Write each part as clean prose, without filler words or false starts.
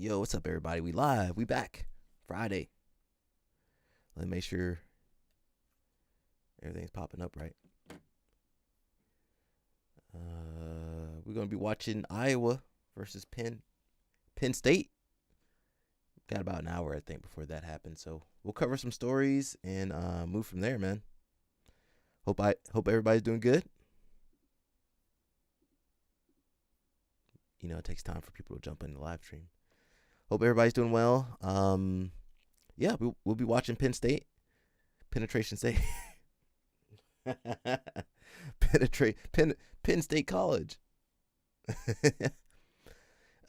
Yo, what's up, everybody? We live. We back. Friday. Let me make sure everything's popping up right. We're gonna be watching Iowa versus Penn State. Got about an hour, I think, before that happens. So we'll cover some stories and move from there, man. Hope everybody's doing good. You know, it takes time for people to jump in the live stream. Hope everybody's doing well. Yeah, we'll be watching Penn State. Penetration State. Penn State College.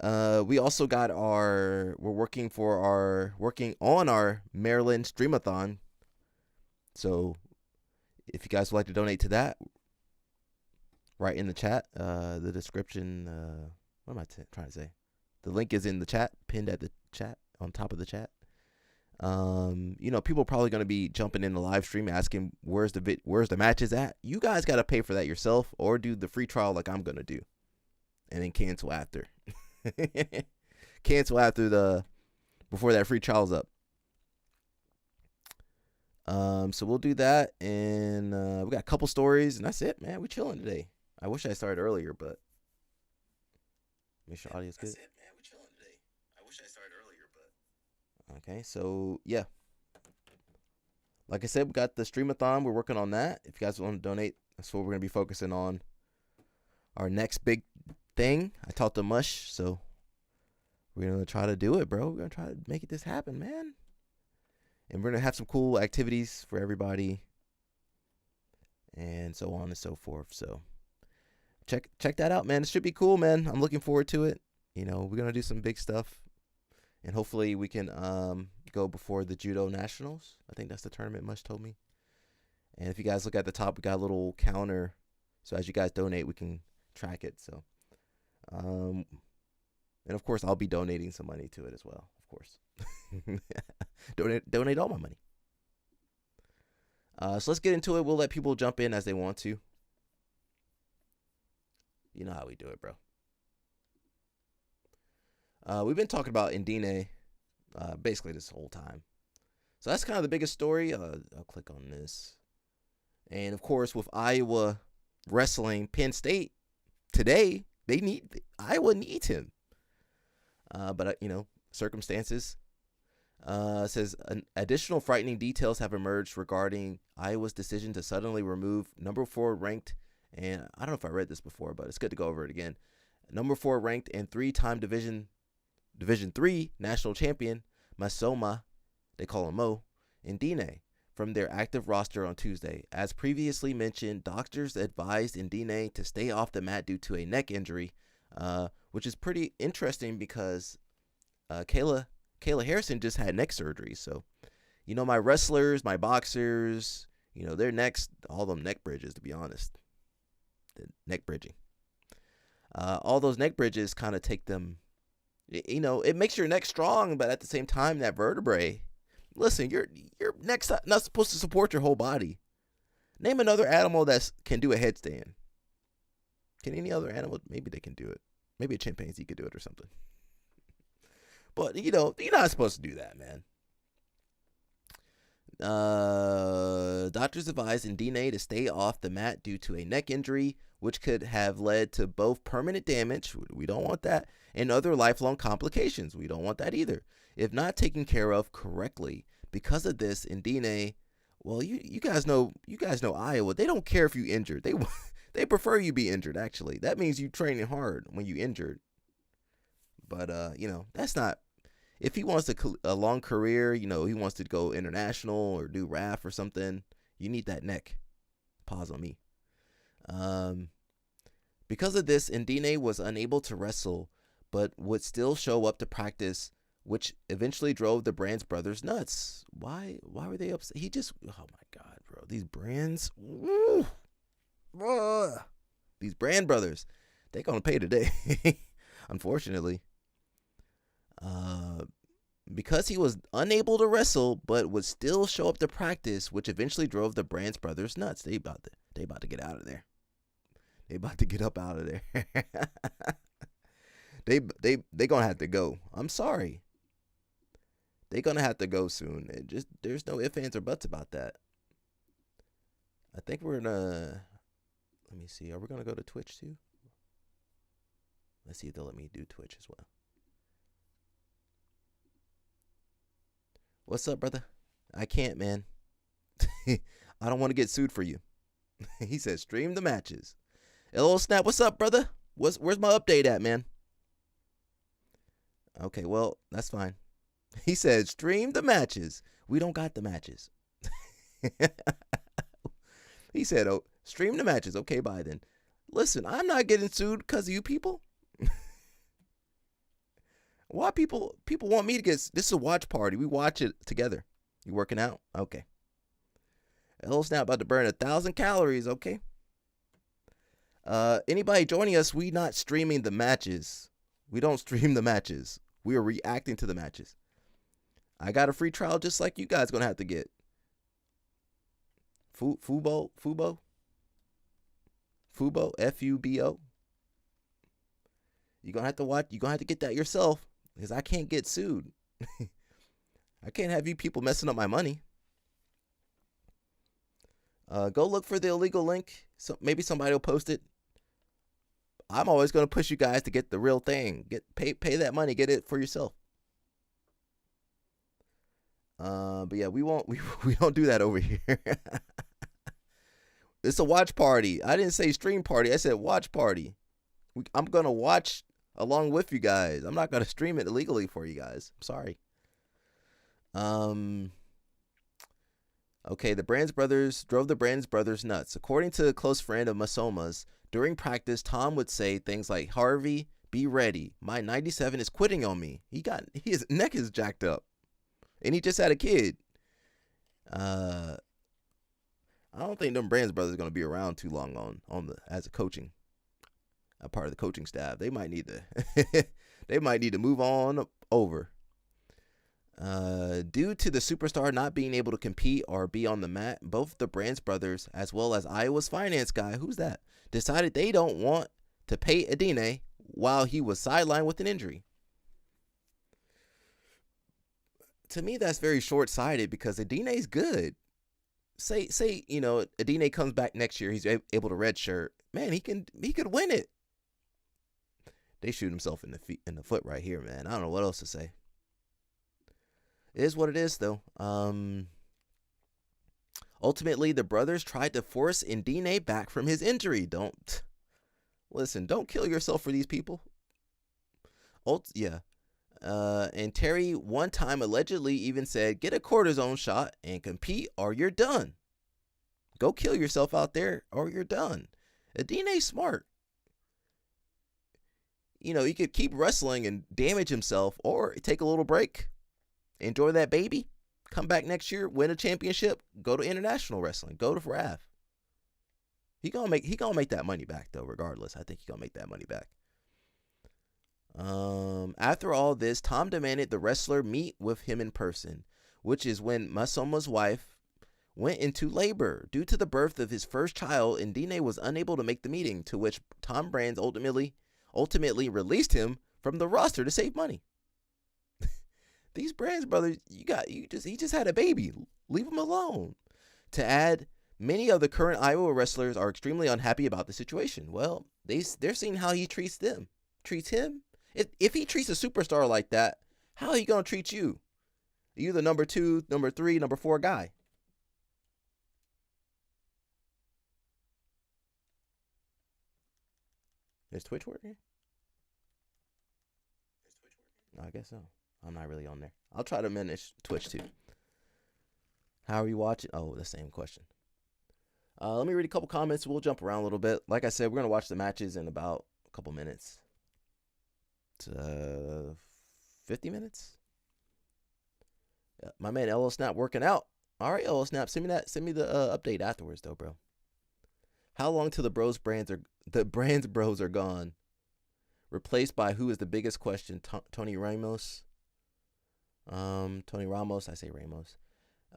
We also got we're working on our Maryland Streamathon. So if you guys would like to donate to that, right in the chat, the description, what am I trying to say? The link is in the chat, pinned at the chat, on top of the chat. You know, people are probably going to be jumping in the live stream asking where's the matches at. You guys got to pay for that yourself or do the free trial like I'm going to do. And then cancel after. Cancel after before that free trial's up. So we'll do that, and we got a couple stories, and that's it, man. We're chilling today. I wish I started earlier, but make sure audio's good. That's it, man. We're chilling today. I wish I started earlier, but Okay, so yeah. Like I said, we got the Streamathon. We're working on that. If you guys want to donate, that's what we're going to be focusing on. Our next big thing. I talked to Mush, so we're going to try to do it, bro. We're going to try to make this happen, man. And we're going to have some cool activities for everybody and so on and so forth. So check that out, man. It should be cool, man. I'm looking forward to it. You know, we're going to do some big stuff. And hopefully we can go before the Judo Nationals. I think that's the tournament Mush told me. And if you guys look at the top, we got a little counter. So as you guys donate, we can track it. So, and of course, I'll be donating some money to it as well. Of course. donate all my money. So let's get into it. We'll let people jump in as they want to. You know how we do it, bro. We've been talking about Indine basically this whole time. So that's kind of the biggest story. I'll click on this. And, of course, with Iowa wrestling Penn State today, Iowa needs him. But, you know, circumstances. Says additional frightening details have emerged regarding Iowa's decision to suddenly remove number 4 ranked, and I don't know if I read this before, but it's good to go over it again. Number 4 ranked and 3-time Division 3 national champion Masoma, they call him Mo, Indine, from their active roster on Tuesday. As previously mentioned, doctors advised Indine to stay off the mat due to a neck injury, which is pretty interesting because Kayla Harrison just had neck surgery. So, you know, my wrestlers, my boxers, you know, their necks, all them neck bridges, to be honest. The neck bridging. All those neck bridges kind of take them, you know, it makes your neck strong, but at the same time, that vertebrae, listen, your neck's not supposed to support your whole body. Name another animal that can do a headstand. Can any other animal? Maybe they can do it. Maybe a chimpanzee could do it or something. But, you know, you're not supposed to do that, man. Doctors advised Indine to stay off the mat due to a neck injury, which could have led to both permanent damage, we don't want that, and other lifelong complications. We don't want that either, if not taken care of correctly. Because of this, Indine, well, you guys know Iowa. They don't care if you injured. They prefer you be injured, actually. That means you training hard when you injured. But, you know, that's not, if he wants a long career, you know, he wants to go international or do RAF or something, you need that neck. Pause on me. Because of this, Indine was unable to wrestle, but would still show up to practice, which eventually drove the Brands brothers nuts. Why were they upset? Oh my God, bro. These Brands, these Brand brothers, they're going to pay today, unfortunately. Because he was unable to wrestle, but would still show up to practice, which eventually drove the Brands brothers nuts. They about to get out of there. They about to get up out of there. they gonna have to go. I'm sorry. They gonna have to go soon. It just there's no ifs, ands, or buts about that. I think we're gonna let me see. Are we gonna go to Twitch too? Let's see if they'll let me do Twitch as well. What's up, brother? I can't, man. I don't want to get sued for you. He said, stream the matches. Hello, Snap. What's up, brother? Where's my update at, man? Okay, well, that's fine. He said, stream the matches. We don't got the matches. He said, oh, stream the matches. Okay, bye then. Listen, I'm not getting sued because of you people. Why people want me to get... This is a watch party. We watch it together. You working out? Okay. Hello, Snap, about to burn 1,000 calories. Okay. Anybody joining us, we not streaming the matches. We don't stream the matches. We are reacting to the matches. I got a free trial just like you guys gonna have to get. Fubo, Fubo. You're gonna have to watch. You're gonna have to get that yourself because I can't get sued. I can't have you people messing up my money. Go look for the illegal link. So maybe somebody will post it. I'm always gonna push you guys to get the real thing. Pay that money. Get it for yourself. But yeah, we don't do that over here. It's a watch party. I didn't say stream party. I said watch party. I'm gonna watch along with you guys. I'm not gonna stream it illegally for you guys. I'm sorry. Okay, the Brands brothers drove the Brands brothers nuts. According to a close friend of Masoma's, during practice, Tom would say things like, "Harvey, be ready. My 97 is quitting on me. His neck is jacked up, and he just had a kid." I don't think them Brands brothers are gonna be around too long as a coaching, a part of the coaching staff. They might need to move on over. Due to the superstar not being able to compete or be on the mat, both the Brands brothers, as well as Iowa's finance guy, who's that, decided they don't want to pay Adine while he was sidelined with an injury. To me, that's very short-sighted because Adine's good. Say Adine comes back next year, he's able to redshirt. Man, he could win it. They shoot himself in the foot right here, man. I don't know what else to say. It is what it is, though. Ultimately, the brothers tried to force Ndine back from his injury. Don't kill yourself for these people. And Terry one time allegedly even said, get a cortisone shot and compete or you're done. Go kill yourself out there or you're done. Adine's smart. He could keep wrestling and damage himself or take a little break. Enjoy that baby. Come back next year, win a championship, go to international wrestling, go to RAF. He gonna make that money back though, regardless. I think he gonna make that money back. After all this, Tom demanded the wrestler meet with him in person, which is when Masoma's wife went into labor. Due to the birth of his first child, Ndine was unable to make the meeting, to which Tom Brands ultimately released him from the roster to save money. These Brands brothers, he just had a baby. Leave him alone. To add, many of the current Iowa wrestlers are extremely unhappy about the situation. Well, they're seeing how he treats him. If he treats a superstar like that, how are he gonna treat you? You the number 2, number 3, number 4 guy. Is Twitch working? I guess so. I'm not really on there. I'll try to manage Twitch too. How are you watching? Oh, the same question. Let me read a couple comments. We'll jump around a little bit. Like I said, we're going to watch the matches in about a couple minutes. 50 minutes. My man LO Snap working out. All right, LO Snap, send me the update afterwards though, bro. How long till the Brands bros are gone? Replaced by who is the biggest question? Tony Ramos. Tony Ramos, I say Ramos.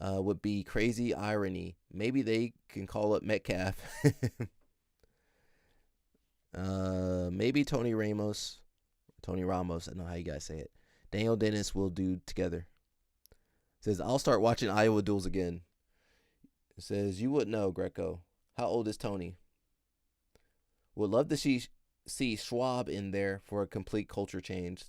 Would be crazy irony. Maybe they can call it Metcalf. Tony Ramos, I know how you guys say it. Daniel Dennis will do together. Says, I'll start watching Iowa duels again. It says, you wouldn't know, Greco. How old is Tony? Would love to see Schwab in there for a complete culture change.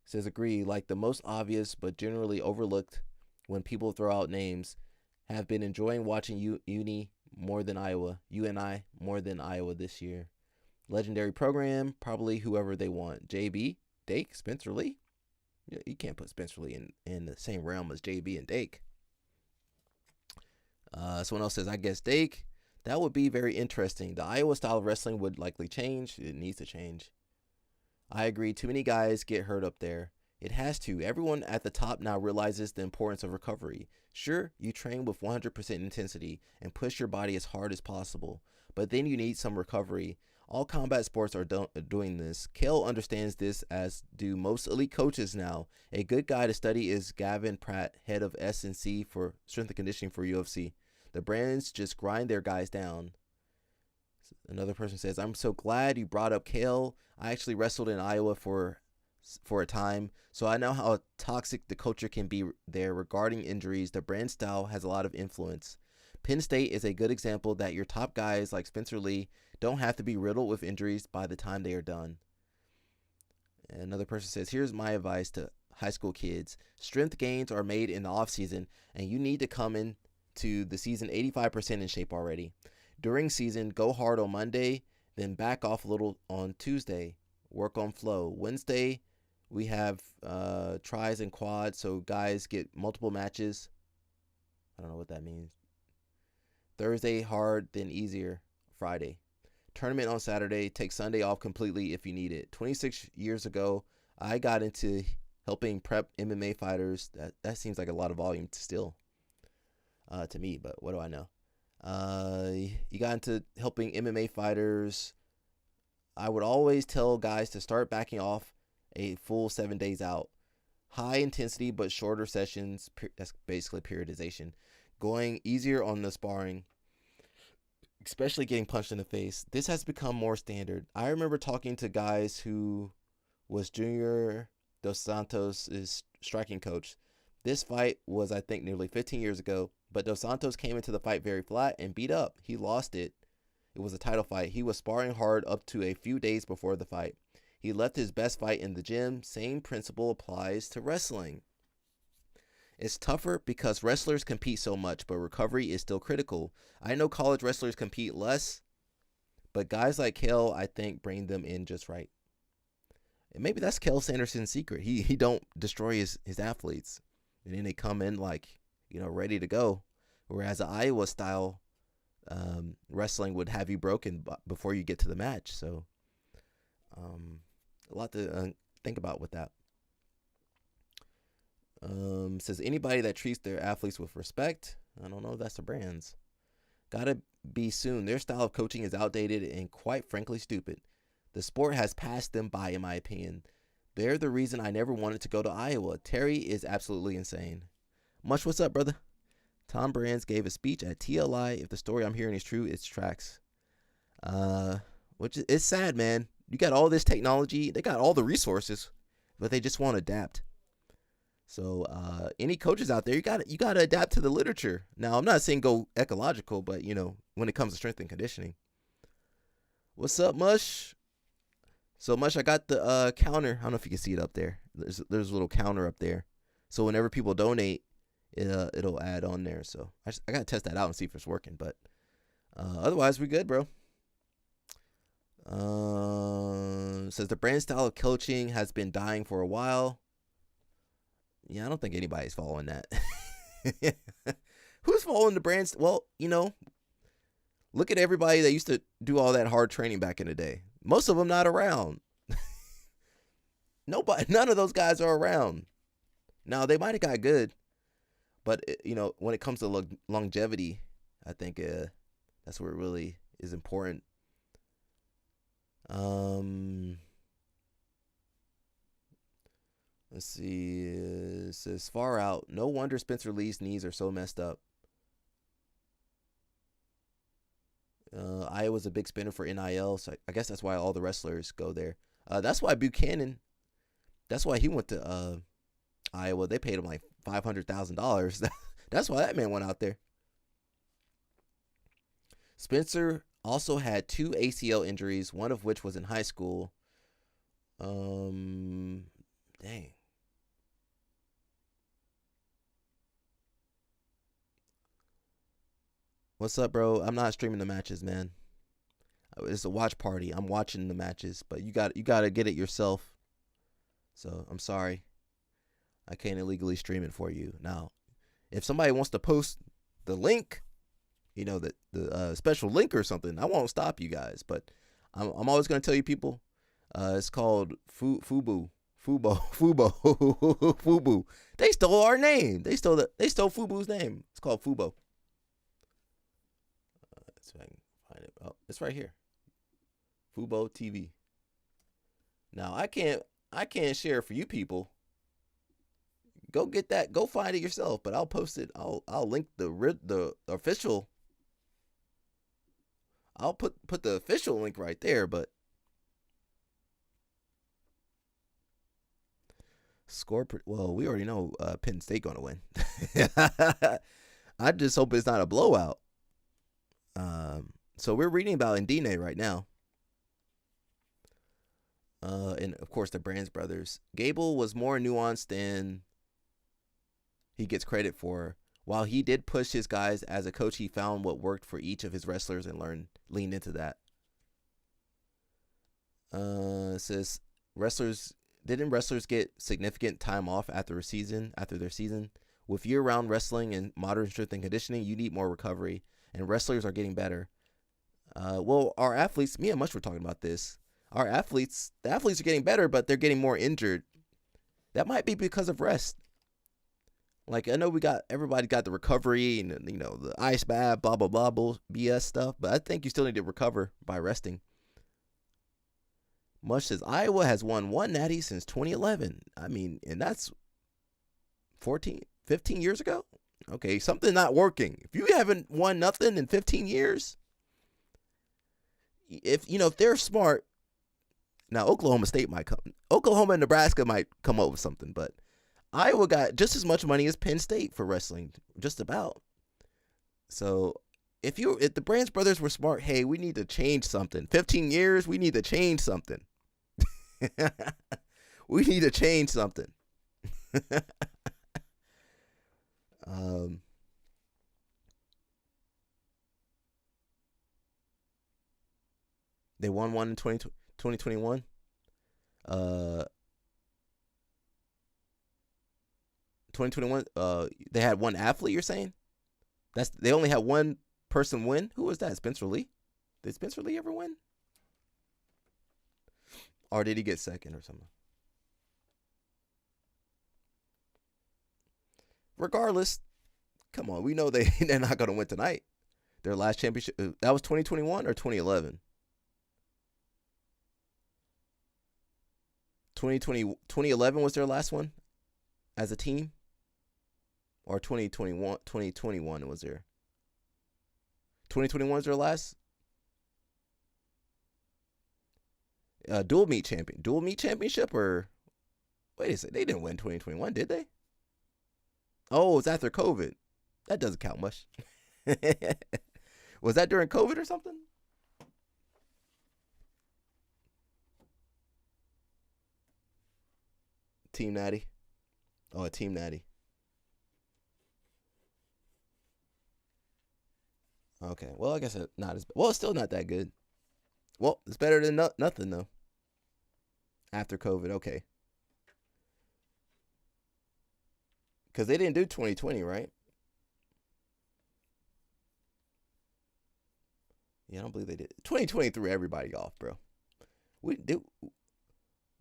Says, agree, like the most obvious but generally overlooked when people throw out names. Have been enjoying watching UNI more than Iowa. UNI more than Iowa this year. Legendary program, probably whoever they want. JB, Dake, Spencer Lee. You can't put Spencer Lee in the same realm as JB and Dake. Someone else says, I guess Dake. That would be very interesting. The Iowa style of wrestling would likely change. It needs to change. I agree. Too many guys get hurt up there. It has to. Everyone at the top now realizes the importance of recovery. Sure, you train with 100% intensity and push your body as hard as possible, but then you need some recovery. All combat sports are doing this. Kale understands this, as do most elite coaches now. A good guy to study is Gavin Pratt, head of S&C for strength and conditioning for UFC. The brands just grind their guys down. Another person says, I'm so glad you brought up Kale. I actually wrestled in Iowa for a time, so I know how toxic the culture can be there regarding injuries. The brand style has a lot of influence. Penn State is a good example that your top guys like Spencer Lee don't have to be riddled with injuries by the time they are done. And another person says, here's my advice to high school kids. Strength gains are made in the off season, and you need to come into the season 85% in shape already. During season, go hard on Monday, then back off a little on Tuesday. Work on flow. Wednesday, we have tries and quads, so guys get multiple matches. I don't know what that means. Thursday, hard, then easier. Friday. Tournament on Saturday. Take Sunday off completely if you need it. 26 years ago, I got into helping prep MMA fighters. That seems like a lot of volume still to me, but what do I know? You got into helping MMA fighters. I would always tell guys to start backing off a full 7 days out. High intensity but shorter sessions. That's basically periodization. Going easier on the sparring, especially getting punched in the face. This has become more standard. I remember talking to guys who was Junior Dos Santos' striking coach. This fight was, I think, nearly 15 years ago, but Dos Santos came into the fight very flat and beat up. He lost it. It was a title fight. He was sparring hard up to a few days before the fight. He left his best fight in the gym. Same principle applies to wrestling. It's tougher because wrestlers compete so much, but recovery is still critical. I know college wrestlers compete less, but guys like Kale, I think, bring them in just right. And maybe that's Kale Sanderson's secret. He don't destroy his athletes, and then they come in like, ready to go. Whereas the Iowa style wrestling would have you broken before you get to the match. So a lot to think about with that. Says anybody that treats their athletes with respect. I don't know if that's the brands. Gotta be soon. Their style of coaching is outdated and quite frankly stupid. The sport has passed them by, in my opinion. They're the reason I never wanted to go to Iowa. Terry is absolutely insane. Much, what's up, brother? Tom Brands gave a speech at TLI. If the story I'm hearing is true, it's tracks. Which is sad, man. You got all this technology. They got all the resources, but they just won't adapt. So any coaches out there, you got to adapt to the literature. Now, I'm not saying go ecological, but when it comes to strength and conditioning. What's up, Mush? So Mush, I got the counter. I don't know if you can see it up there. There's a little counter up there. So whenever people donate, it'll add on there. So I gotta test that out and see if it's working. But otherwise, we good, bro. Says the brand style of coaching has been dying for a while. Yeah, I don't think anybody's following that. Who's following the brands? Well, look at everybody that used to do all that hard training back in the day. Most of them not around. None of those guys are around. Now, they might have got good, but, when it comes to longevity, I think that's where it really is important. Let's see. It says far out. No wonder Spencer Lee's knees are so messed up. Iowa's a big spender for NIL, so I guess that's why all the wrestlers go there. That's why Buchanan. That's why he went to Iowa. They paid him like $500,000. That's why that man went out there. Spencer also had two ACL injuries, one of which was in high school. Dang. What's up, bro? I'm not streaming the matches, man. It's a watch party. I'm watching the matches, but you got to get it yourself. So I'm sorry, I can't illegally stream it for you. Now, if somebody wants to post the link, the special link or something, I won't stop you guys. But I'm always gonna tell you people, it's called Fubo, Fubo. They stole our name. They stole Fubu's name. It's called Fubo. Let's see if I can find it. Oh, it's right here. Fubo TV. Now I can't share it for you people. Go get that. Go find it yourself. But I'll post it. I'll link the official. I'll put the official link right there. But well, we already know Penn State gonna win. I just hope it's not a blowout. So we're reading about Indine right now. And of course the Brands brothers. Gable was more nuanced than he gets credit for. While he did push his guys as a coach, he found what worked for each of his wrestlers and leaned into that. It says wrestlers get significant time off after their season? With year-round wrestling and modern strength and conditioning, you need more recovery, and wrestlers are getting better. Well, our athletes, me and Mush were talking about this. The athletes are getting better, but they're getting more injured. That might be because of rest. Like, I know everybody got the recovery and, the ice bath, blah, blah, blah, BS stuff, but I think you still need to recover by resting. Mush says, Iowa has won one natty since 2011. I mean, and that's 15 years ago? Okay, something not working. If you haven't won nothing in 15 years, if they're smart, now Oklahoma and Nebraska might come up with something, but Iowa got just as much money as Penn State for wrestling, just about. So if the Brands brothers were smart, hey, we need to change something. 15 years, we need to change something. We need to change something. They won one in 2021. 2021. They had one athlete. You're saying they only had one person win. Who was that? Spencer Lee. Did Spencer Lee ever win? Or did he get second or something? Regardless, come on. We know they're not going to win tonight. Their last championship, that was 2021 or 2011? 2011 was their last one as a team? Or 2021 was there? 2021 was their last? Dual meet championship, or wait a second, they didn't win 2021, did they? Oh, it's after COVID. That doesn't count much. Was that during COVID or something? Team Natty. Oh, a Team Natty. Okay, well, I guess not as well. It's still not that good. Well, it's better than nothing though. After COVID, okay. Because they didn't do 2020, right? Yeah, I don't believe they did. 2020 threw everybody off, bro.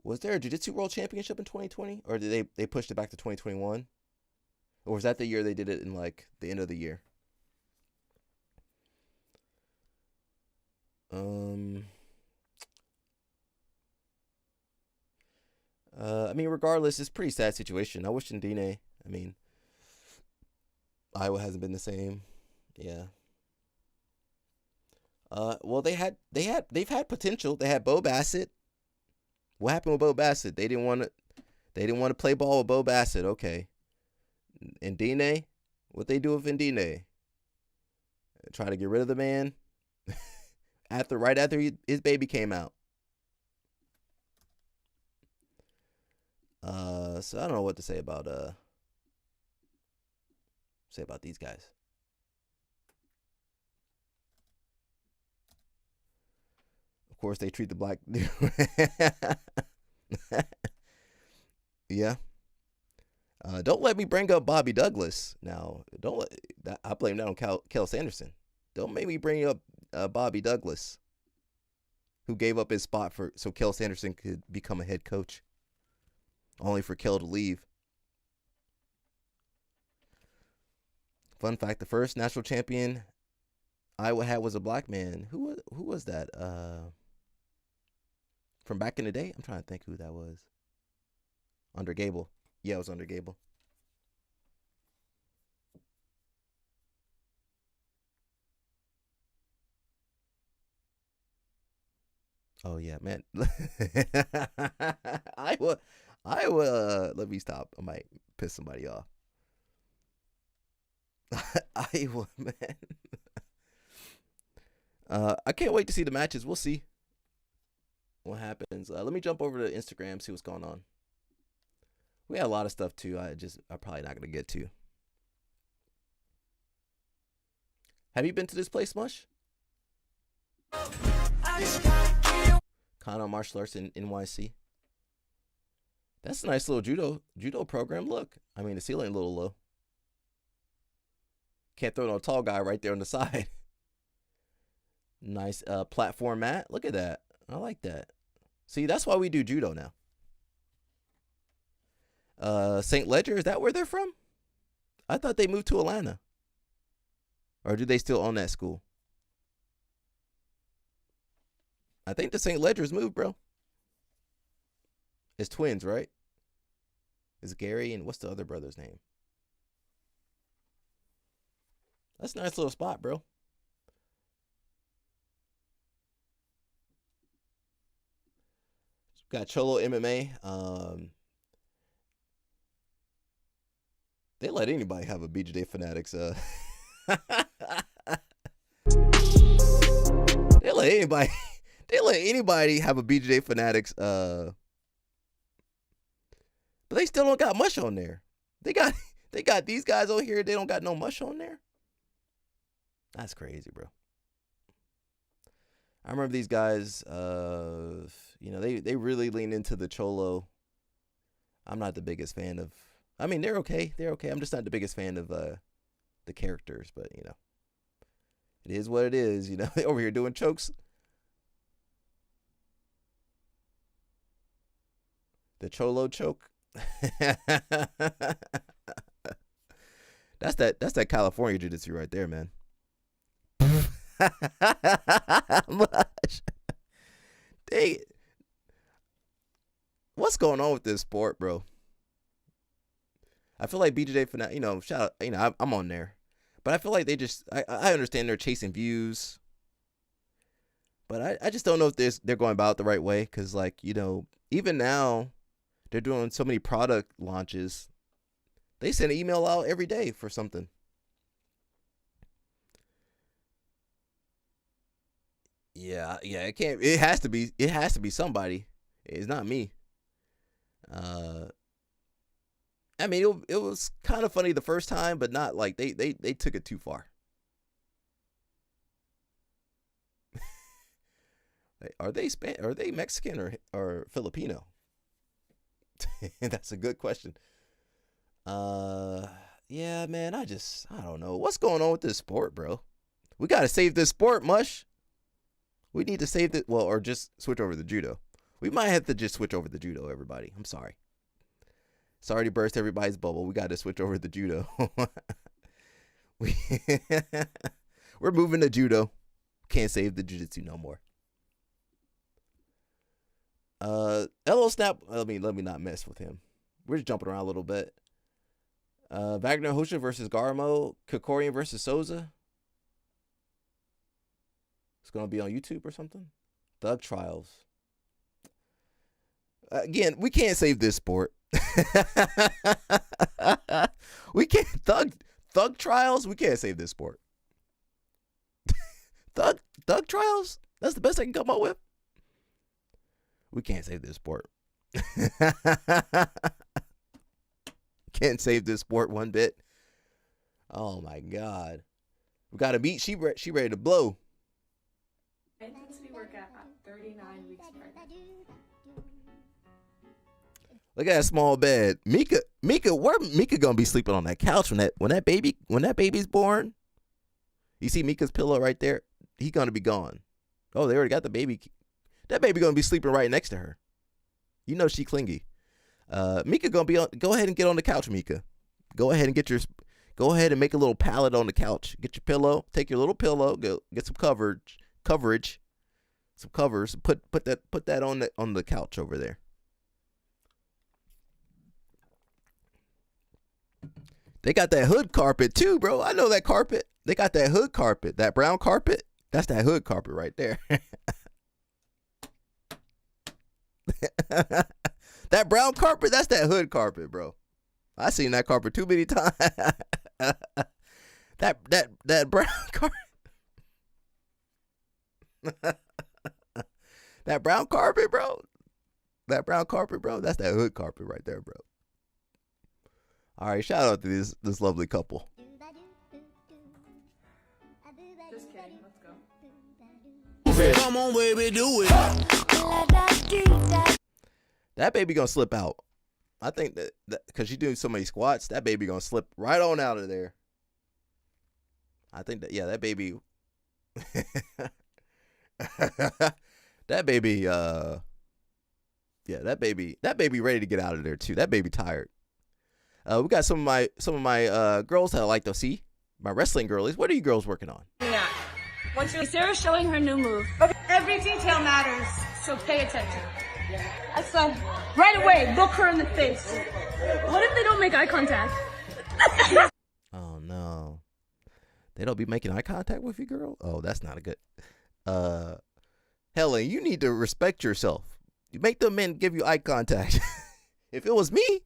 Was there a Jiu-Jitsu World Championship in 2020, or did they pushed it back to 2021, or was that the year they did it in like the end of the year? I mean, regardless, it's a pretty sad situation. I wish Indine. I mean, Iowa hasn't been the same. Yeah. Well, they've had potential. They had Bo Bassett. What happened with Bo Bassett? They didn't want to. They didn't want to play ball with Bo Bassett. Okay. Indine, what they do with Indine? Try to get rid of the man right after his baby came out. So I don't know what to say about these guys. Of course, they treat the black. Yeah. Don't let me bring up Bobby Douglas now. Don't let, I blame that on Kel Sanderson. Don't make me bring up Bobby Douglas, who gave up his spot so Kel Sanderson could become a head coach, only for Kel to leave. Fun fact: the first national champion Iowa had was a black man. Who was that? From back in the day? I'm trying to think who that was. Under Gable. Yeah, it was under Gable. Oh yeah, man. Iowa, Iowa. Let me stop. I might piss somebody off. Iowa, man. I can't wait to see the matches. We'll see what happens. Let me jump over to Instagram, see what's going on. We had a lot of stuff too. I'm probably not gonna get to. Have you been to this place, Mush? Kano Martial Arts in NYC. That's a nice little judo program. Look, I mean the ceiling a little low. Can't throw no tall guy right there on the side. Nice platform mat. Look at that. I like that. See, that's why we do judo now. St. Ledger, is that where they're from? I thought they moved to Atlanta. Or do they still own that school? I think the St. Ledger's moved, bro. It's twins, right? It's Gary and what's the other brother's name? That's a nice little spot, bro. Got Cholo MMA. They let anybody have a BJJ Fanatics. They let anybody. They let anybody have a BJJ Fanatics. But they still don't got mush on there. They got these guys over here. They don't got no mush on there. That's crazy, bro. I remember these guys. They really lean into the Cholo. I'm not the biggest fan of. I mean, they're okay. They're okay. I'm just not the biggest fan of the characters, but it is what it is. They over here doing chokes. The Cholo choke. That's that California jiu-jitsu right there, man. Dang. What's going on with this sport, bro? I feel like BJJ for shout out, I'm on there. But I feel like I understand they're chasing views. But I just don't know if they're going about it the right way. Because, even now, they're doing so many product launches. They send an email out every day for something. Yeah, it has to be somebody. It's not me. I mean, it was kind of funny the first time, but not like they took it too far. Are they Mexican or Filipino? That's a good question. Yeah, man, I don't know what's going on with this sport, bro. We gotta save this sport, Mush. We need to save it. Well, or just switch over to judo. We might have to just switch over to judo, everybody. I'm sorry. Sorry to burst everybody's bubble. We got to switch over to judo. We're moving to judo. Can't save the jiu-jitsu no more. LO Snap. Let me not mess with him. We're just jumping around a little bit. Wagner Hosha versus Garmo. Kokorian versus Souza. It's gonna be on YouTube or something. Thug Trials. Again, we can't save this sport. We can't thug trials. We can't save this sport. Thug trials. That's the best I can come up with. We can't save this sport. Can't save this sport one bit. Oh my God. We got to beat. She ready to blow. Intensity workout at 39 weeks pregnant. Look at that small bed. Mika, where Mika gonna be sleeping on that couch when that baby's born? You see Mika's pillow right there? He gonna be gone. Oh, they already got the baby. That baby gonna be sleeping right next to her. You know she clingy. Mika gonna be on. Go ahead and get on the couch, Mika. Go ahead and make a little pallet on the couch. Get your pillow. Take your little pillow. Go get some coverage, some covers. Put that on the couch over there. They got that hood carpet too, bro. I know that carpet. They got that hood carpet, that brown carpet. That's that hood carpet right there. That brown carpet, that's that hood carpet, bro. I seen that carpet too many times. that brown carpet. That brown carpet, bro. That brown carpet, bro. That's that hood carpet right there, bro. All right, shout out to this lovely couple. Just kidding. Let's go. Come on, baby, do it. That baby gonna slip out. I think that because she's doing so many squats, that baby gonna slip right on out of there. I think that baby, that baby, that baby ready to get out of there too. That baby tired. We got some of my girls that I like to see. My wrestling girlies. What are you girls working on? Yeah. Sarah's showing her new move. But every detail matters, so pay attention. That's right away, look her in the face. What if they don't make eye contact? Oh no. They don't be making eye contact with you, girl? Oh, that's not a good. Helen, you need to respect yourself. You make the men give you eye contact. If it was me,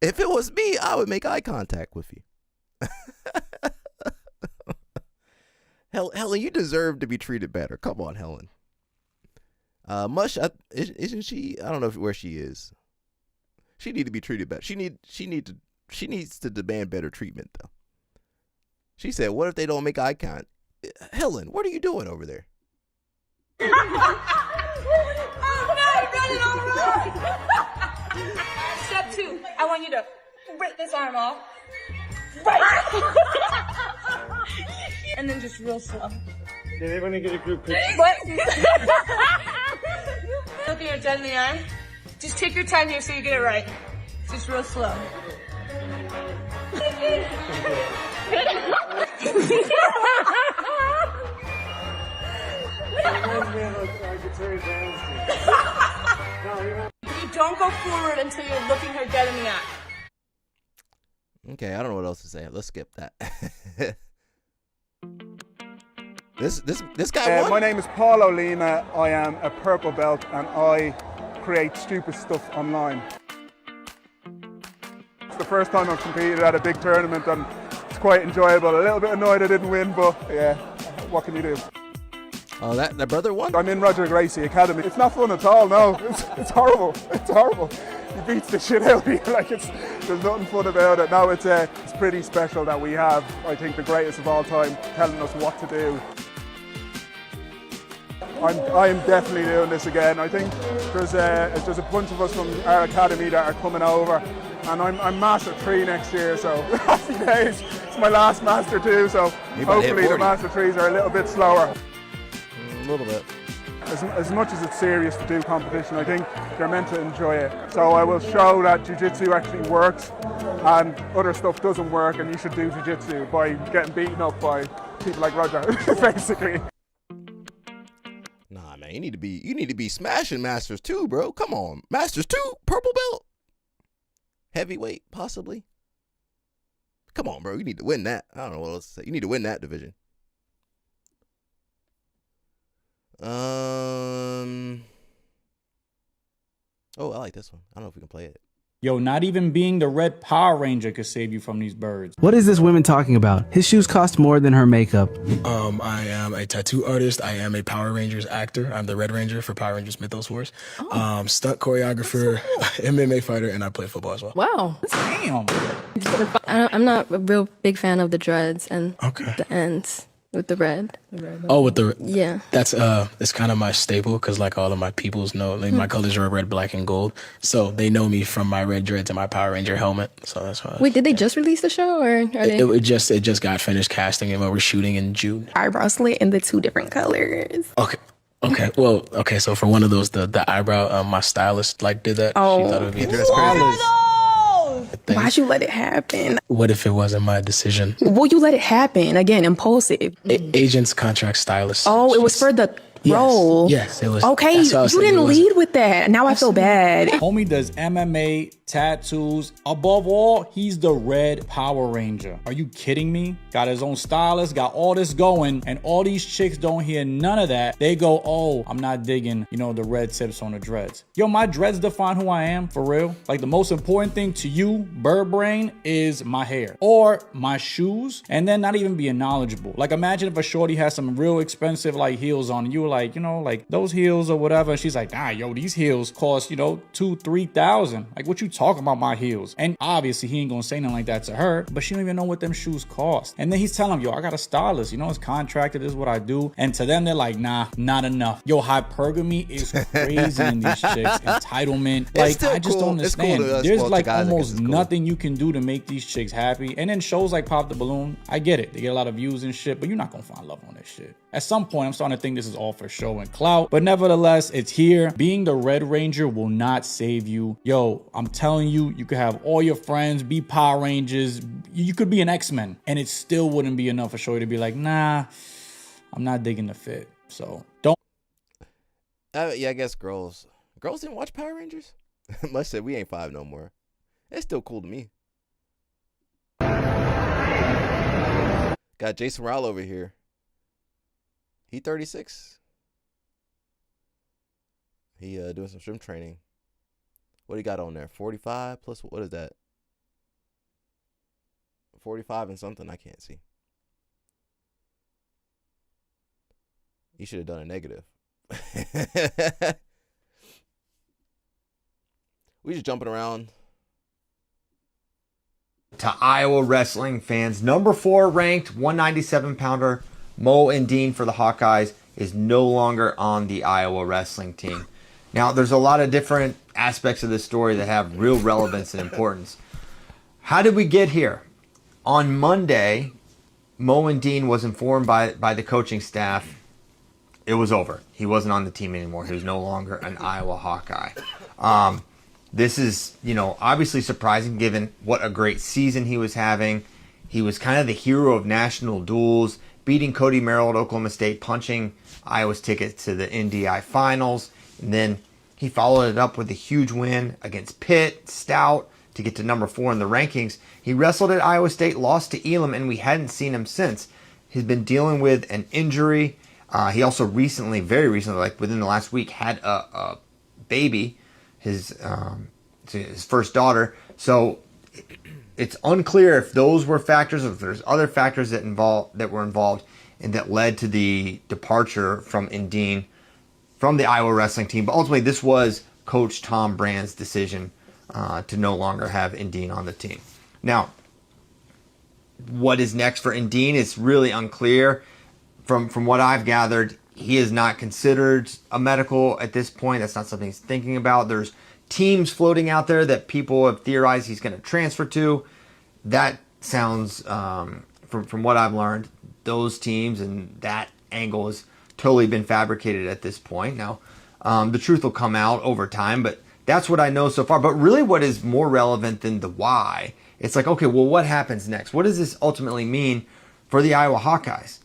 if it was me, I would make eye contact with you. Helen, you deserve to be treated better. Come on, Helen. Mush, isn't she? I don't know where she is. She need to be treated better. She needs to demand better treatment though. She said, "What if they don't make eye contact?" Helen, what are you doing over there? Oh no, you got it all wrong. Step 2, I want you to rip this arm off. Right. And then just real slow. Did everyone get a group picture? What? Looking her dead in the eye. Just take your time here so you get it right. Just real slow. You don't go forward until you're looking her dead in the eye. Okay, I don't know what else to say. Let's skip that. This guy won? My name is Paul O'Lima. I am a purple belt and I create stupid stuff online. It's the first time I've competed at a big tournament and it's quite enjoyable. A little bit annoyed I didn't win, but yeah, what can you do? Oh, that brother won? I'm in Roger Gracie Academy. It's not fun at all, no. It's horrible. It's horrible. He beats the shit out of you. Like there's nothing fun about it. No, it's pretty special that we have, I think, the greatest of all time telling us what to do. I'm definitely doing this again. I think there's a bunch of us from our academy that are coming over, and I'm Master 3 next year, so happy days. It's my last Master 2, so hopefully the Master 3s are a little bit slower. A little bit. As much as it's serious to do competition, I think you're meant to enjoy it. So I will show that jiu-jitsu actually works and other stuff doesn't work, and you should do jiu-jitsu by getting beaten up by people like Roger, basically. Nah, man, you need to be smashing Masters 2, bro. Come on. Masters 2, purple belt. Heavyweight, possibly. Come on, bro. You need to win that. I don't know what else to say. You need to win that division. Oh, I like this one. I don't know if we can play it. Yo, not even being the Red Power Ranger could save you from these birds. What is this woman talking about? His shoes cost more than her makeup. I am a tattoo artist. I am a Power Rangers actor. I'm the Red Ranger for Power Rangers Mythos Wars. Stunt choreographer, MMA fighter, and I play football as well. Wow. Damn. I'm not a real big fan of the dreads and Okay. the ends with the red. Oh, with the Yeah. that's it's kind of my staple because like all of my peoples know like my colors are red, black, and gold, so they know me from my red dreads and my Power Ranger helmet. So that's why. Wait, did they just release the show or are they? It just got finished casting and we're shooting in June. Eyebrow slit in the 2 different colors. Okay. Well, okay. So for one of those, the eyebrow, my stylist like did that. Oh. She thought it would be That's crazy. Why'd you let it happen? What if it wasn't my decision? Well, you let it happen. Again, impulsive. Agents, contract, stylist. Oh, it was for the role. Yes, it was. Okay, that's what I was you saying, didn't it was- lead with that. Now I feel bad. Homie does MMA, tattoos. Above all, he's the Red Power Ranger. Are you kidding me? Got his own stylist, got all this going, and all these chicks don't hear none of that. They go, oh, I'm not digging, the red tips on the dreads. Yo, my dreads define who I am, for real. Like, the most important thing to you, bird brain, is my hair or my shoes, and then not even being knowledgeable. Like, imagine if a shorty has some real expensive, like, heels on, and you were like, like those heels or whatever, and she's like, nah, yo, these heels cost, $2,000-$3,000. Like, what you talking about my heels? And obviously he ain't gonna say nothing like that to her, but she don't even know what them shoes cost. And then he's telling them, yo, I got a stylist, it's contracted, this is what I do. And to them, they're like, nah, not enough. Yo, hypergamy is crazy in these chicks. Entitlement. Like, I just don't understand. There's like almost nothing you can do to make these chicks happy. And then shows like Pop the Balloon, I get it. They get a lot of views and shit, but you're not gonna find love on this shit. At some point, I'm starting to think this is all for show and clout, but nevertheless, it's here. Being the Red Ranger will not save you. Yo, I'm telling you, you could have all your friends, be Power Rangers, you could be an X-Men, and it still wouldn't be enough for Showy to be like, nah, I'm not digging the fit. So don't. Yeah, I guess girls didn't watch Power Rangers. Must say we ain't 5 no more. It's still cool to me. Got Jason Rowell over here. He 36. He doing some swim training. What he got on there? 45 plus what is that? 45 and something, I can't see. He should have done a negative. We just jumping around. To Iowa wrestling fans, number 4 ranked 197-pounder Mo and Dean for the Hawkeyes is no longer on the Iowa wrestling team. Now, there's a lot of different aspects of this story that have real relevance and importance. How did we get here? On Monday, Mo and Dean was informed by the coaching staff it was over. He wasn't on the team anymore. He was no longer an Iowa Hawkeye. This is, obviously surprising given what a great season he was having. He was kind of the hero of national duels, beating Cody Merrill at Oklahoma State, punching Iowa's ticket to the NDI finals. And then he followed it up with a huge win against Pitt, Stout, to get to number 4 in the rankings. He wrestled at Iowa State, lost to Elam, and we hadn't seen him since. He's been dealing with an injury. He also very recently, like within the last week, had a baby, his first daughter. So it's unclear if those were factors, or if there's other factors that were involved and that led to the departure from Indine from the Iowa wrestling team. But ultimately, this was Coach Tom Brand's decision to no longer have Indine on the team. Now, what is next for Indine is really unclear. From what I've gathered, he is not considered a medical at this point. That's not something he's thinking about. There's teams floating out there that people have theorized he's going to transfer to. That sounds, from what I've learned, those teams and that angle has totally been fabricated at this point. Now, the truth will come out over time, but that's what I know so far. But really what is more relevant than the why, it's like, okay, well, what happens next? What does this ultimately mean for the Iowa Hawkeyes?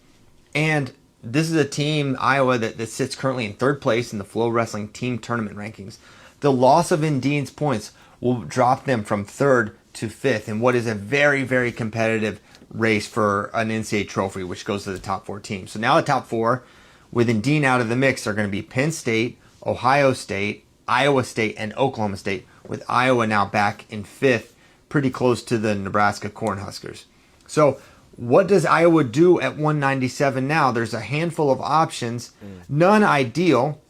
And this is a team, Iowa, that sits currently in 3rd place in the Flow Wrestling Team Tournament rankings. The loss of Indine's points will drop them from 3rd to 5th in what is a very, very competitive race for an NCAA trophy, which goes to the top 4 teams. So now the top 4, with Dean out of the mix, are going to be Penn State, Ohio State, Iowa State, and Oklahoma State, with Iowa now back in 5th, pretty close to the Nebraska Cornhuskers. So what does Iowa do at 197 now? There's a handful of options, none ideal.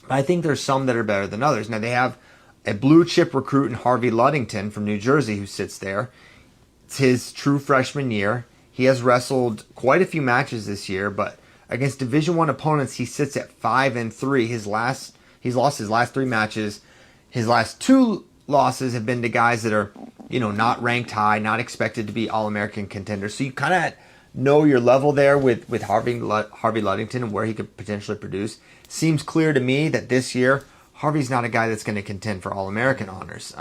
I think there's some that are better than others. Now, they have a blue chip recruit in Harvey Ludington from New Jersey who sits there. It's his true freshman year. He has wrestled quite a few matches this year, but against Division I opponents, he sits at 5-3. He's lost his last 3 matches. His last 2 losses have been to guys that are, not ranked high, not expected to be All-American contenders. So you kind of know your level there with Harvey Ludington and where he could potentially produce. Seems clear to me that this year, Harvey's not a guy that's going to contend for All-American honors.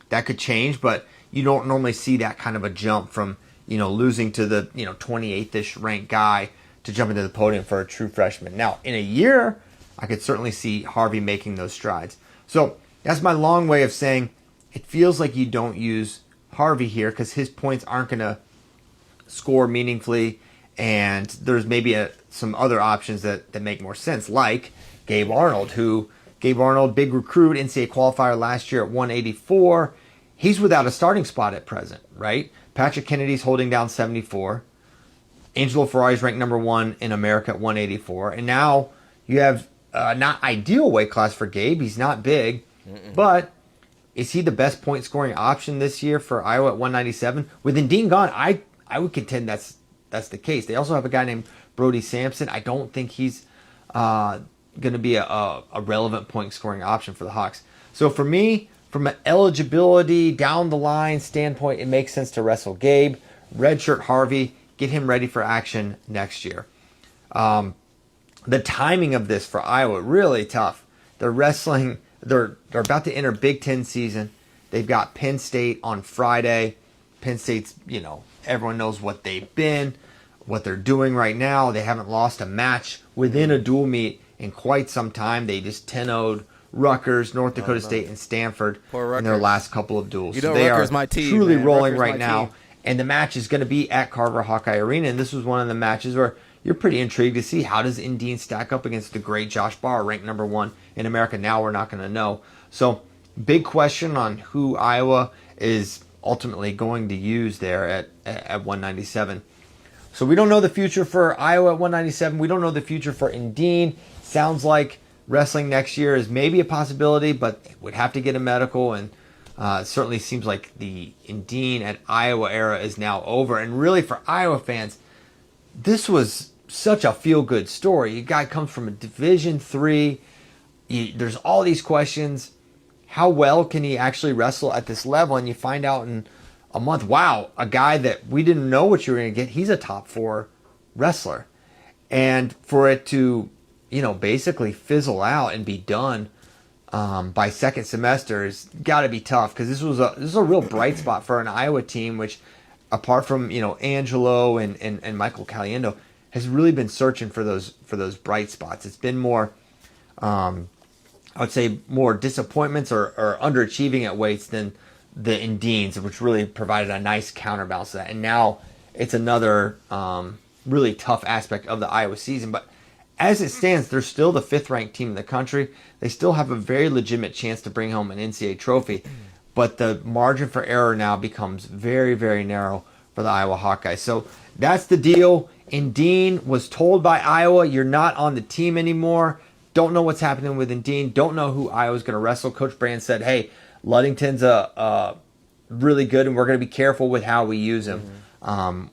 That could change, but you don't normally see that kind of a jump from, losing to the, 28th-ish ranked guy to jump into the podium for a true freshman. Now, in a year, I could certainly see Harvey making those strides. So that's my long way of saying it feels like you don't use Harvey here because his points aren't going to score meaningfully, and there's maybe some other options that make more sense, like Gabe Arnold, big recruit, NCAA qualifier last year at 184. He's without a starting spot at present, right? Patrick Kennedy's holding down 74. Angelo Ferrari's ranked number 1 in America at 184. And now you have not ideal weight class for Gabe. He's not big, but is he the best point scoring option this year for Iowa at 197? With Dean gone, I would contend that's the case. They also have a guy named Brody Sampson. I don't think he's going to be a relevant point scoring option for the Hawks. So for me, from an eligibility down the line standpoint, it makes sense to wrestle Gabe, redshirt Harvey, get him ready for action next year. The timing of this for Iowa, really tough. They're about to enter Big Ten season. They've got Penn State on Friday. Penn State's, everyone knows what they've been, what they're doing right now. They haven't lost a match within a dual meet in quite some time. They just 10-0'd Rutgers, North Dakota State, and Stanford in their last couple of duels. So they Rutgers are my team, truly man. rolling Rutgers right my now. team. And the match is going to be at Carver Hawkeye Arena. And this was one of the matches where you're pretty intrigued to see how does Dean stack up against the great Josh Barr, ranked number 1 in America. Now we're not going to know. So big question on who Iowa is ultimately going to use there at 197. So we don't know the future for Iowa at 197. We don't know the future for Dean. Sounds like wrestling next year is maybe a possibility, but would have to get a medical, and it certainly seems like the Dean at Iowa era is now over. And really for Iowa fans, this was such a feel-good story. A guy comes from a Division III. There's all these questions. How well can he actually wrestle at this level? And you find out in a month, wow, a guy that we didn't know what you were going to get, he's a top 4 wrestler. And for it to, basically fizzle out and be done by second semester has got to be tough, because this was a real bright spot for an Iowa team, which apart from, Angelo and Michael Caliendo, has really been searching for those bright spots. It's been more, I would say, more disappointments or underachieving at weights than the Indians, which really provided a nice counterbalance to that. And now it's another really tough aspect of the Iowa season. But as it stands, they're still the 5th ranked team in the country. They still have a very legitimate chance to bring home an NCAA trophy. But the margin for error now becomes very, very narrow for the Iowa Hawkeyes. So that's the deal. Dean was told by Iowa, you're not on the team anymore. Don't know what's happening with Dean. Don't know who Iowa's going to wrestle. Coach Brand said, hey, Ludington's really good, and we're going to be careful with how we use him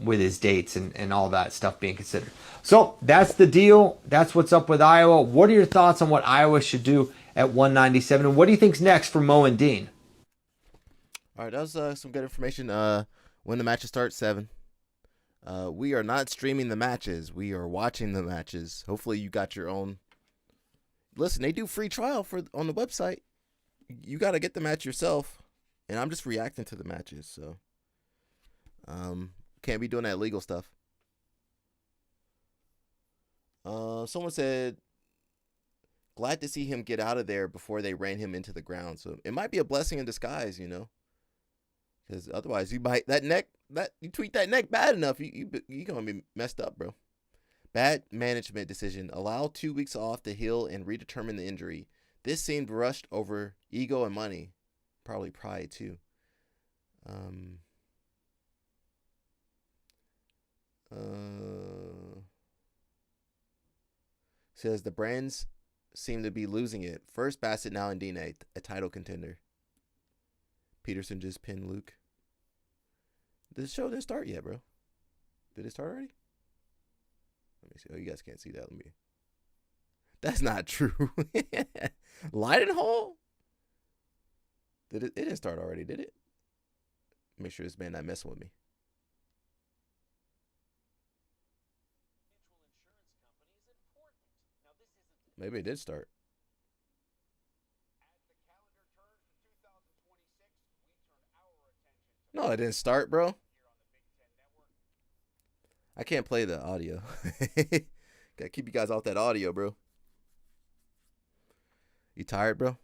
with his dates and all that stuff being considered. So that's the deal. That's what's up with Iowa. What are your thoughts on what Iowa should do at 197? And what do you think's next for Mo and Dean? All right, that was some good information. When the matches start, 7. We are not streaming the matches. We are watching the matches. Hopefully you got your own. Listen, they do free trial on the website. You got to get the match yourself. And I'm just reacting to the matches, so can't be doing that legal stuff. Someone said, glad to see him get out of there before they ran him into the ground. So it might be a blessing in disguise, Because otherwise, you bite that neck. That you tweak that neck bad enough, you gonna be messed up, bro. Bad management decision. Allow 2 weeks off to heal and redetermine the injury. This seemed rushed over ego and money, probably pride too. Says the brands seem to be losing it. First Bassett, now Indine, a title contender. Peterson just pinned Luke. This show didn't start yet, bro. Did it start already? Let me see. Oh, you guys can't see that. Let me. That's not true. Leidenhall? Did it? It didn't start already, did it? Make sure this man not messing with me. Maybe it did start. No, it didn't start, bro. I can't play the audio. Gotta keep you guys off that audio, bro. You tired, bro?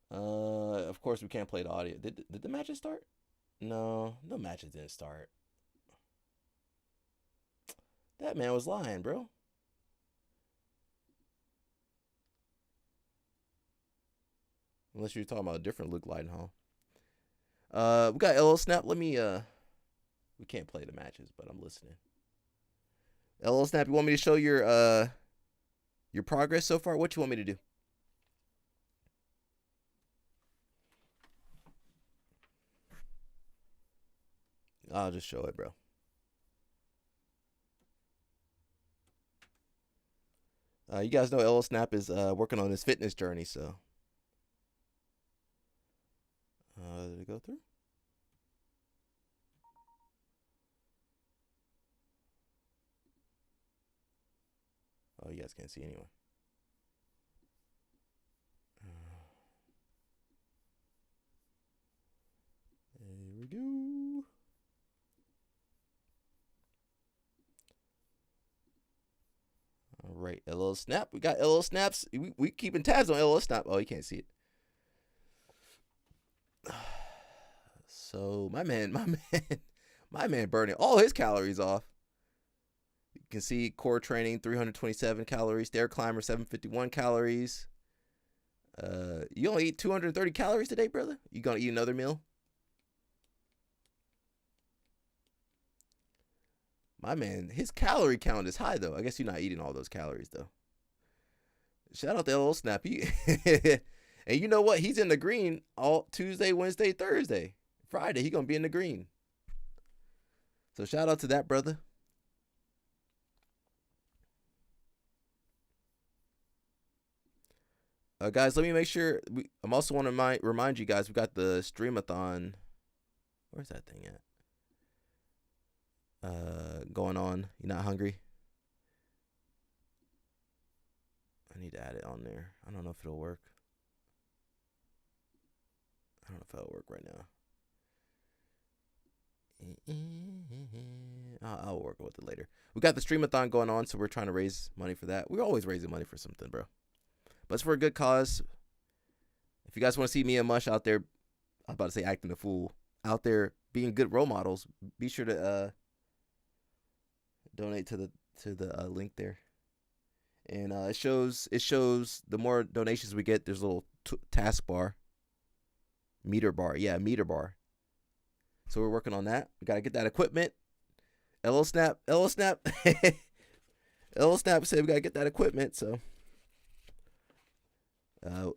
Of course we can't play the audio. Did the matches start? No, the matches didn't start. That man was lying, bro. Unless you're talking about a different Luke Leidenhall. We got LL Snap. Let me we can't play the matches, but I'm listening. LL Snap, you want me to show your progress so far? What you want me to do? I'll just show it, bro. You guys know LL Snap is working on his fitness journey, so did it go through? Oh, you guys can't see anyway. There we go. All right, LL Snap. We got LL Snaps. We keeping tabs on LL Snap. Oh, you can't see it. So my man burning all his calories off. You can see core training 327 calories, stair climber 751 calories. You only eat 230 calories today, brother? You gonna eat another meal? My man, his calorie count is high though. I guess you're not eating all those calories though. Shout out to LL Snap. And you know what? He's in the green all Tuesday, Wednesday, Thursday. Friday, he gonna be in the green. So shout out to that brother. Guys, let me make sure. I'm also want to remind you guys, we got the streamathon. Where's that thing at? Going on. You not hungry? I need to add it on there. I don't know if it'll work. I don't know if it'll work right now. I'll work with it later. We got the streamathon going on, so we're trying to raise money for that. We're always raising money for something, bro. But it's for a good cause. If you guys want to see me and Mush out there, I'm about to say acting a fool, out there being good role models, be sure to donate to the link there. And it shows the more donations we get, there's a little task bar. Meter bar. Yeah, meter bar. So we're working on that. We got to get that equipment. LL Snap. LL Snap said we got to get that equipment, so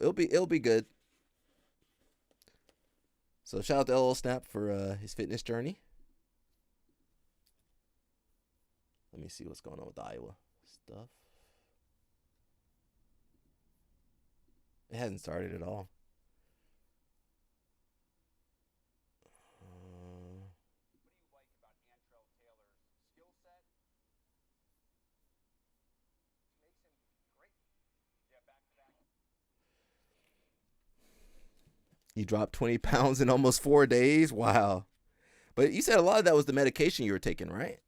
it'll be good. So shout out to LL Snap for his fitness journey. Let me see what's going on with the Iowa stuff. It hasn't started at all. You dropped 20 pounds in almost 4 days? Wow. But you said a lot of that was the medication you were taking, right?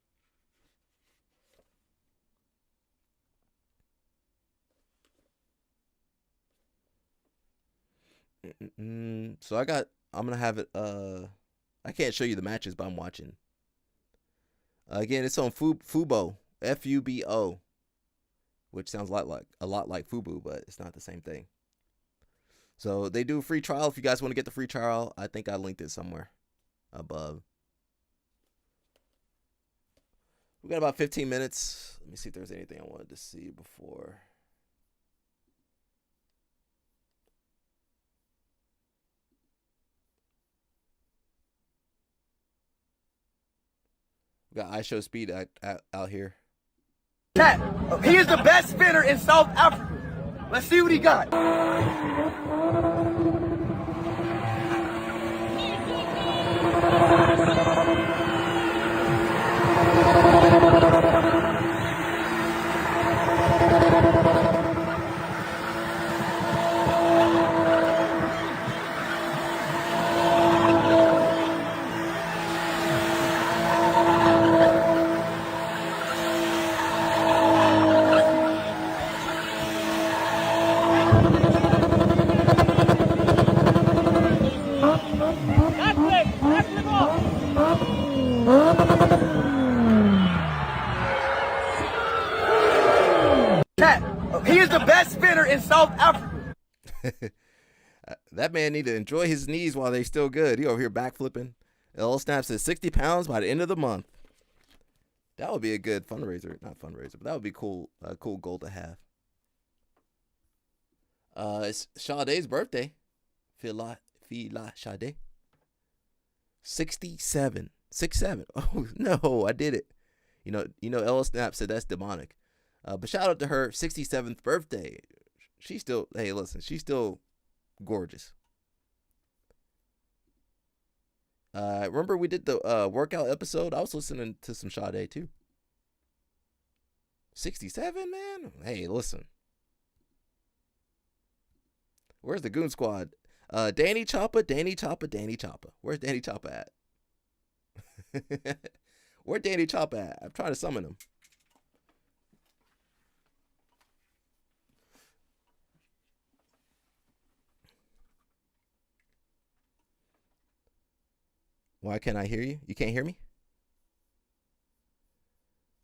So I got I'm gonna have it. I can't show you the matches, but I'm watching. Again, it's on Fubo, Fubo, which sounds a lot like Fubu, but it's not the same thing. So they do a free trial. If you guys want to get the free trial, I think I linked it somewhere above. We got about 15 minutes. Let me see if there's anything I wanted to see before. We got iShow Speed out here. He is the best spinner in South Africa. Let's see what he got. He is the best spinner in South Africa. That man need to enjoy his knees while they still good. He over here backflipping. L Snap says 60 pounds by the end of the month. That would be a good fundraiser. Not fundraiser, but that would be cool. A cool goal to have. It's Sade's birthday. Fila Sade. 67. 67. Oh no, I did it. You know, L Snap said that's demonic. But shout out to her 67th birthday. She's still, hey, listen, she's still gorgeous. Remember we did the workout episode? I was listening to some Sade too. 67, man? Hey, listen. Where's the Goon Squad? Danny Choppa. Where's Danny Choppa at? Where Danny Choppa at? I'm trying to summon him. Why can't I hear you? You can't hear me?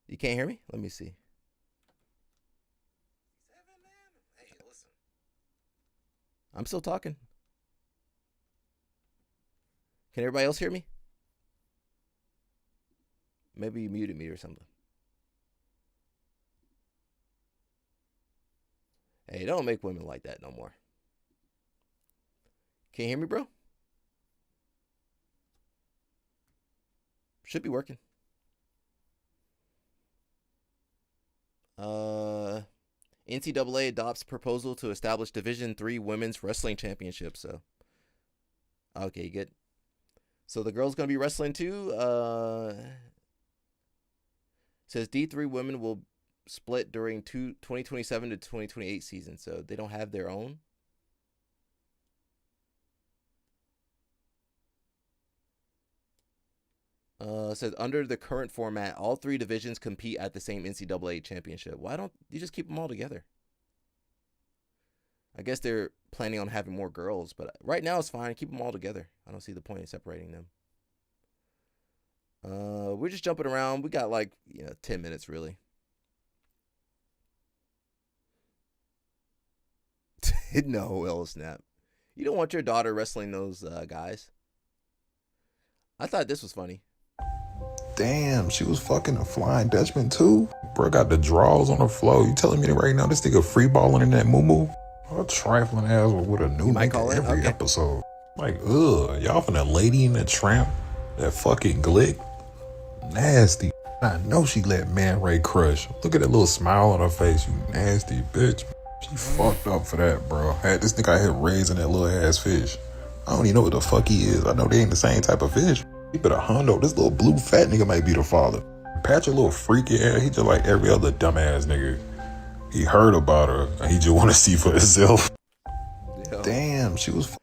You can't hear me? Let me see. Hey, listen. I'm still talking. Can everybody else hear me? Maybe you muted me or something. Hey, don't make women like that no more. Can you hear me, bro? Should be working. NCAA adopts proposal to establish Division III Women's Wrestling Championship. So, okay, good. So the girls gonna be wrestling too. Says D3 women will split during 2027 to 2028 season. So they don't have their own. Says under the current format, all three divisions compete at the same NCAA championship. Why don't you just keep them all together? I guess they're planning on having more girls, but right now it's fine. Keep them all together. I don't see the point in separating them. We're just jumping around. We got like 10 minutes really. No, L Snap. You don't want your daughter wrestling those guys. I thought this was funny. Damn, she was fucking a Flying Dutchman too? Bro got the draws on the floor. You telling me that right now this nigga free balling in that moo-moo? A trifling ass with a new nigga every episode. Like, y'all finna lady in that tramp? That fucking glick? Nasty. I know she let Man Ray crush. Look at that little smile on her face, you nasty bitch. She fucked up for that, bro. Had this nigga out here raising that little ass fish. I don't even know what the fuck he is. I know they ain't the same type of fish. He better hundo. This little blue fat nigga might be the father. Patrick, little freaky ass. He just like every other dumbass nigga. He heard about her and he just want to see for himself. Yo. Damn, she was.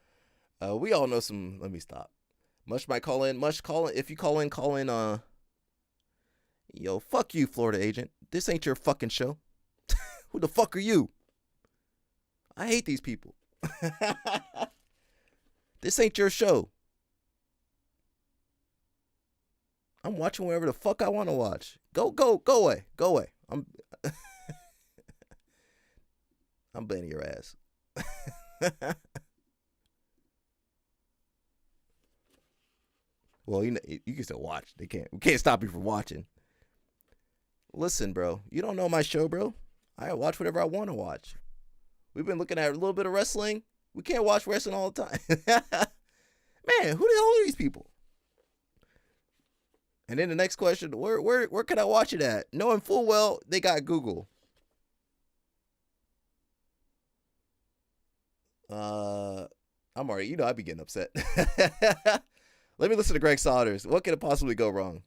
We all know some. Let me stop. Mush might call in. Mush call in. If you call in, call in. Yo, fuck you, Florida agent. This ain't your fucking show. Who the fuck are you? I hate these people. This ain't your show. I'm watching whatever the fuck I want to watch. Go away. Go away. I'm banning your ass. Well, you can still watch. We can't stop you from watching. Listen, bro. You don't know my show, bro. I watch whatever I want to watch. We've been looking at a little bit of wrestling. We can't watch wrestling all the time. Man, who the hell are these people? And then the next question, where can I watch it at? Knowing full well they got Google. I'm already, I'd be getting upset. Let me listen to Greg Saunders. What could it possibly go wrong?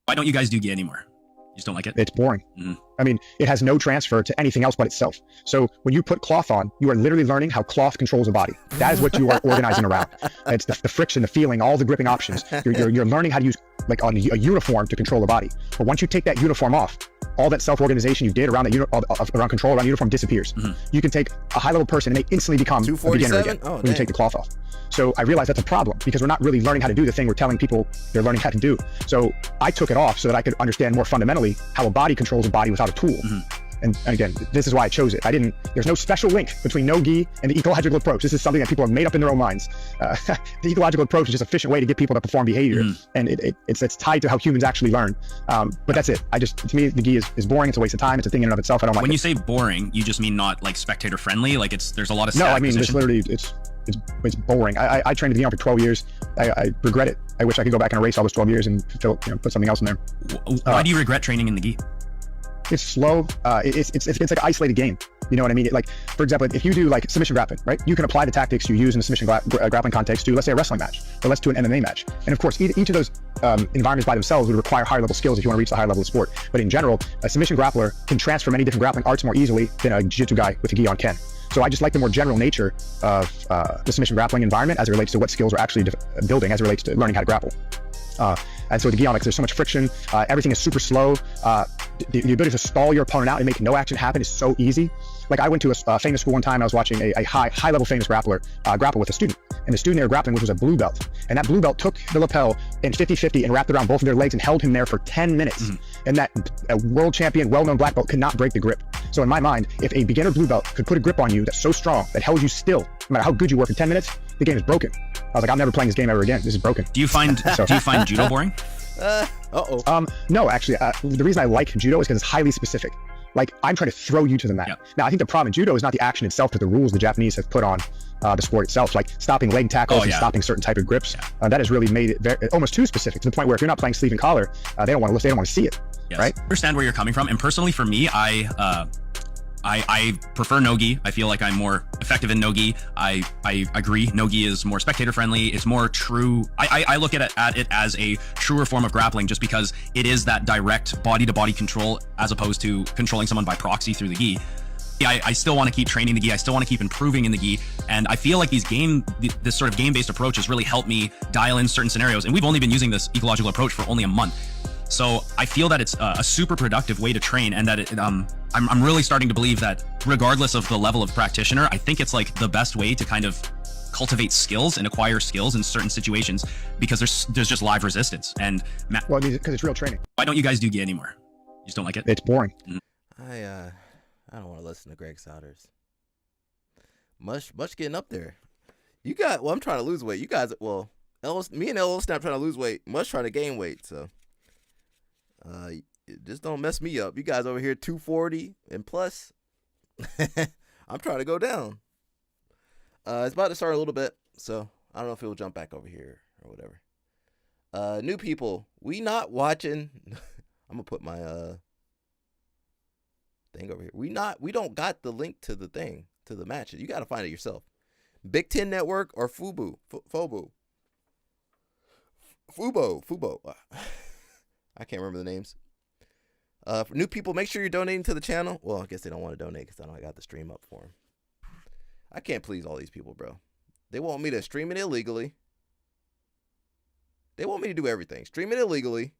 Why don't you guys do gi anymore? You just don't like it? It's boring. Mm-hmm. I mean, it has no transfer to anything else but itself. So when you put cloth on, you are literally learning how cloth controls a body. That is what you are organizing around. It's the friction, the feeling, all the gripping options. You're learning how to use like on a uniform to control a body. But once you take that uniform off, all that self-organization you did around that around control around uniform disappears. Mm-hmm. You can take a high-level person and they instantly become a beginner again when you take the cloth off. So I realized that's a problem because we're not really learning how to do the thing we're telling people they're learning how to do. So I took it off so that I could understand more fundamentally how a body controls a body without a tool. Mm-hmm. And again, this is why I chose it. There's no special link between no-gi and the ecological approach. This is something that people have made up in their own minds. The ecological approach is just an efficient way to get people to perform behavior. And it's tied to how humans actually learn. But that's it. To me, the gi is boring. It's a waste of time. It's a thing in and of itself. I don't like it. When you say boring, you just mean not like spectator friendly? Like there's a lot of No, I mean, position? it's literally, it's boring. I trained in the army for 12 years. I regret it. I wish I could go back and erase all those 12 years and put something else in there. Why do you regret training in the gi? It's slow. It's like an isolated game. You know what I mean? Like, for example, if you do like submission grappling, right? You can apply the tactics you use in the submission grappling context to, let's say, a wrestling match, or let's do an MMA match. And of course, each of those environments by themselves would require higher level skills if you want to reach the higher level of sport. But in general, a submission grappler can transfer many different grappling arts more easily than a jiu-jitsu guy with a gi on Ken. So I just like the more general nature of the submission grappling environment as it relates to what skills we're actually building as it relates to learning how to grapple. And so with the gi on, there's so much friction. Everything is super slow. The ability to stall your opponent out and make no action happen is so easy. Like I went to a famous school one time. I was watching a high level famous grappler grapple with a student, and the student they were grappling with was a blue belt. And that blue belt took the lapel in 50-50 and wrapped it around both of their legs and held him there for 10 minutes. Mm-hmm. And that world champion, well-known black belt could not break the grip. So in my mind, if a beginner blue belt could put a grip on you that's so strong that held you still, no matter how good you were for 10 minutes, the game is broken. I was like, I'm never playing this game ever again. This is broken. Do you find judo boring? No, actually, the reason I like judo is because it's highly specific. Like, I'm trying to throw you to the mat. Yep. Now, I think the problem in judo is not the action itself, but the rules the Japanese have put on the sport itself, like stopping leg tackles and stopping certain type of grips. Yeah. That has really made it almost too specific to the point where if you're not playing sleeve and collar, they don't want to see it. Yes. Right? I understand where you're coming from, and personally, for me, I prefer no-gi. I feel like I'm more effective in no-gi. I agree. No-gi is more spectator friendly. It's more true. I look at it as a truer form of grappling just because it is that direct body-to-body control as opposed to controlling someone by proxy through the gi. I still want to keep training the gi. I still want to keep improving in the gi. And I feel like this sort of game-based approach has really helped me dial in certain scenarios. And we've only been using this ecological approach for only a month. So I feel that it's a super productive way to train, and that I'm really starting to believe that regardless of the level of practitioner, I think it's like the best way to kind of cultivate skills and acquire skills in certain situations because there's just live resistance. And well, because it's real training. Why don't you guys do gi anymore? You just don't like it? It's boring. Mm-hmm. I don't want to listen to Greg Saunders. Much getting up there. I'm trying to lose weight. You guys, me and LO Snap trying to lose weight. Much trying to gain weight. So. Just don't mess me up. You guys over here 240 and plus. I'm trying to go down. It's about to start a little bit, so I don't know if it'll jump back over here or whatever. New people, we not watching. I'm gonna put my thing over here. We don't got the link to the thing to the match. You got to find it yourself. Big Ten Network or Fubo. I can't remember the names. For new people, make sure you're donating to the channel. Well, I guess they don't want to donate because I got the stream up for them. I can't please all these people, bro. They want me to stream it illegally. They want me to do everything. Stream it illegally.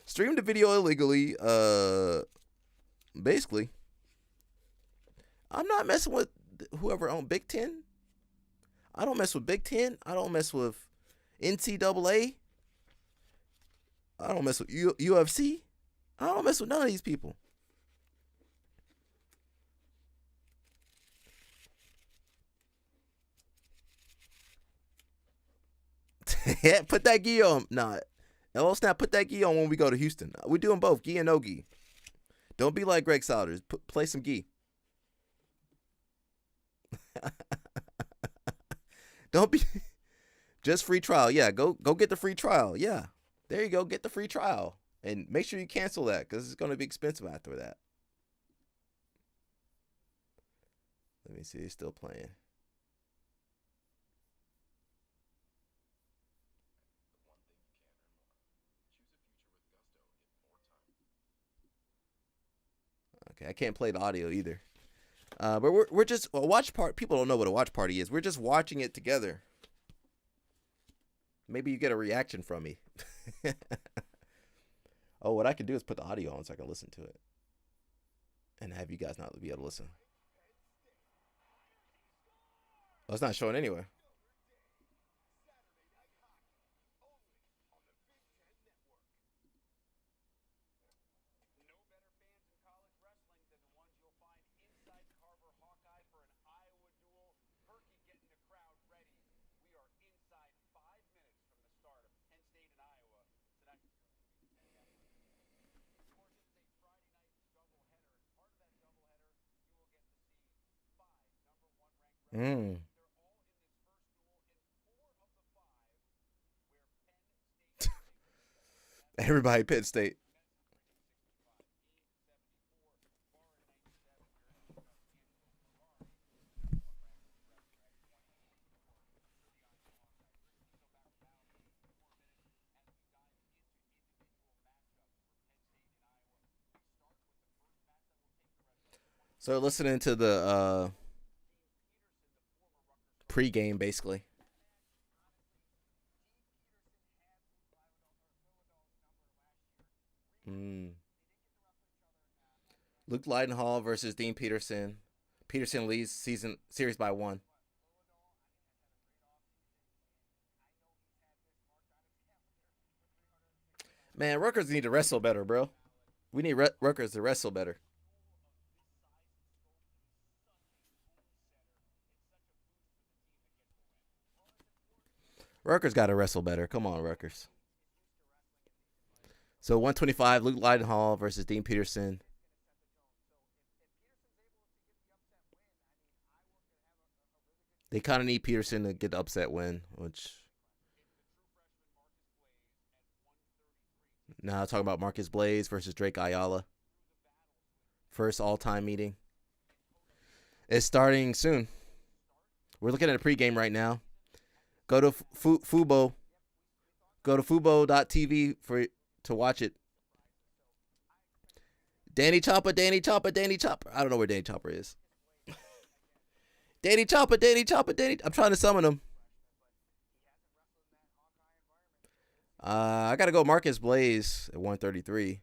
Stream the video illegally. Basically. I'm not messing with whoever owned Big Ten. I don't mess with Big Ten. I don't mess with NCAA. I don't mess with UFC. I don't mess with none of these people. Yeah, put that gi on. Nah, LO Snap, put that gi on when we go to Houston. We're doing both, gi and no gi. Don't be like Greg Souders. Play some gi. Don't be just free trial. Yeah, go get the free trial. Yeah, there you go. Get the free trial and make sure you cancel that because it's going to be expensive after that. Let me see. He's still playing. Okay, I can't play the audio either. But we're just a watch party. People don't know what a watch party is. We're just watching it together. Maybe you get a reaction from me. Oh, what I can do is put the audio on so I can listen to it, and have you guys not be able to listen. Oh, it's not showing anyway. Everybody Penn State. So listening to the pregame, basically. Luke Leidenhall versus Dean Peterson. Peterson leads series by 1. Man, Rutgers need to wrestle better, bro. We need Rutgers to wrestle better. Rutgers got to wrestle better. Come on, Rutgers. So 125, Luke Leidenhall versus Dean Peterson. They kind of need Peterson to get the upset win, which... Now talking about Marcus Blaze versus Drake Ayala. First all-time meeting. It's starting soon. We're looking at a pregame right now. Go to Fubo. Go to fubo.tv to watch it. Danny Chopper. I don't know where Danny Chopper is. Danny Chopper. I'm trying to summon him. I got to go Marcus Blaze at 133.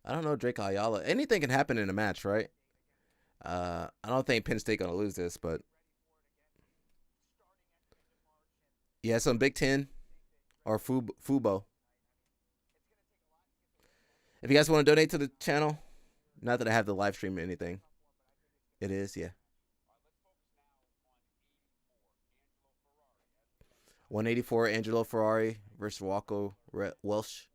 I don't know Drake Ayala. Anything can happen in a match, right? I don't think Penn State gonna lose this, but yeah, some Big Ten or Fubo. If you guys want to donate to the channel, not that I have the live stream or anything, it is, yeah. 184 Angelo Ferrari versus Walco Welsh.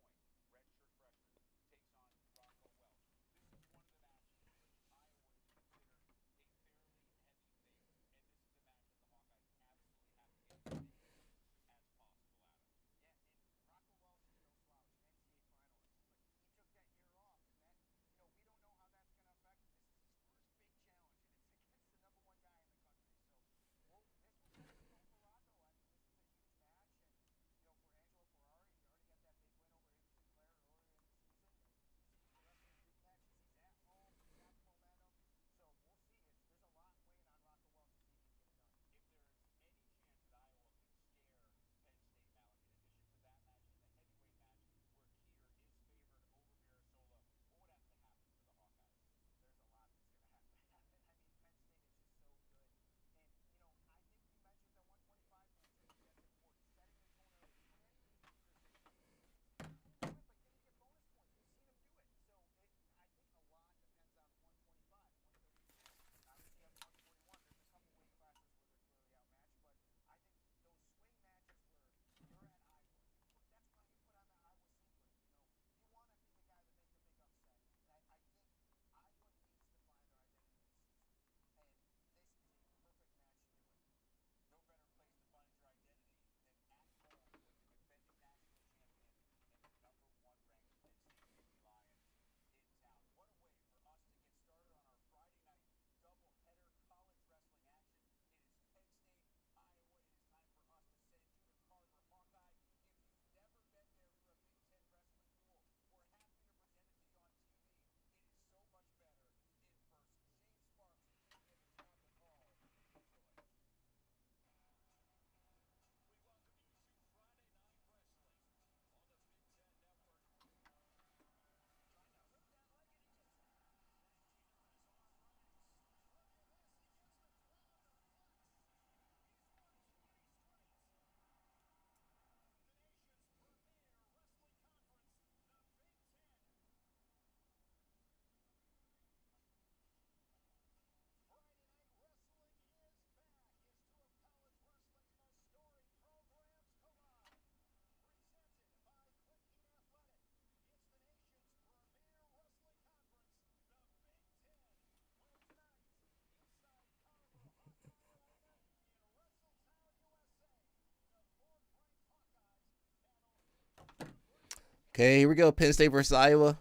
Okay, here we go. Penn State versus Iowa.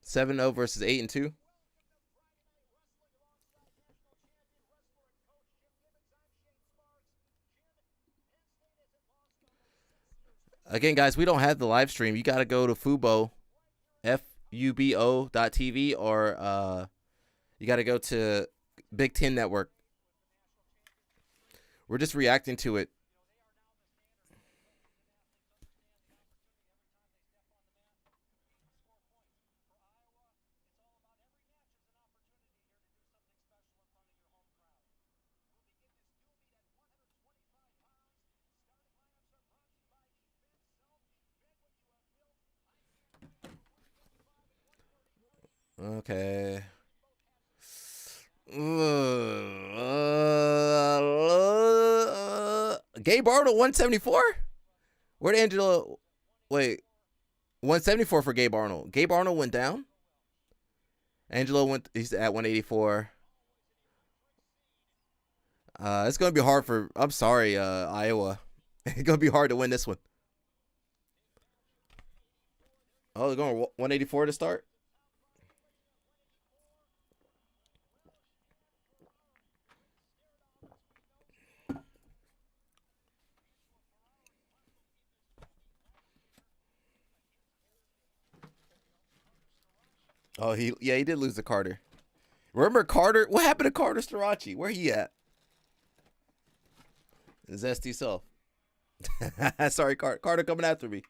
7-0 versus 8-2. Again, guys, we don't have the live stream. You got to go to Fubo, FUBO.TV, or you got to go to Big Ten Network. We're just reacting to it. Okay. Gabe Arnold 174? Where'd Angelo? Wait, 174 for Gabe Arnold. Gabe Arnold went down. Angelo went. He's at 184. It's gonna be hard for. I'm sorry, Iowa. It's gonna be hard to win this one. Oh, they're going 184 to start. Oh, he did lose to Carter. Remember Carter? What happened to Carter Starachi? Where he at? Zesty self. Sorry, Carter coming after me.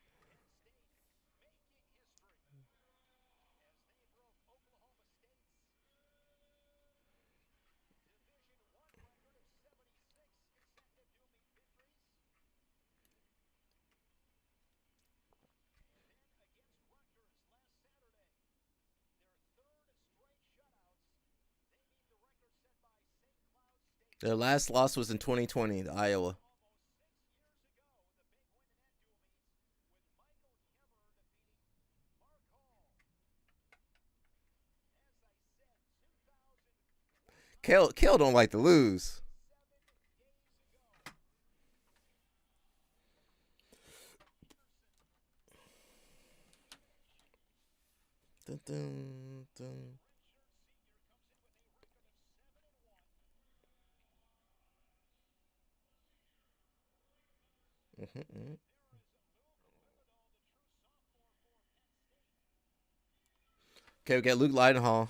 Their last loss was in 2020 to Iowa. Kale don't like to lose. Dun, dun, dun. Okay, we got Luke Leidenhall.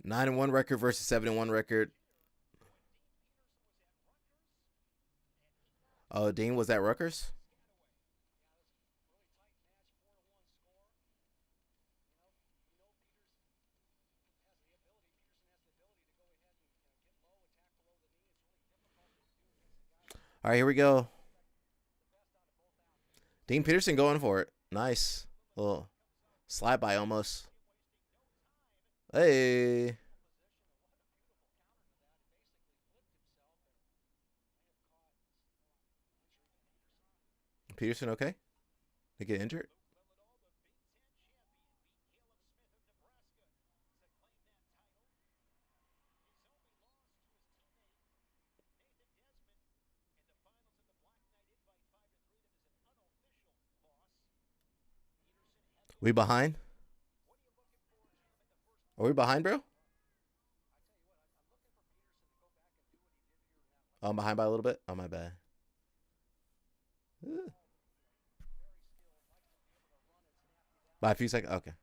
Nine and 1 record versus 7-1 record. Oh, Dean was at Rutgers? All right, here we go. Dean Peterson going for it. Nice. Little slide by almost. Hey. Peterson okay? They get injured? We behind? Are we behind, bro? Oh, I'm behind by a little bit? Oh, my bad. By a few seconds? Okay.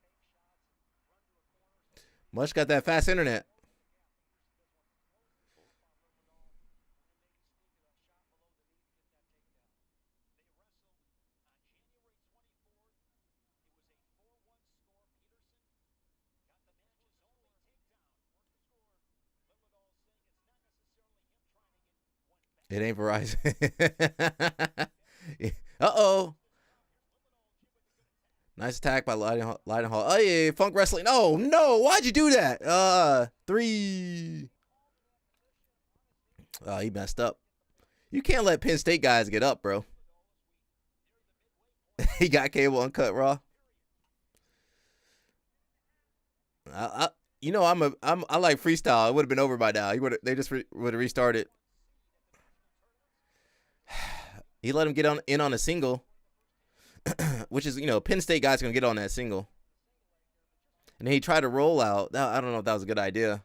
Much got that fast internet. It ain't Verizon. Uh-oh. Nice attack by Leidenhall. Oh, yeah, Funk Wrestling. Oh, no. Why'd you do that? 3. Oh, he messed up. You can't let Penn State guys get up, bro. He got cable uncut raw. You know I like freestyle. It would have been over by now. They just would have restarted. He let him get in on a single, which is, Penn State guy's going to get on that single. And then he tried to roll out. I don't know if that was a good idea.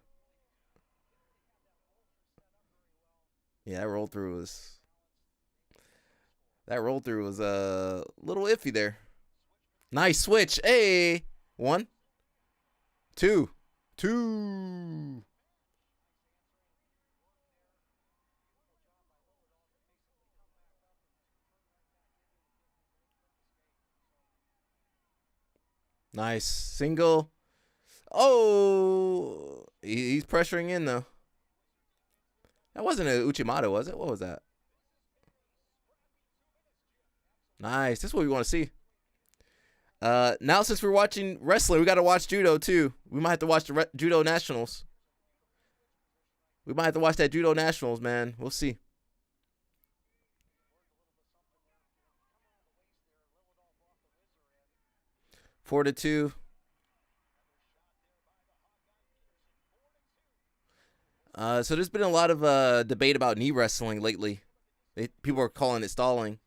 Yeah, that roll through was a little iffy there. Nice switch. Hey. 1, 2, 2. Nice single. Oh, he's pressuring in though. That wasn't an Uchimata, was it? What was that? Nice. This is what we want to see. Now since we're watching wrestling, we got to watch judo too. We might have to watch the judo nationals. We might have to watch that judo nationals, man. We'll see. Four to 2. So there's been a lot of debate about knee wrestling lately. People are calling it stalling.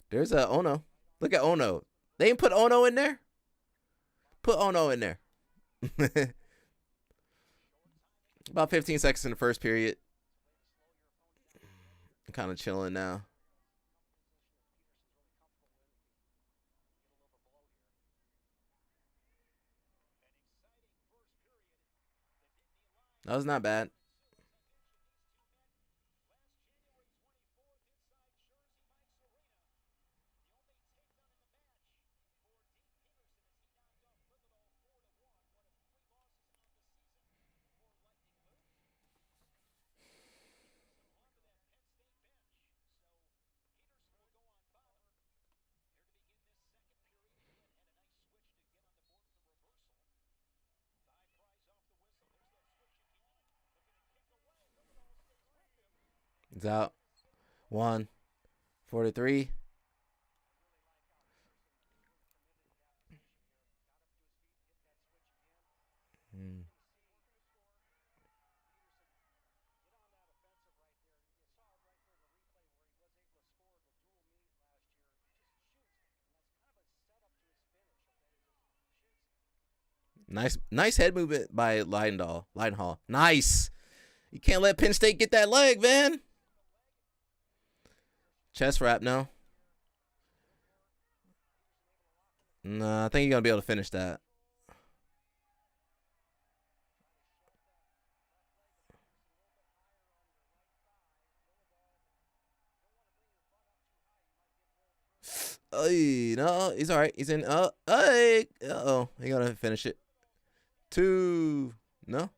There's a Ono. Look at Ono. They didn't put Ono in there? Put Ono in there. About 15 seconds in the first period. I'm kind of chilling now. That was not bad. It's out. 1, 43. Nice head movement by Leidenhall. Nice. You can't let Penn State get that leg, man. Chest wrap, no. Nah, I think you're going to be able to finish that. No, he's all right. He's in. Uh-oh. He got to finish it. 2. No.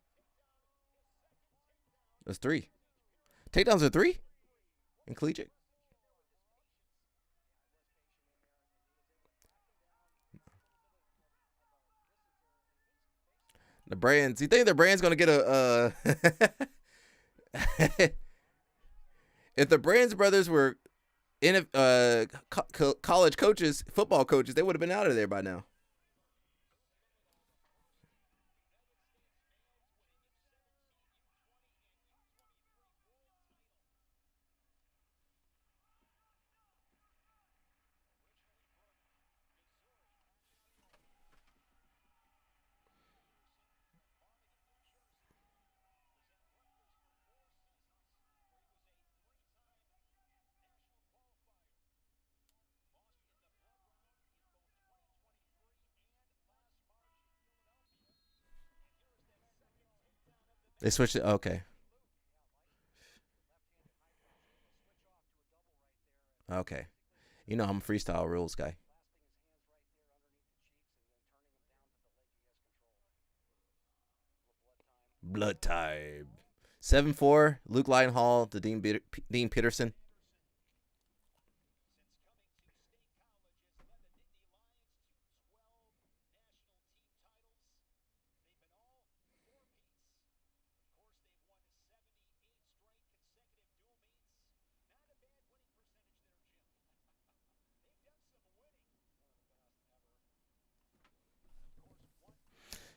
That's 3. Takedowns are 3 in collegiate. The Brands. You think the Brands going to get a... If the Brands brothers were in college coaches, football coaches, they would have been out of there by now. They switched it. Okay. Okay. You know I'm a freestyle rules guy. Blood time. 7-4. Luke Leidenhall to Dean Peterson.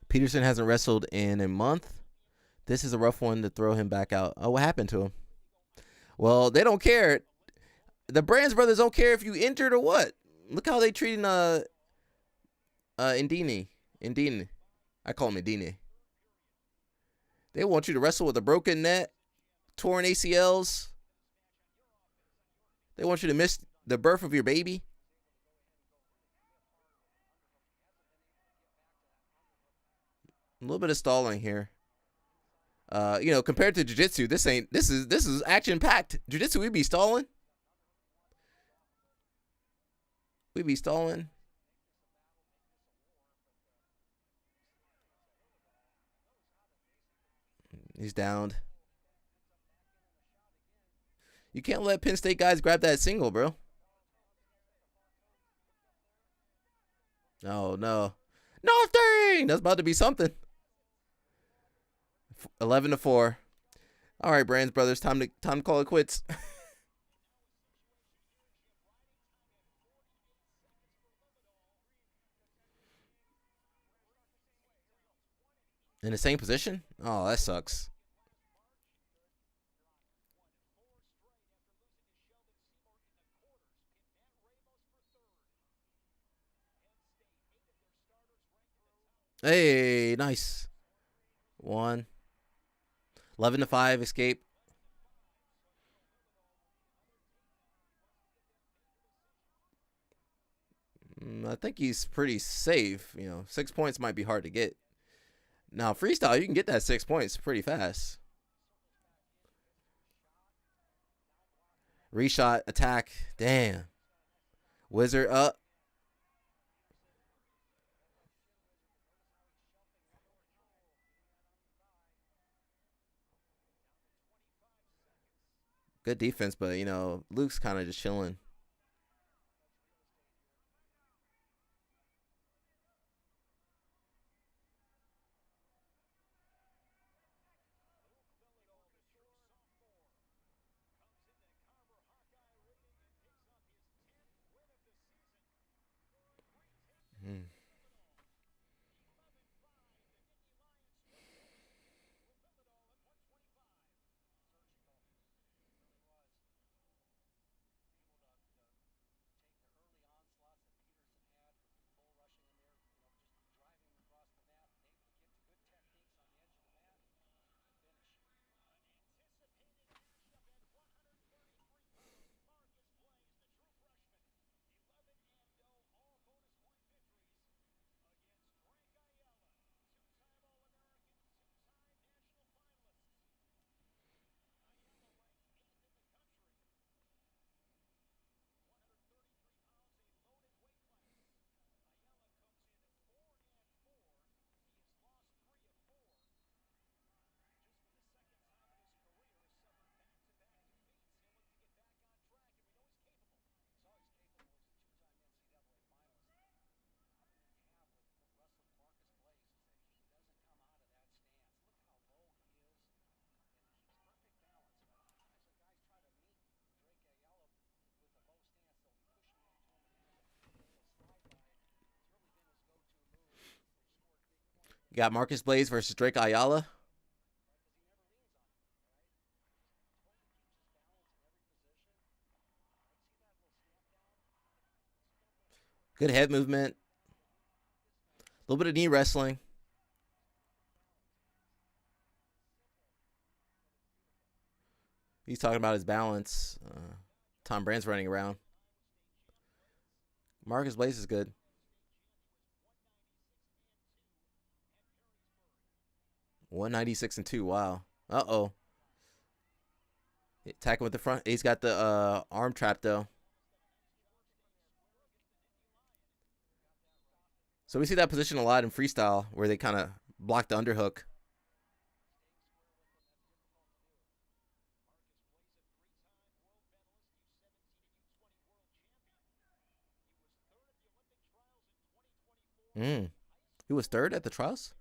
Peterson hasn't wrestled in a month. This is a rough one to throw him back out. Oh, what happened to him? Well, they don't care. The Brands brothers don't care if you injured or what. Look how they treating Indini. I call him Indini. They want you to wrestle with a broken neck, torn ACLs. They want you to miss the birth of your baby. A little bit of stalling here. Compared to jiu-jitsu, this is action-packed. Jiu-jitsu, we'd be stalling. He's downed. You can't let Penn State guys grab that single, bro. Oh, no. Nothing! That's about to be something. 11-4. All right, Brands brothers, time to call it quits. In the same position? Oh, that sucks. Hey, nice. 11-5 escape. I think he's pretty safe. 6 points might be hard to get. Now, freestyle, you can get that 6 points pretty fast. Reshot, attack. Damn. Wizard up. Good defense, but, Luke's kind of just chilling. You got Marcus Blaze versus Drake Ayala. Good head movement. A little bit of knee wrestling. He's talking about his balance. Tom Brand's running around. Marcus Blaze is good. 196-2. Wow. Uh-oh. Attack him with the front. He's got the arm trap, though. So we see that position a lot in freestyle where they kind of block the underhook. He was third at the trials?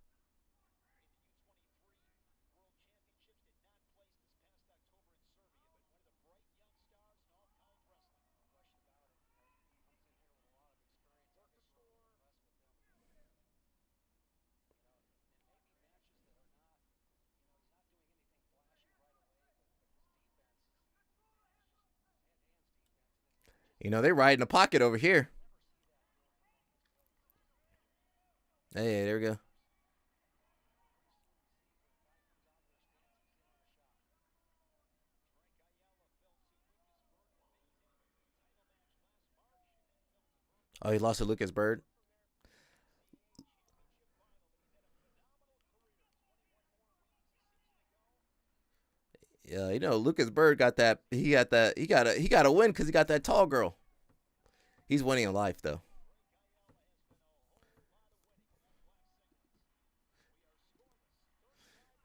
You know, they ride in the pocket over here. Hey, there we go. Oh, he lost to Lucas Bird. Yeah, you know, Lucas Bird got that. He got a win because he got that tall girl. He's winning in life though.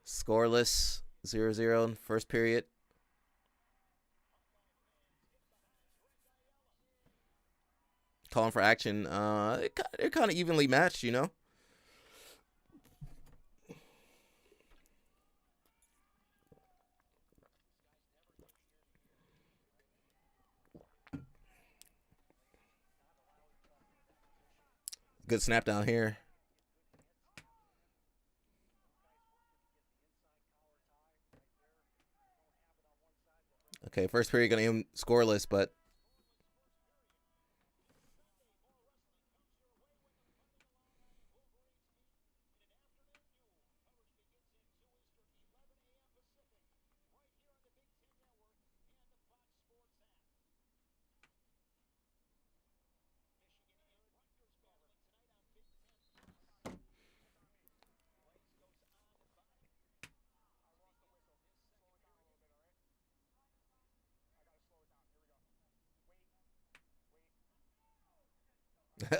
Scoreless, 0-0 in first period. Calling for action. They're kind of evenly matched, you know. Good snap down here. Okay, first period gonna end scoreless, but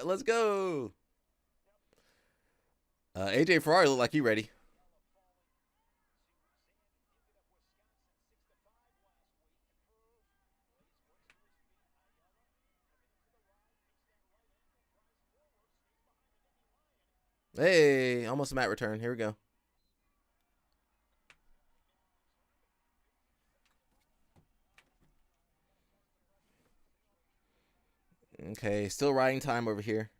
let's go. AJ Ferrari looked like he ready. Hey, almost a mat return. Here we go. Okay, still riding time over here.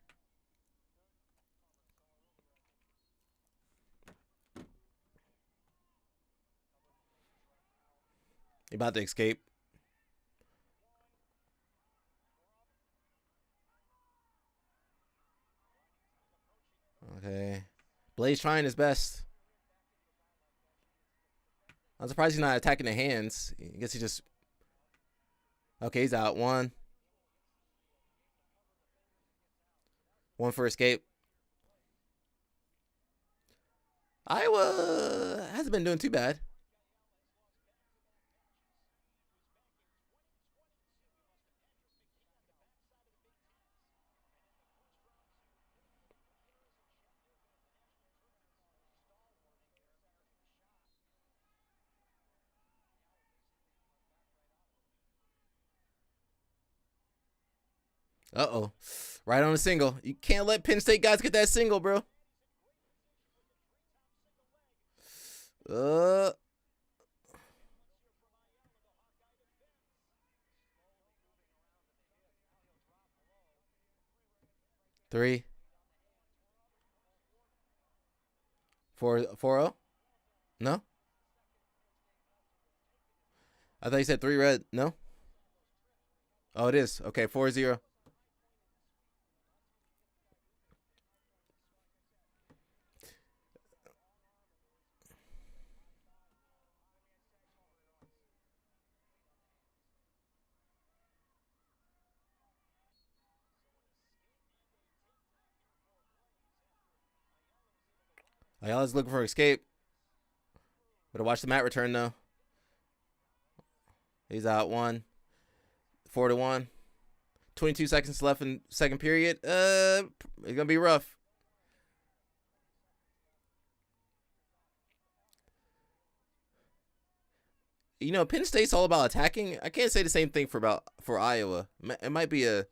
You about to escape. Okay. Blaze trying his best. I'm surprised he's not attacking the hands. I guess he just... Okay, he's out. One for escape. Iowa hasn't been doing too bad. Uh-oh. Right on a single. You can't let Penn State guys get that single, bro. Three. 4-0? No? I thought you said 3 red. No? Oh, it is. Okay, 4-0. Ayala's looking for escape. Better watch the mat return, though. He's out 1. 4-1. 22 seconds left in second period. It's going to be rough. You know, Penn State's all about attacking. I can't say the same thing for Iowa. It might be a...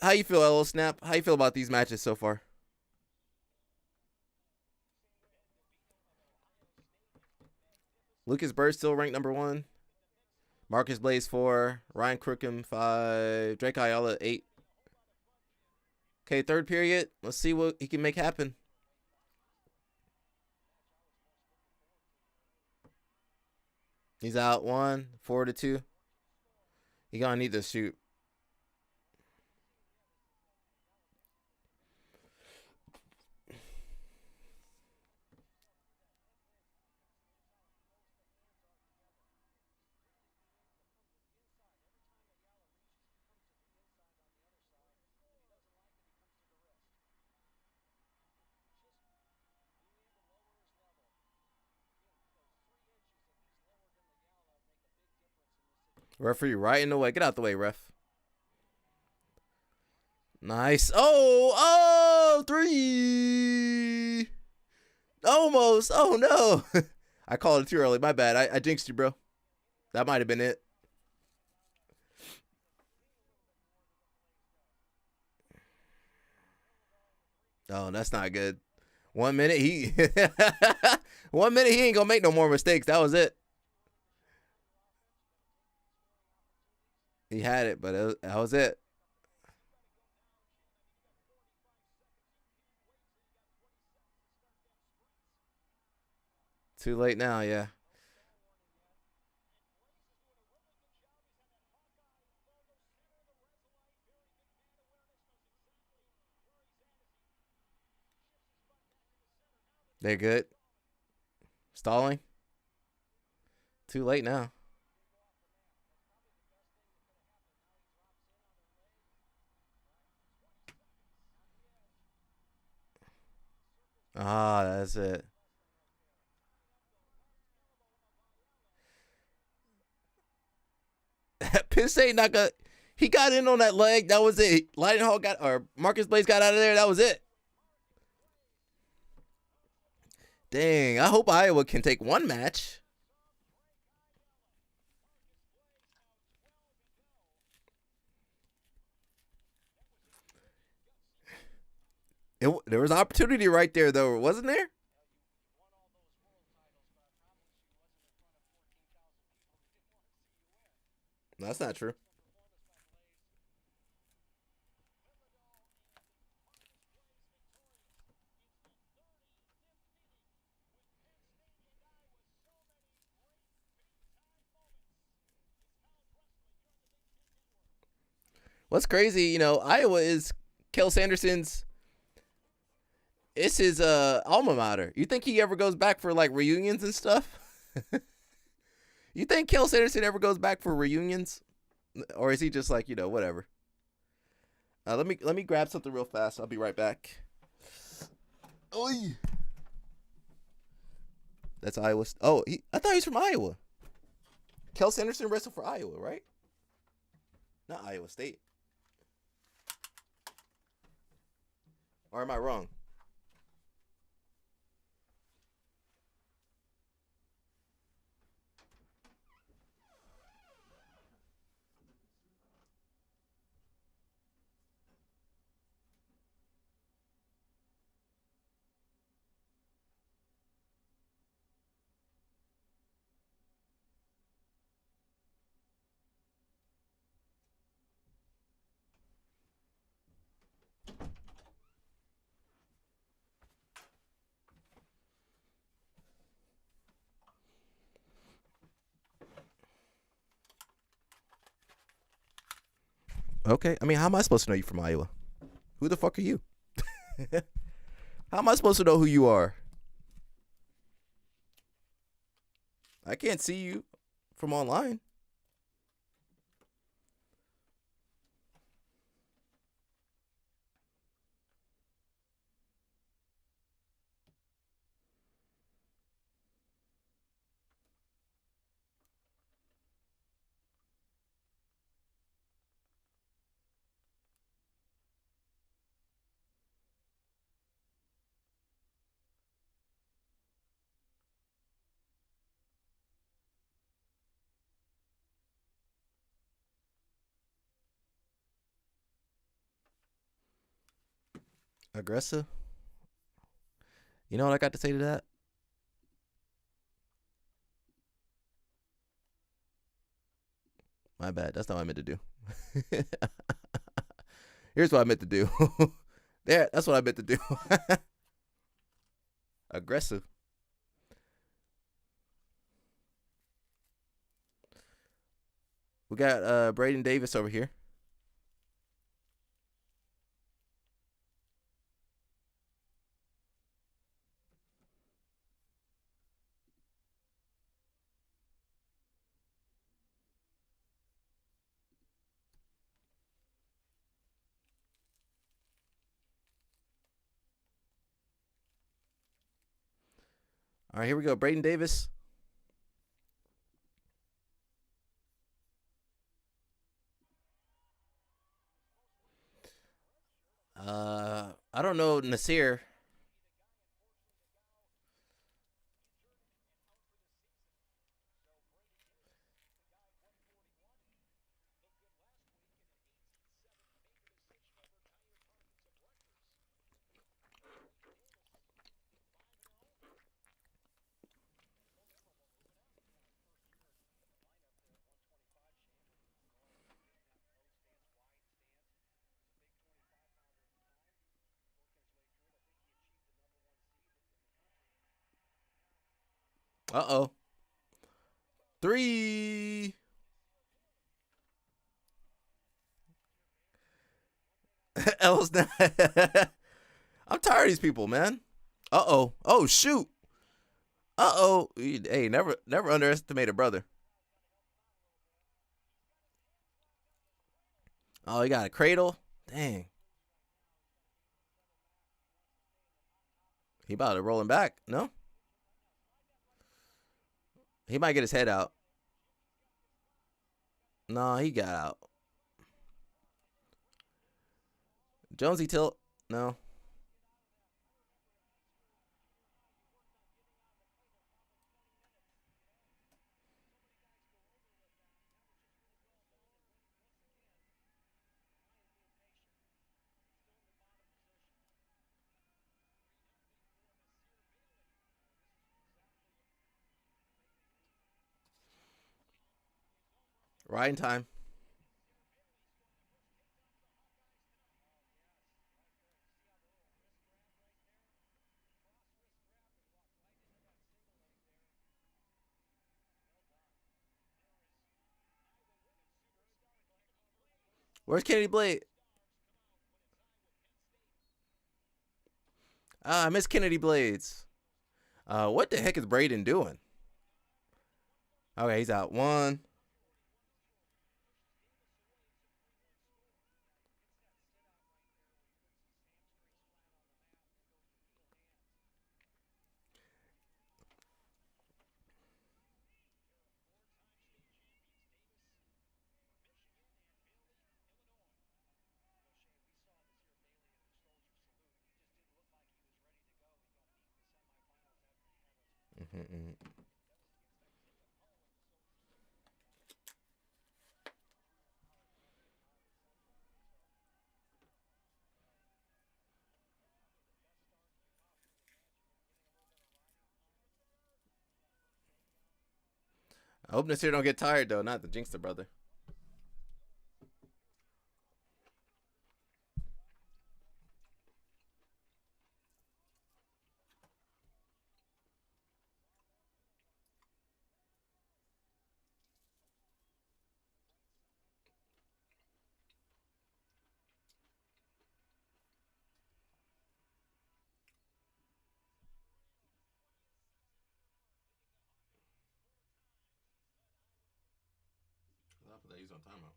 How you feel, LO Snap? How you feel about these matches so far? Lucas Bird still ranked number 1. Marcus Blaze 4. Ryan Crookham 5. Drake Ayala 8. Okay, third period. Let's see what he can make happen. He's out 4-2. He gonna need to shoot. Referee right in the way. Get out the way, ref. Nice. Oh, 3. Almost. Oh, no. I called it too early. My bad. I jinxed you, bro. That might have been it. Oh, that's not good. 1 minute, he 1 minute, he ain't gonna make no more mistakes. That was it. He had it, but that was it. Too late now, yeah. They're good. Stalling. Too late now. Ah, that's it. Penn State not gonna. He got in on that leg. That was it. Lightning Hall got, or Marcus Blaze got out of there. That was it. Dang, I hope Iowa can take one match. There was an opportunity right there, though, wasn't there? No, that's not true. What's crazy, Iowa is Kel Sanderson's. It's his alma mater. You think he ever goes back for like reunions and stuff? You think Kel Sanderson ever goes back for reunions, or is he just like whatever? Let me grab something real fast. I'll be right back. Oy. That's Iowa. Oh, I thought he was from Iowa. Kel Sanderson wrestled for Iowa, right? Not Iowa State. Or am I wrong? Okay. I mean, how am I supposed to know you from Iowa? Who the fuck are you? How am I supposed to know who you are? I can't see you from online. Aggressive? You know what I got to say to that? My bad. That's not what I meant to do. Here's what I meant to do. There, that's what I meant to do. Aggressive. We got Braden Davis over here. All right, here we go. Braden Davis. I don't know Nasir. Uh-oh. 3. Else not. I'm tired of these people, man. Uh-oh. Oh, shoot. Uh-oh. Hey, never underestimate a brother. Oh, he got a cradle? Dang. He about to roll him back, no? He might get his head out. No, he got out. Jonesy tilt. No. Right in time. Where's Kennedy Blade? Ah, I miss Kennedy Blades. What the heck is Braden doing? Okay, he's out. 1. I hope Nasir don't get tired, though. Not the Jinxter brother. He's on timeout.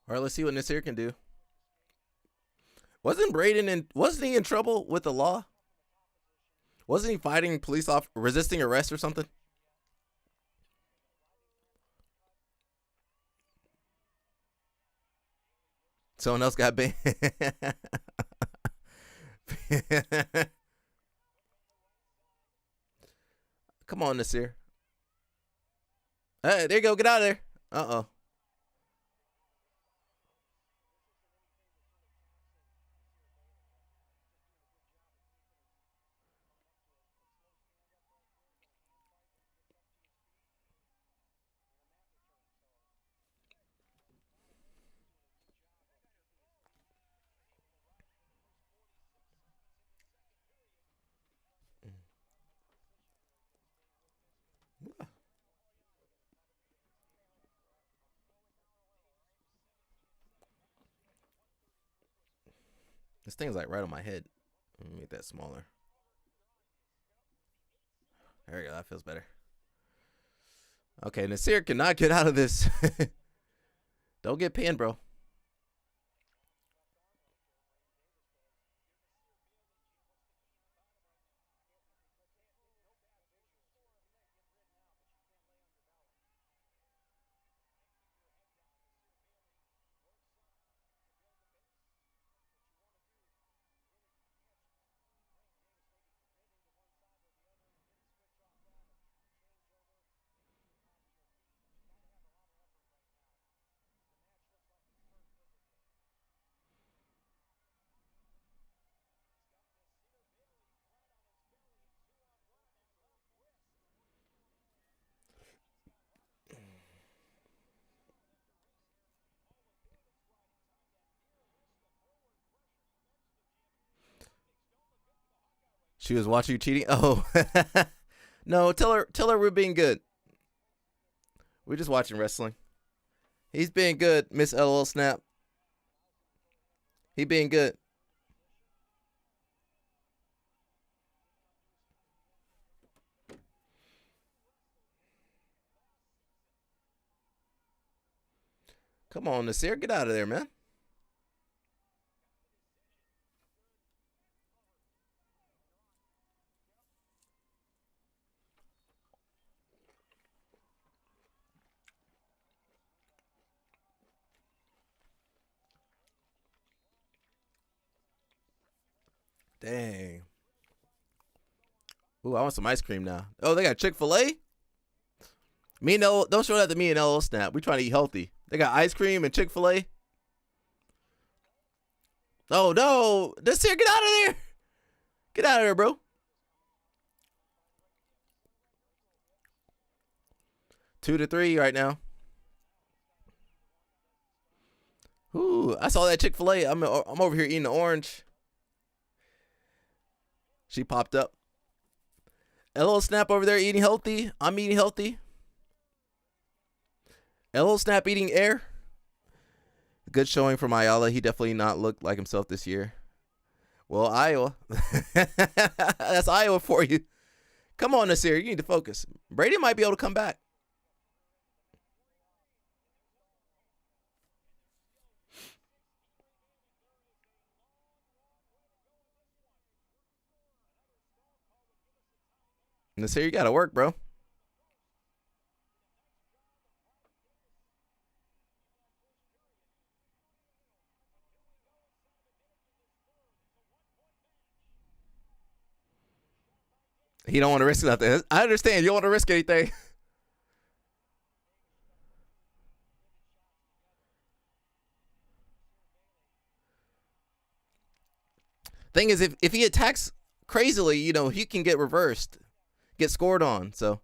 All right, let's see what Nasir can do. Wasn't he in trouble with the law? Wasn't he fighting police resisting arrest or something? Someone else got banned. Come on, Nasir. Hey, there you go. Get out of there. Uh-oh. This thing's like right on my head. Let me make that smaller. There we go. That feels better. Okay, Nasir cannot get out of this. Don't get pinned, bro. She was watching you cheating. Oh, no! Tell her we're being good. We're just watching wrestling. He's being good, Miss LOL Snap. He being good. Come on, Nasir, get out of there, man. Dang. Ooh, I want some ice cream now. Oh, they got Chick-fil-A? Me and L, don't show that to me and LOL Snap. We trying to eat healthy. They got ice cream and Chick-fil-A. Oh no, Nasir, get out of there. Get out of there, bro. 2-3 right now. Ooh, I saw that Chick-fil-A. I'm over here eating the orange. She popped up. LOL Snap over there eating healthy. I'm eating healthy. LOL Snap eating air. Good showing from Ayala. He definitely not looked like himself this year. Well, Iowa. That's Iowa for you. Come on, Nasir. You need to focus. Brady might be able to come back. Nasir, you got to work, bro. He don't want to risk nothing. I understand. You don't want to risk anything. Thing is, if he attacks crazily, you know, he can get reversed, get scored on. So.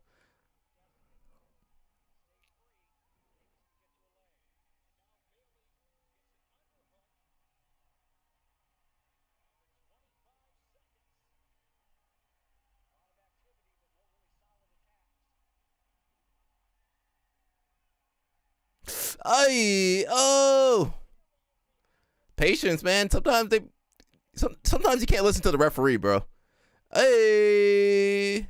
Oh. Patience, man. Sometimes sometimes you can't listen to the referee, bro. Hey.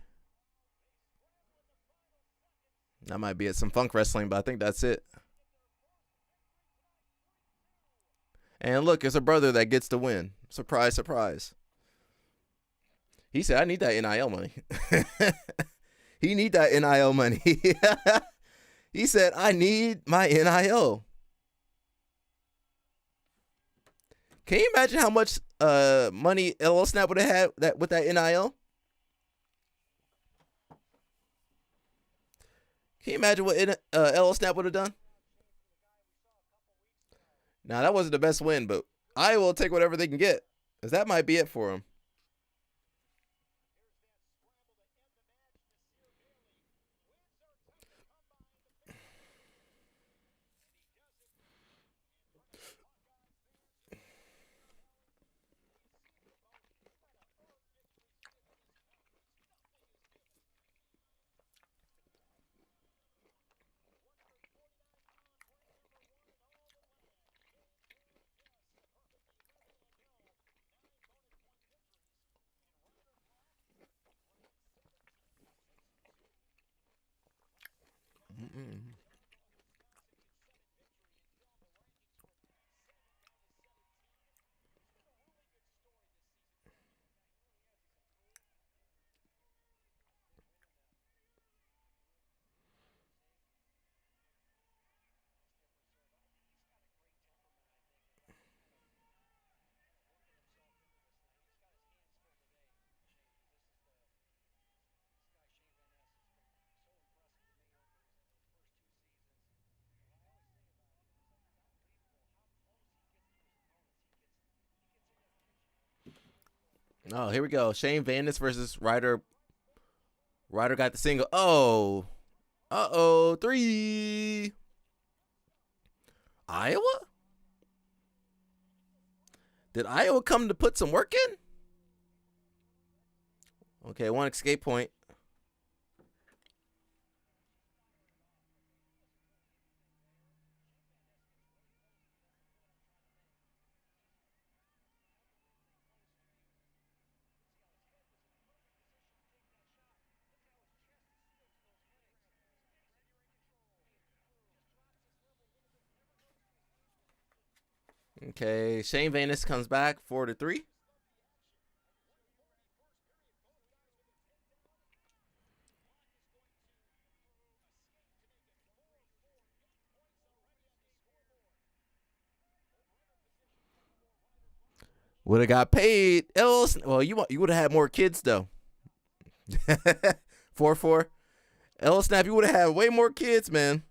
That might be it. Some funk wrestling, but I think that's it. And look, it's a brother that gets the win. Surprise, surprise. He said, I need that NIL money. He need that NIL money. He said, I need my NIL. Can you imagine how much money LOL Snap would have had with that NIL? Can you imagine what LOL Snap would have done? Now, that wasn't the best win, but I will take whatever they can get, because that might be it for him. Oh, here we go. Shane Vandis versus Ryder. Ryder got the single. Oh. Uh-oh. 3. Iowa? Did Iowa come to put some work in? Okay, 1 escape point. Okay, Shane Vandis comes back 4-3. Would have got paid. Else, well, you would have had more kids though. 4-4. L Snap, you would have had way more kids, man.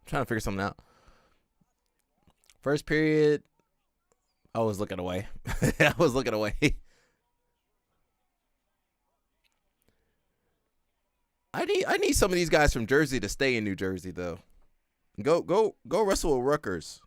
Trying to figure something out. First period, I was looking away. I was looking away. I need some of these guys from Jersey to stay in New Jersey though. Go wrestle with Rutgers.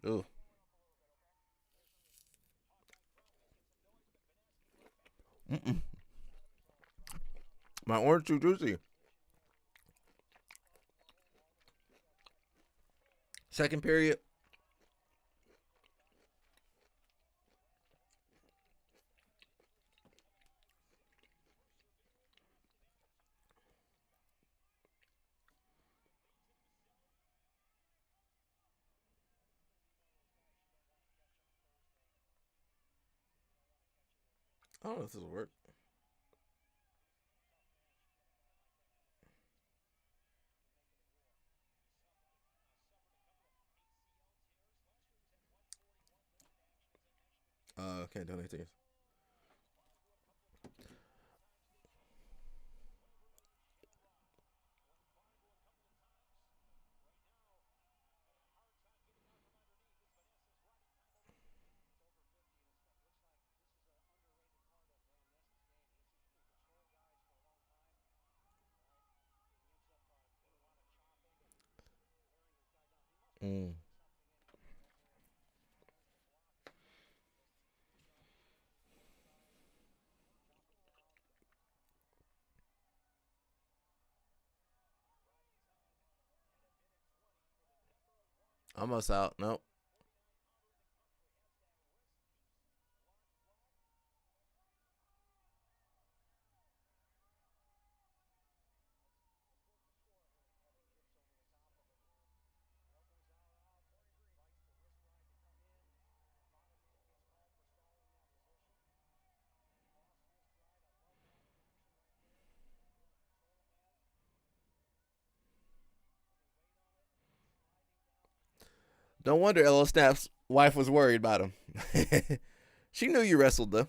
Ooh. My orange too juicy. Second period. I don't know if this will work. Okay, donate things. Mm. Almost out. Nope. No wonder Ella Snap's wife was worried about him. She knew you wrestled though.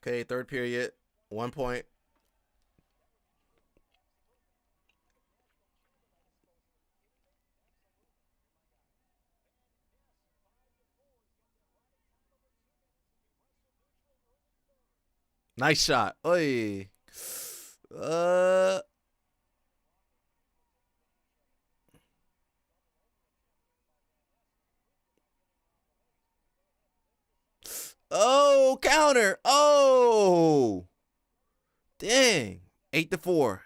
Okay, third period, 1 point. Nice shot. Oy. Oh, counter. Oh. Dang. 8-4.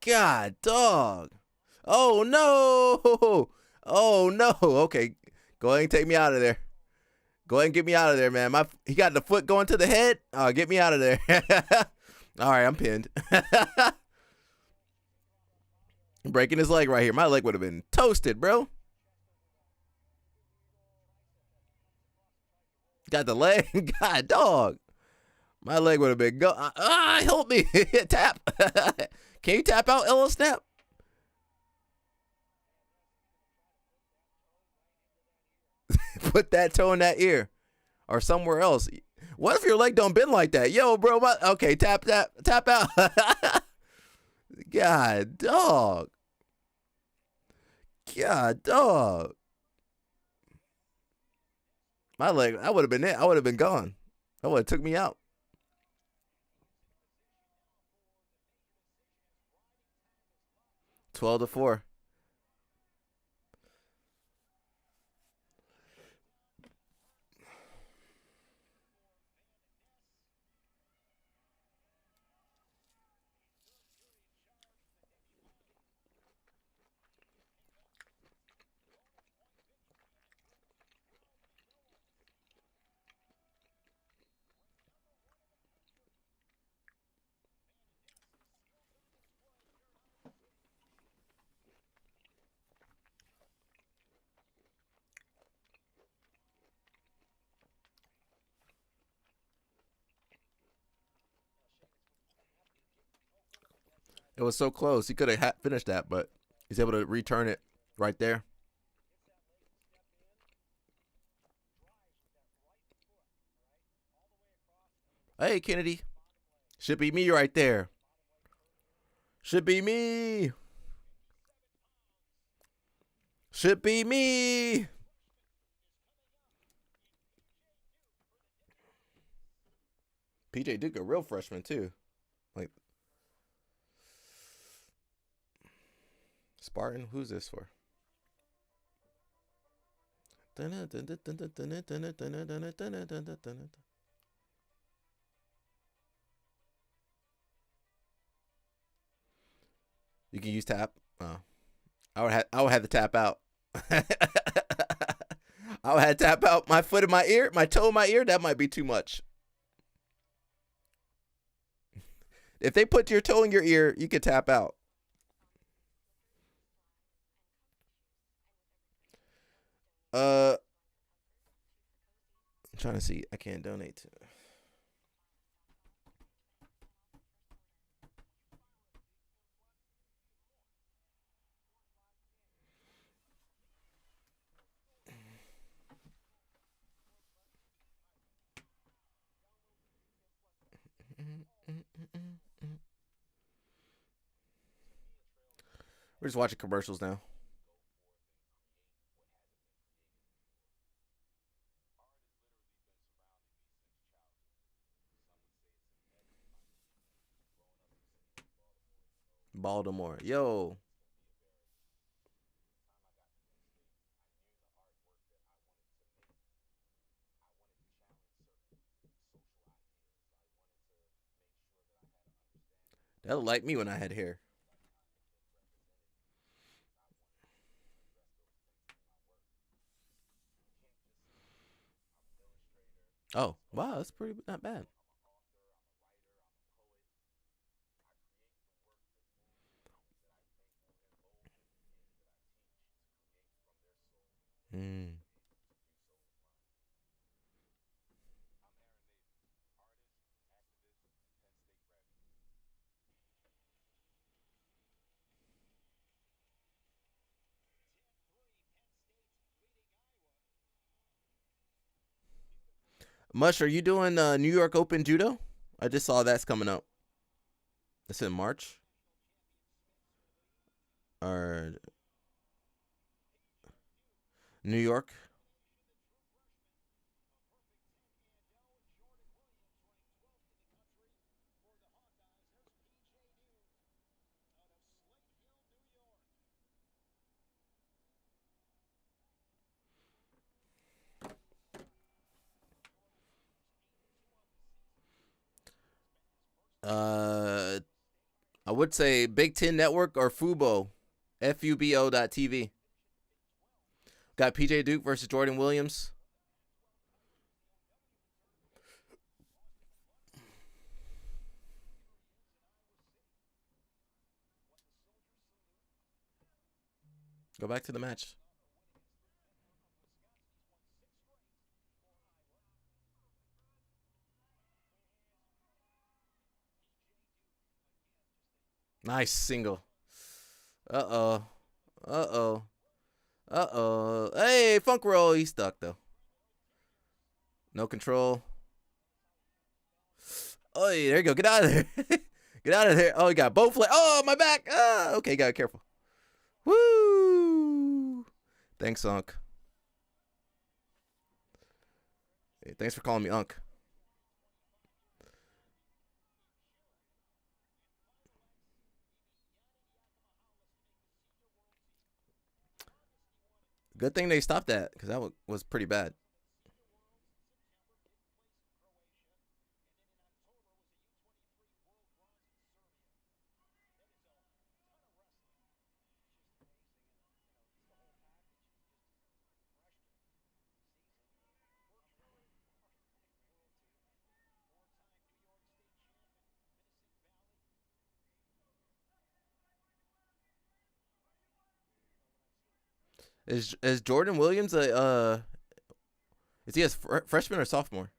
God, dog. Oh, no. Oh, no. Okay. Go ahead and take me out of there. Go ahead and get me out of there, man. He got the foot going to the head. Oh, get me out of there. All right, I'm pinned. Breaking his leg right here. My leg would have been toasted, bro. Got the leg. God, dog. My leg would have been help me. Tap. Can you tap out Ella Snap? Put that toe in that ear or somewhere else. What if your leg don't bend like that? Yo, bro. Okay, tap out. God, dog. God, dog. My leg, I would have been it. I would have been gone. That would have took me out. $12-4. It was so close. He could have finished that, but he's able to return it right there. Hey, Kennedy. Should be me right there. Should be me. Should be me. PJ Duke, a real freshman, too. Like, Spartan, who's this for? You can use tap. Oh, I would have to tap out. I would have to tap out my foot in my ear, my toe in my ear. That might be too much. If they put your toe in your ear, you can tap out. I'm trying to see. I can't donate to. We're just watching commercials now. Baltimore. Yo. That looked like me when I had hair. Oh, wow, that's pretty not bad. Mm. Mush, are you doing New York Open Judo? I just saw that's coming up. It's in March. Or New York. I would say Big Ten Network or Fubo, FUBO.TV. Got PJ Duke versus Jordan Williams. Go back to the match. Nice single. Uh-oh. Uh-oh. Uh-oh. Hey, Funk Roll. He's stuck, though. No control. Oh, there you go. Get out of there. Get out of there. Oh, he got both legs. Oh, my back. Okay, got careful. Woo. Thanks, Unc. Hey, thanks for calling me Unc. Good thing they stopped that, because that was pretty bad. Is Jordan Williams a is he a freshman or sophomore?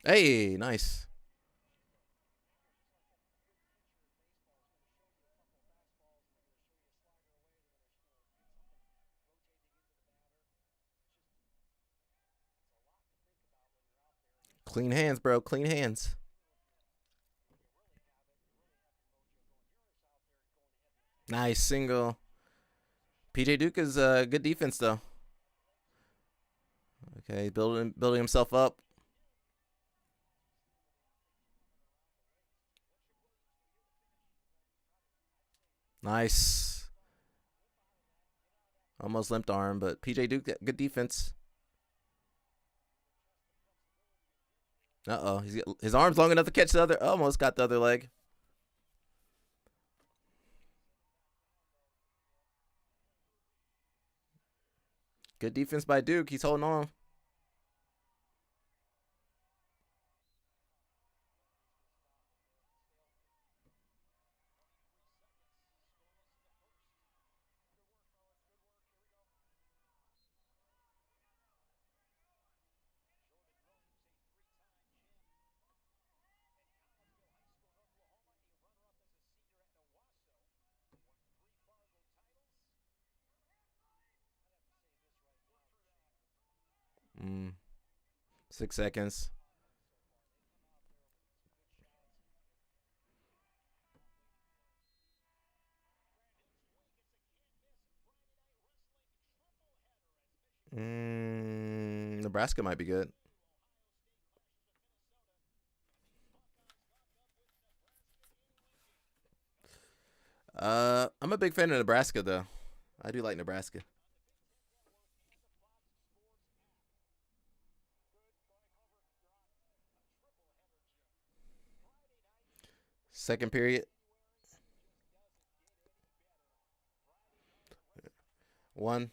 Hey, nice. Clean hands, bro. Clean hands. Nice single. PJ Duke is good defense though. Okay, building himself up. Nice. Almost limped arm, but PJ Duke good defense. Uh-oh. His arm's long enough to catch the other. Almost got the other leg. Good defense by Duke. He's holding on. Mm. 6 seconds. Nebraska might be good. I'm a big fan of Nebraska though. I do like Nebraska. Second period. One.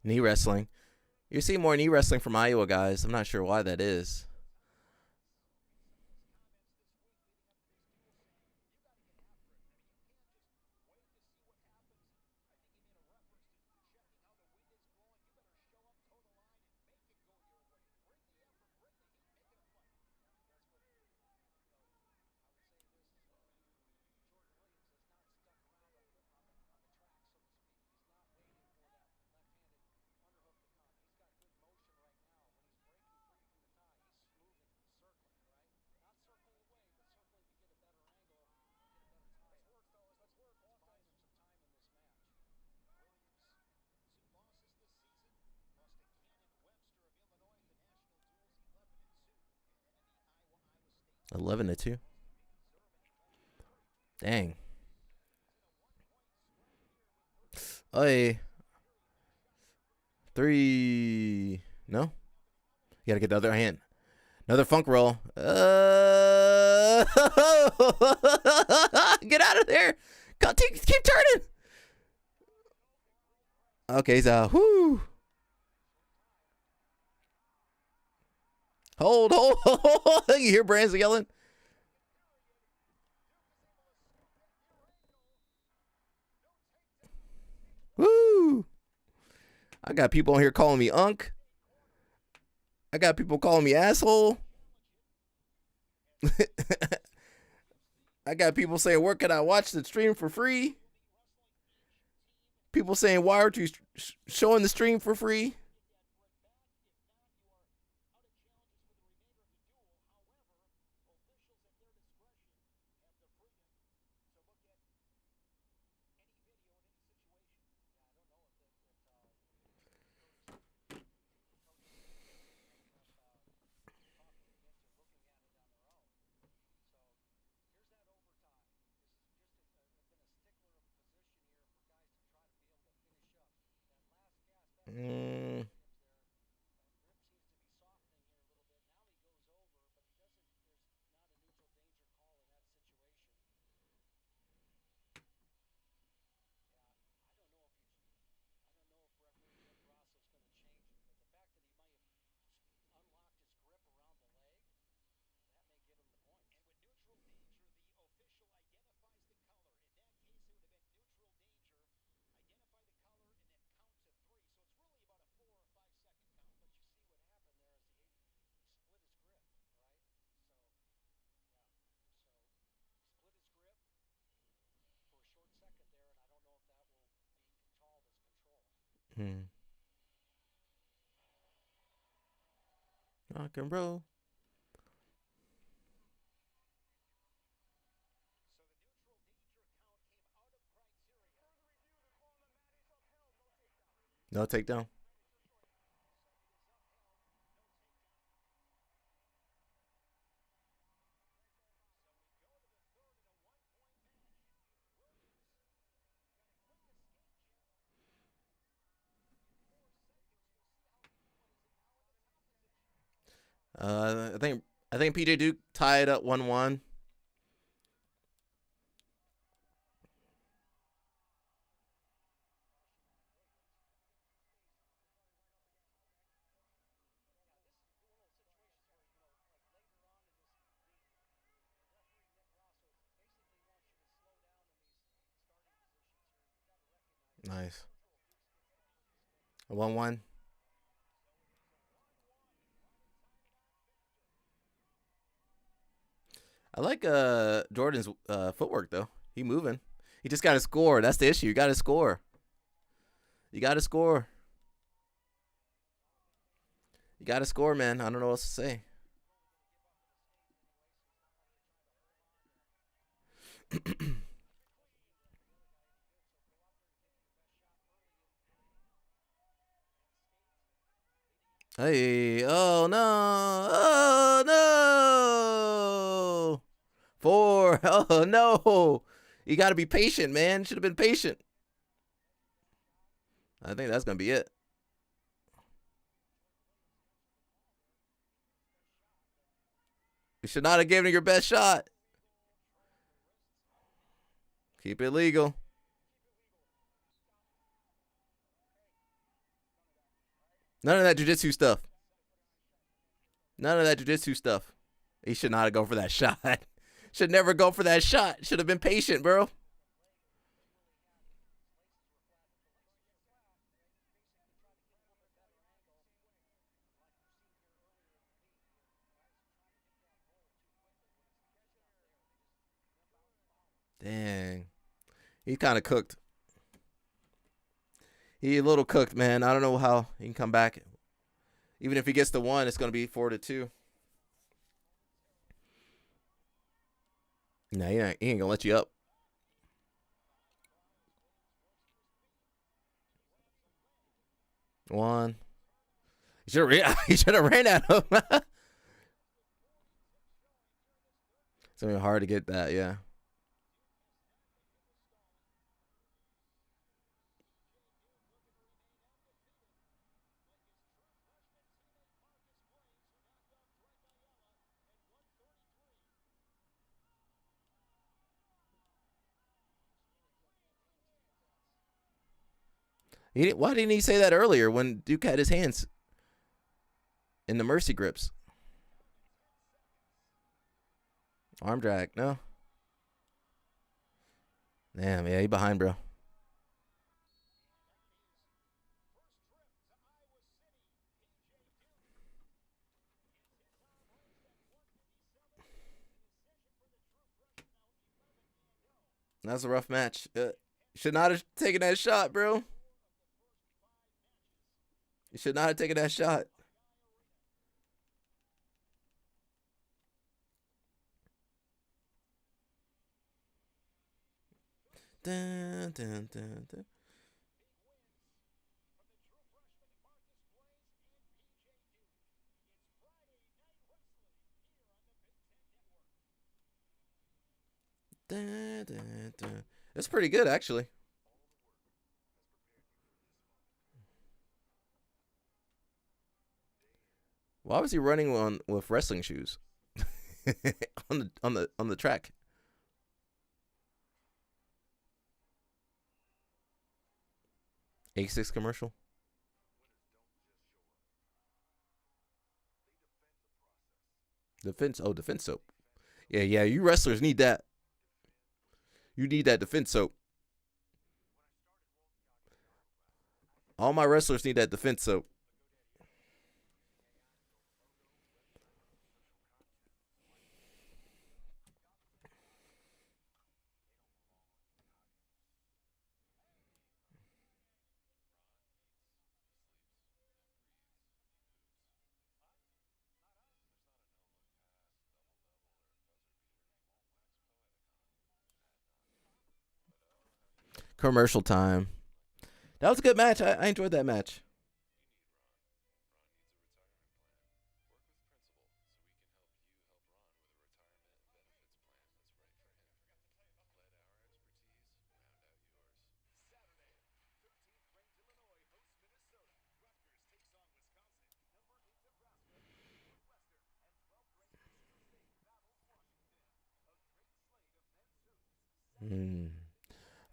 Knee wrestling. You see more knee wrestling from Iowa guys. I'm not sure why that is. – 11-2. Dang. Hey. 3. No. You gotta get the other hand. Another funk roll. Get out of there. Keep turning. Okay, he's out. Whoo. Hold. You hear Brands yelling? Woo. I got people on here calling me Unk. I got people calling me asshole. I got people saying, where can I watch the stream for free? People saying, why aren't you showing the stream for free? Rock and roll. No takedown. I think PJ Duke tied up 1-1. Nice. 1-1. I like Jordan's footwork though. He moving. He just got to score. That's the issue. You got to score. You got to score. You got to score, man. I don't know what else to say. Hey, oh no, oh no, 4, oh no. You got to be patient, man. Should have been patient. I think that's going to be it. You should not have given it your best shot. Keep it legal. None of that jiu-jitsu stuff. None of that jiu-jitsu stuff. He should not have gone for that shot. Should never go for that shot. Should have been patient, bro. Dang. He kind of cooked. He a little cooked, man. I don't know how he can come back. Even if he gets the 1, it's going to be 4-2. Nah, he ain't going to let you up. One. He should have ran at him. It's going to be hard to get that, yeah. Why didn't he say that earlier when Duke had his hands in the mercy grips? Arm drag, no. Damn, yeah, he behind, bro. That's a rough match. Should not have taken that shot, bro. You should not have taken that shot. Dun, dun, dun, dun. Dun, dun, dun. It's pretty good, actually. Why was he running with wrestling shoes on the track? A6 commercial. Defense soap. Yeah. You wrestlers need that. You need that defense soap. All my wrestlers need that defense soap. Commercial time. That was a good match. I enjoyed that match.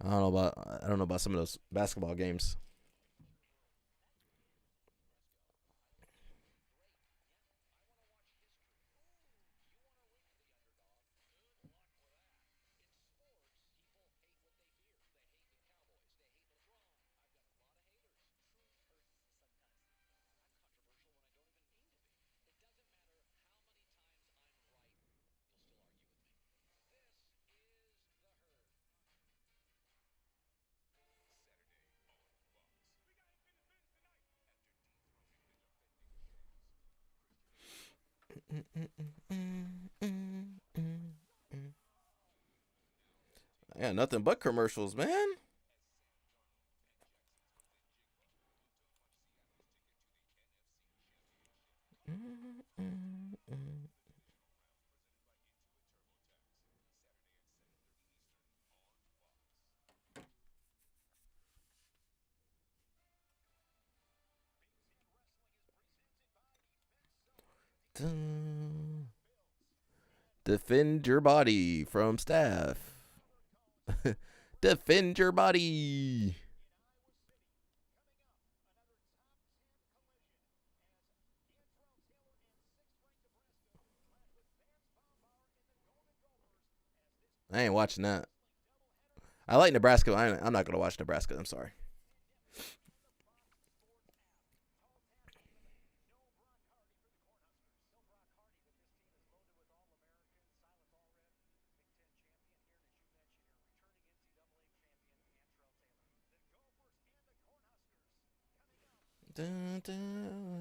I don't know about some of those basketball games. Yeah, nothing but commercials, man. Defend your body from staff. Defend your body. I ain't watching that. I like Nebraska. I'm not going to watch Nebraska. I'm sorry.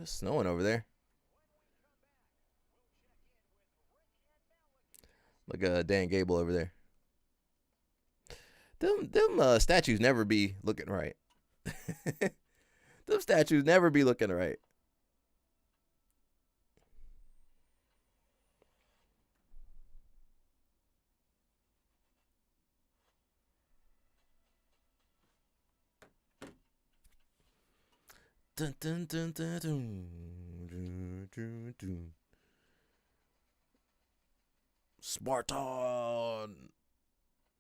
It's snowing over there. Look at Dan Gable over there. Them statues never be looking right. Them statues never be looking right. Dun, dun, dun, dun, dun, dun, dun, dun. Spartan.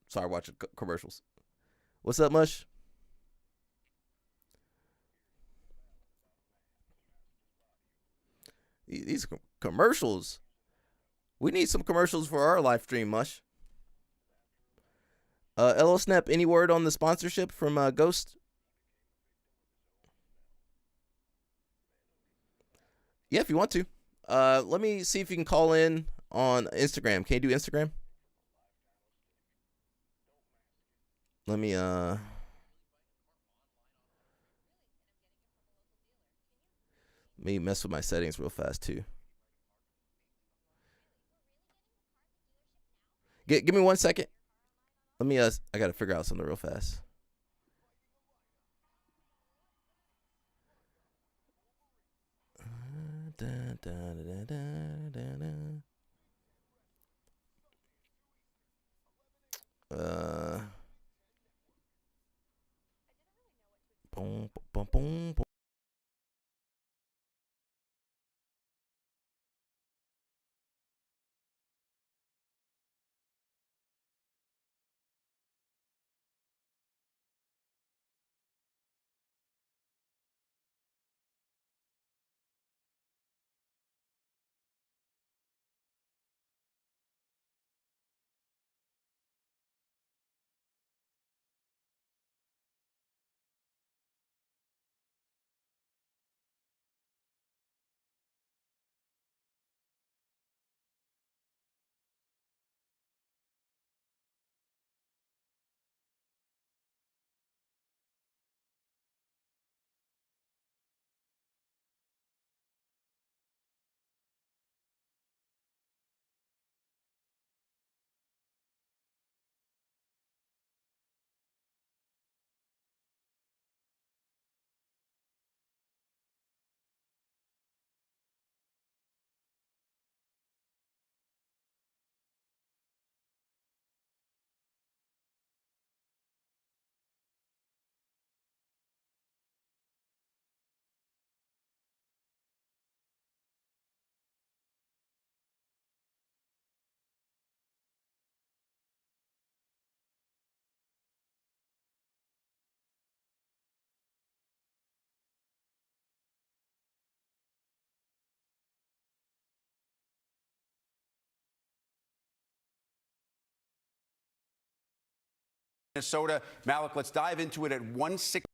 Sorry, watching commercials. What's up, Mush? These commercials. We need some commercials for our live stream, Mush. LO Snap, any word on the sponsorship from Ghost? Yeah, if you want to. Let me see if you can call in on Instagram. Can you do Instagram? Let me mess with my settings real fast too. Give me 1 second. Let me I gotta figure out something real fast. Boom, boom, boom, boom. Minnesota. Malik, let's dive into it at 160.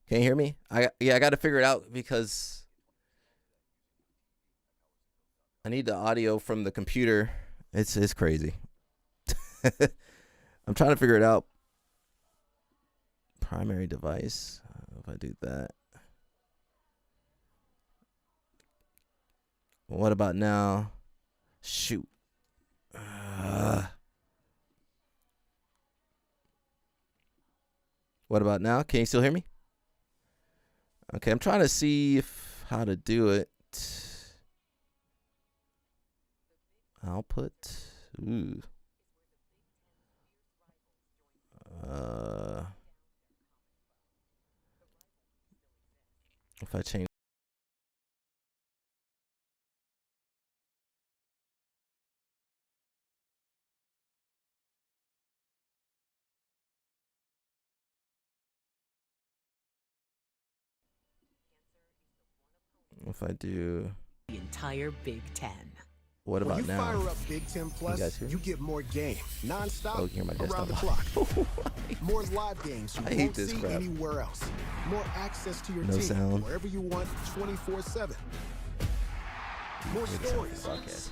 Can you hear me? I got to figure it out because I need the audio from the computer. It's crazy. I'm trying to figure it out. Primary device. If I do that. What about now? Shoot. What about now? Can you still hear me? Okay, I'm trying to see how to do it. Output. Ooh. If I change. If I do the entire Big Ten. What about when you now? Fire up Big Ten Plus, you get more game, nonstop, Oh, you hear my around the desktop. clock. More live games you I hate won't this see crap. anywhere else. More access to your No team sound. wherever you want, 24/7. More stories.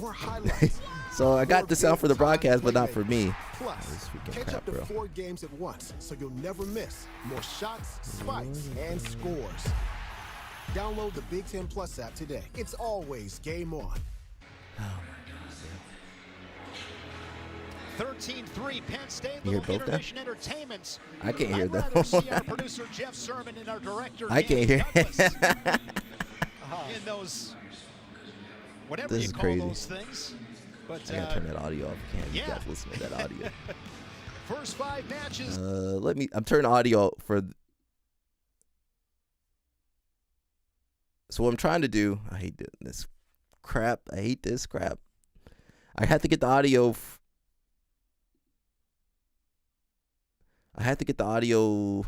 More highlights. So I got the sound for the broadcast, but not for me. Plus, This freaking catch crap, up to bro. 4 games at once, so you'll never miss more shots, spikes, and scores. Download the Big Ten Plus app today. It's always game on. 13-3 Penn State. You hear Little both now? Intermission Entertainments. I can't hear I'd them. rather see our producer Jeff Sermon and our director I Danny can't hear. Douglas in those whatever This you is call crazy. those things. But I gotta turn that audio off. Can't you yeah. guys listen to that audio? First 5 matches. I'm turning audio for. So what I'm trying to do, I hate doing this crap. I hate this crap. I have to get the audio. I have to get the audio.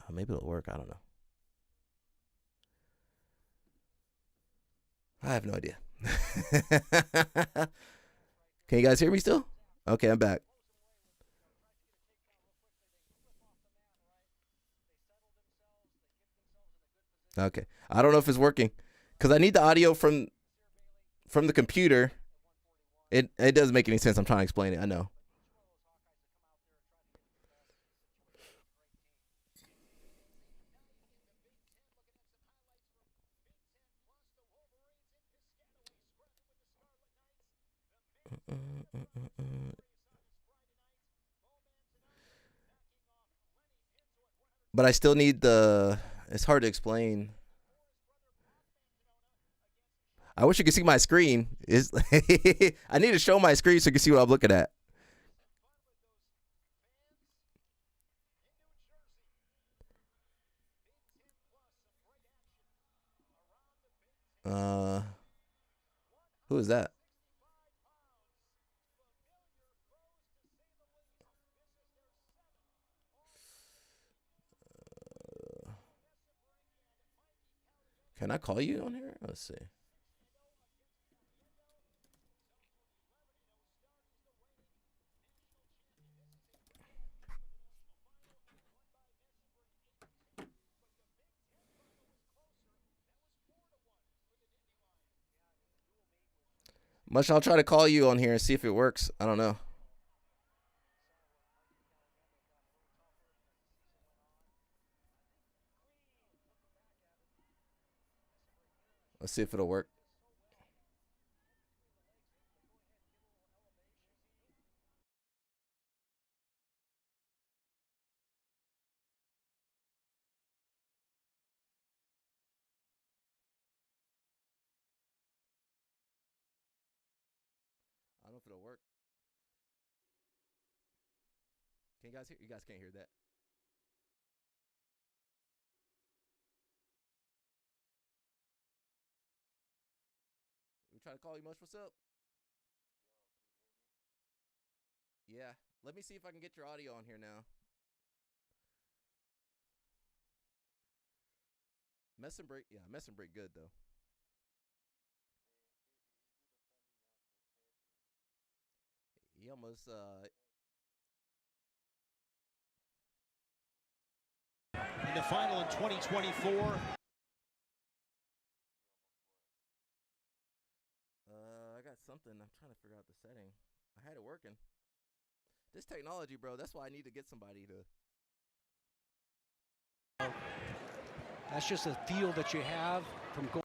Maybe it'll work. I don't know. I have no idea. Can you guys hear me still? Okay, I'm back. Okay. I don't know if it's working because I need the audio from the computer. It doesn't make any sense. I'm trying to explain it. I know. But I still need the. It's hard to explain. I wish you could see my screen. I need to show my screen so you can see what I'm looking at. Who is that? Can I call you on here? Let's see. I'll try to call you on here and see if it works. I don't know. Let's see if it'll work. I don't know if it'll work. Can you guys hear? You guys can't hear that. We try to call you, Mush. What's up? Yeah. Let me see if I can get your audio on here now. Mess and break. Yeah, mess and break good though. He almost in the final in 2024. I got something. I'm trying to figure out the setting. I had it working. This technology, bro. That's why I need to get somebody to. That's just a feel that you have from going.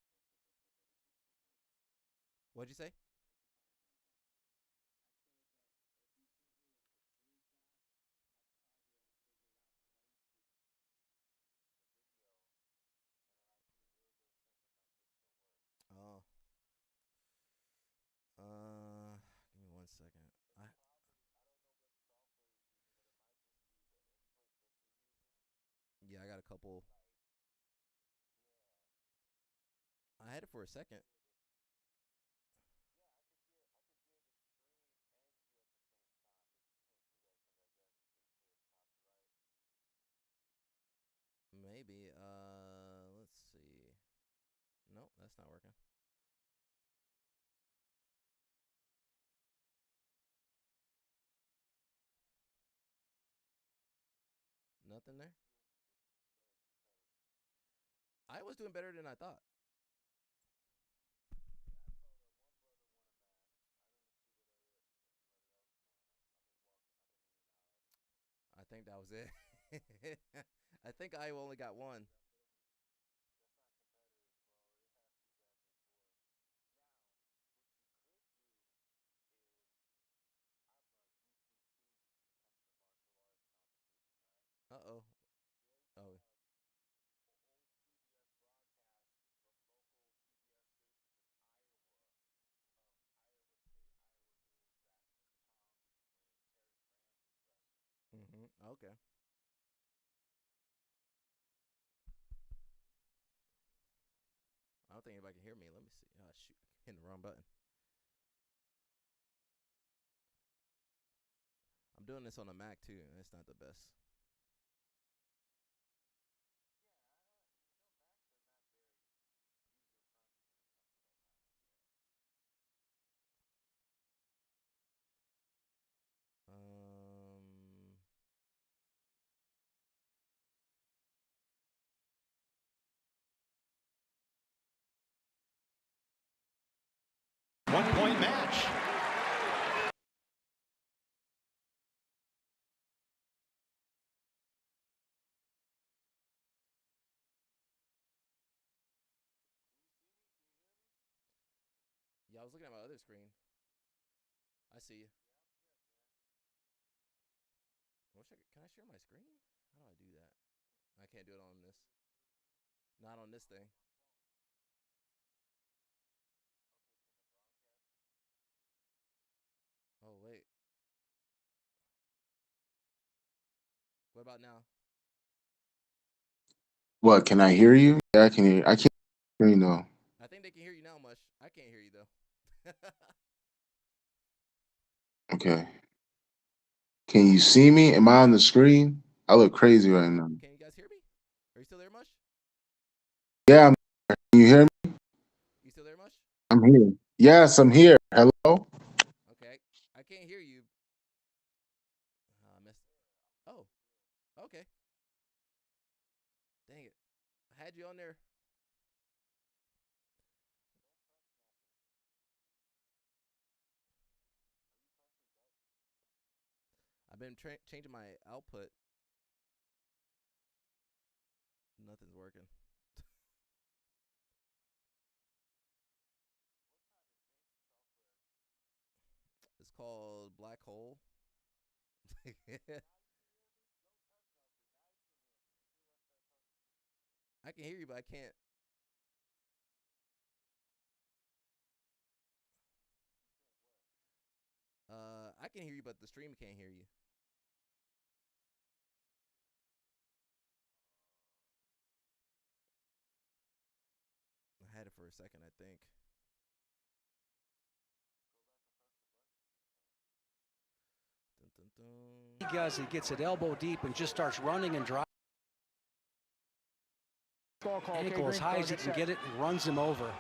What'd you say? Oh. Give me 1 second. Yeah, I got a couple. I had it for a second. Maybe. Let's see. Nope, that's not working. Nothing there? I was doing better than I thought. I think that was it. I think I only got one. Uh-oh. Oh. Okay. I don't think anybody can hear me. Let me see. Oh, shoot. I'm hitting the wrong button. I'm doing this on a Mac, too, and it's not the best. One-point match. Yeah, I was looking at my other screen. I see you. Can I share my screen? How do I do that? I can't do it on this. Not on this thing. Oh, wait. What about now? What, can I hear you? Yeah, I can hear you. I can't hear you though. I think they can hear you now, Mush. I can't hear you, though. Okay. Can you see me? Am I on the screen? I look crazy right now. Can you guys hear me? Are you still there, Mush? Yeah, I'm here. Can you hear me? You still there, Mush? I'm here. Yes, I'm here. Hello? Okay. I can't hear you. I missed. Oh. Okay. Dang it. I had you on there. I've been changing my output. Nothing's working. It's called Black Hole. I can hear you, but I can't. I can hear you, but the stream can't hear you. I had it for a second, I think. Dun, dun, dun. He does. He gets it elbow deep and just starts running and driving. Ankle as high as he can get it and runs him over.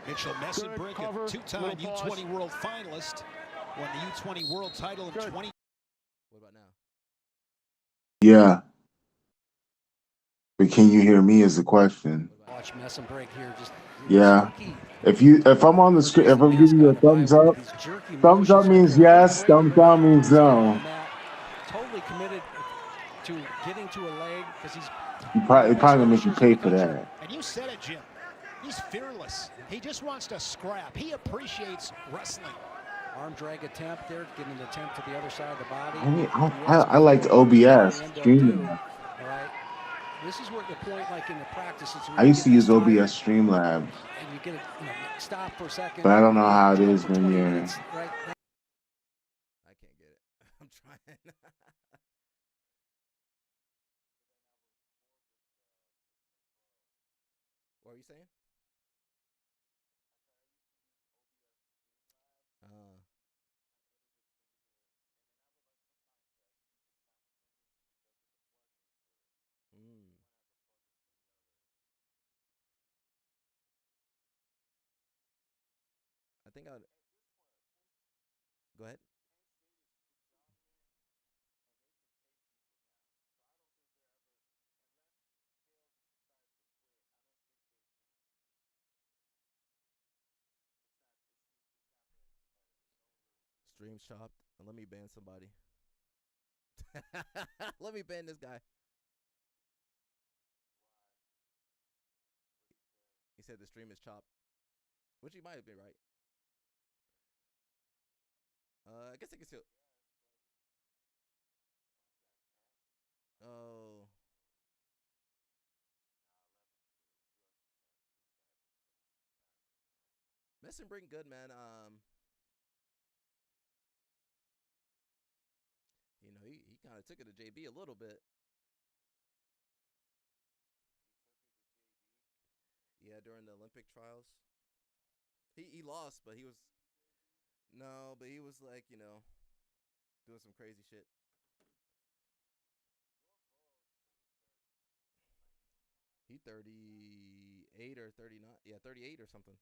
Mitchell Messenbrink, a two-time U20 world finalist, won the U20 world title in 20. What about now? Yeah. But can you hear me is the question. Watch Messin break here. Just Yeah. If I'm on the screen, if I'm giving you a thumbs up means yes, thumbs down means no. Totally committed to getting to a leg because he's You're probably gonna make you pay for that. And you said it, Jim. He's fearless. He just wants to scrap. He appreciates wrestling. Arm drag attempt there, getting an attempt to the other side of the body. I mean, I liked OBS. Streamlabs. All right. This is where the point, like in the practice, it's I used to use OBS Streamlabs, and you get it, stop for a second. but I don't know how it is when you're. Right. I can't get it. I'm trying. What are you saying? I think I'd go ahead. Streams chopped. Let me ban somebody. Let me ban this guy. He said the stream is chopped, which he might have been right. I guess I can still. Oh. Messin bring good, man. He kind of took it to JB a little bit. Yeah, during the Olympic trials. He lost, but he was but he was like, doing some crazy shit. He 38 or 39. Yeah, 38 or something.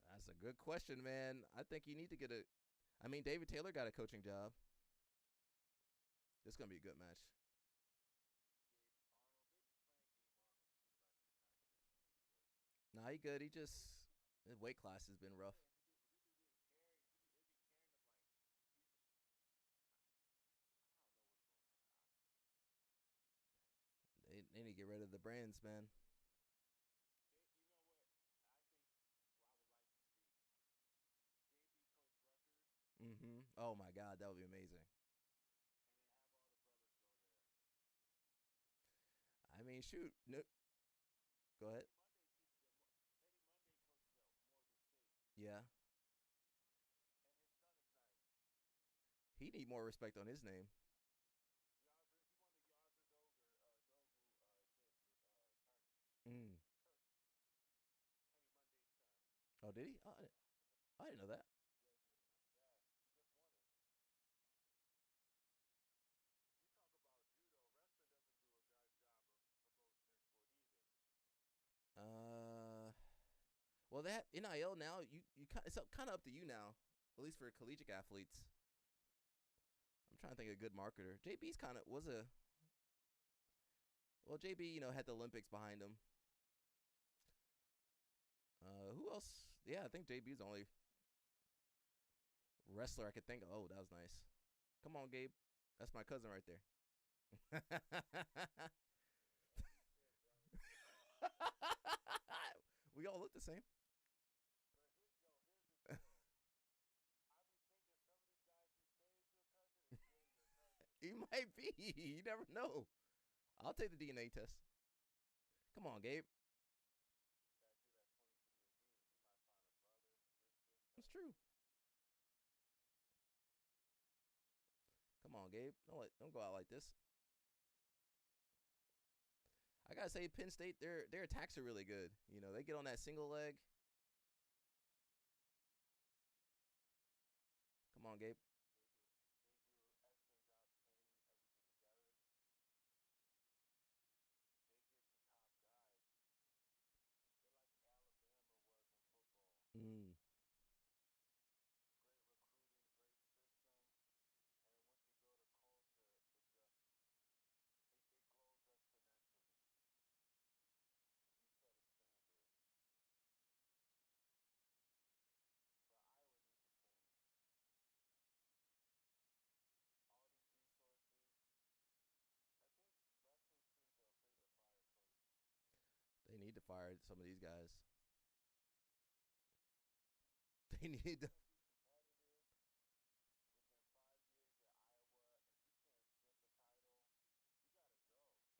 That's a good question, man. I think you need to get a. I mean, David Taylor got a coaching job. This is gonna be a good match. Nah, he good. He just his weight class has been rough. They need to get rid of the brands, man. Oh my God, that would be amazing. I mean, shoot. No. Go ahead. Yeah. He need more respect on his name. Mm. Oh, did he? Oh, I didn't know that. Well, that NIL now, it's kind of up to you now, at least for collegiate athletes. I'm trying to think of a good marketer. JB's kind of was a well, JB, had the Olympics behind him. Who else? Yeah, I think JB's the only wrestler I could think of. Oh, that was nice. Come on, Gabe. That's my cousin right there. We all look the same. He might be. You never know. I'll take the DNA test. Come on, Gabe. That's true. Come on, Gabe. Don't go out like this. I gotta say, Penn State, their attacks are really good. They get on that single leg. Come on, Gabe. fire some of these guys. They need to.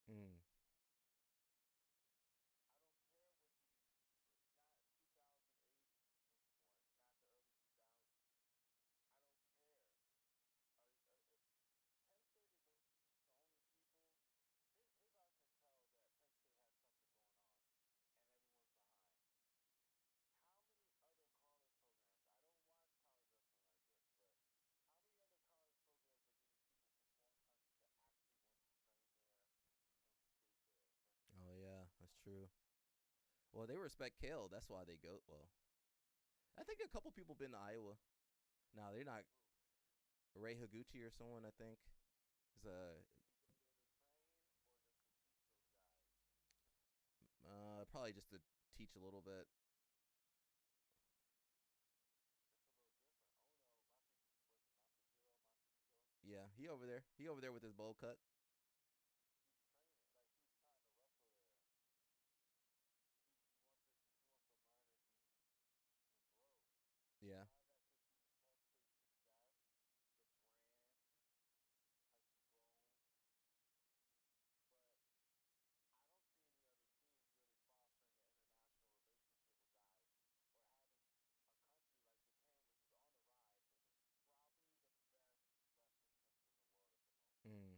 Mm. Oh yeah, that's true. Well, they respect Kale. That's why they go. Well, I think a couple people been to Iowa. No, they're not. Ray Higuchi or someone, I think. Is probably just to teach a little bit. Yeah, he over there. He over there with his bowl cut. Yeah. Mm.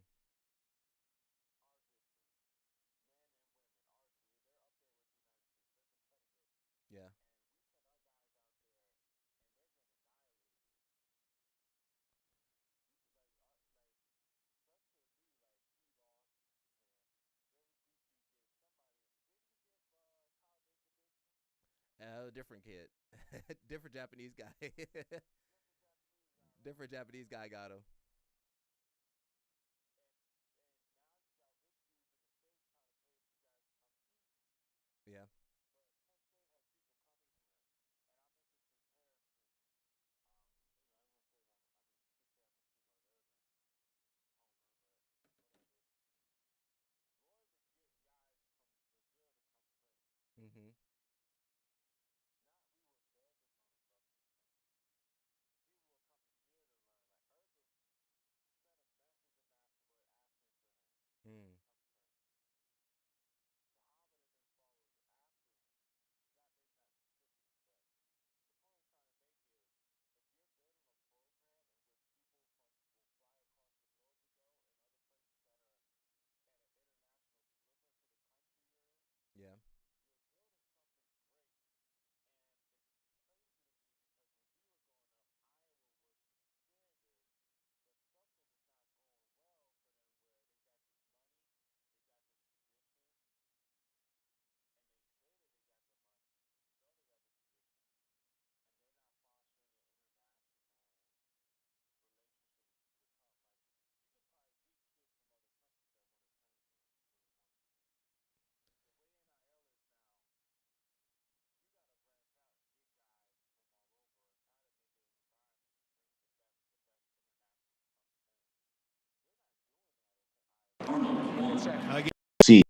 Yeah. Different kid. Different Japanese guy. Different Japanese guy got him. Yeah. Mm-hmm. Mm. Yeah. See.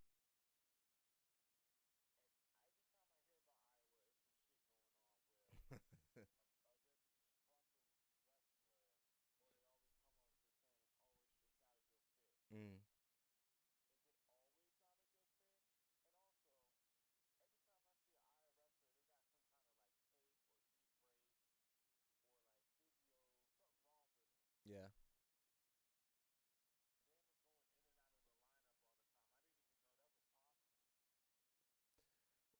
Mm. Yeah.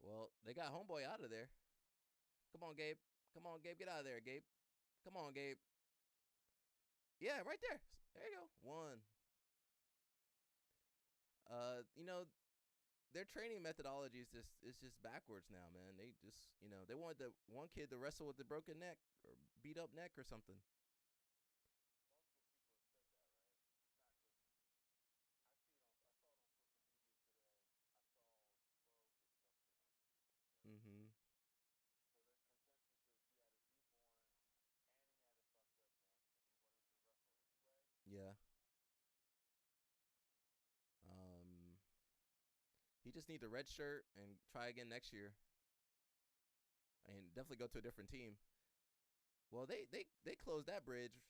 Well, they got homeboy out of there. Come on, Gabe. Come on, Gabe. Get out of there, Gabe. Come on, Gabe. Yeah, right there. There you go. One. You know, their training methodology is just backwards now, man. They just, they wanted the one kid to wrestle with the broken neck or beat up neck or something. Mm-hmm. Yeah. Um, he just need the red shirt and try again next year. And definitely go to a different team. Well, they closed that bridge.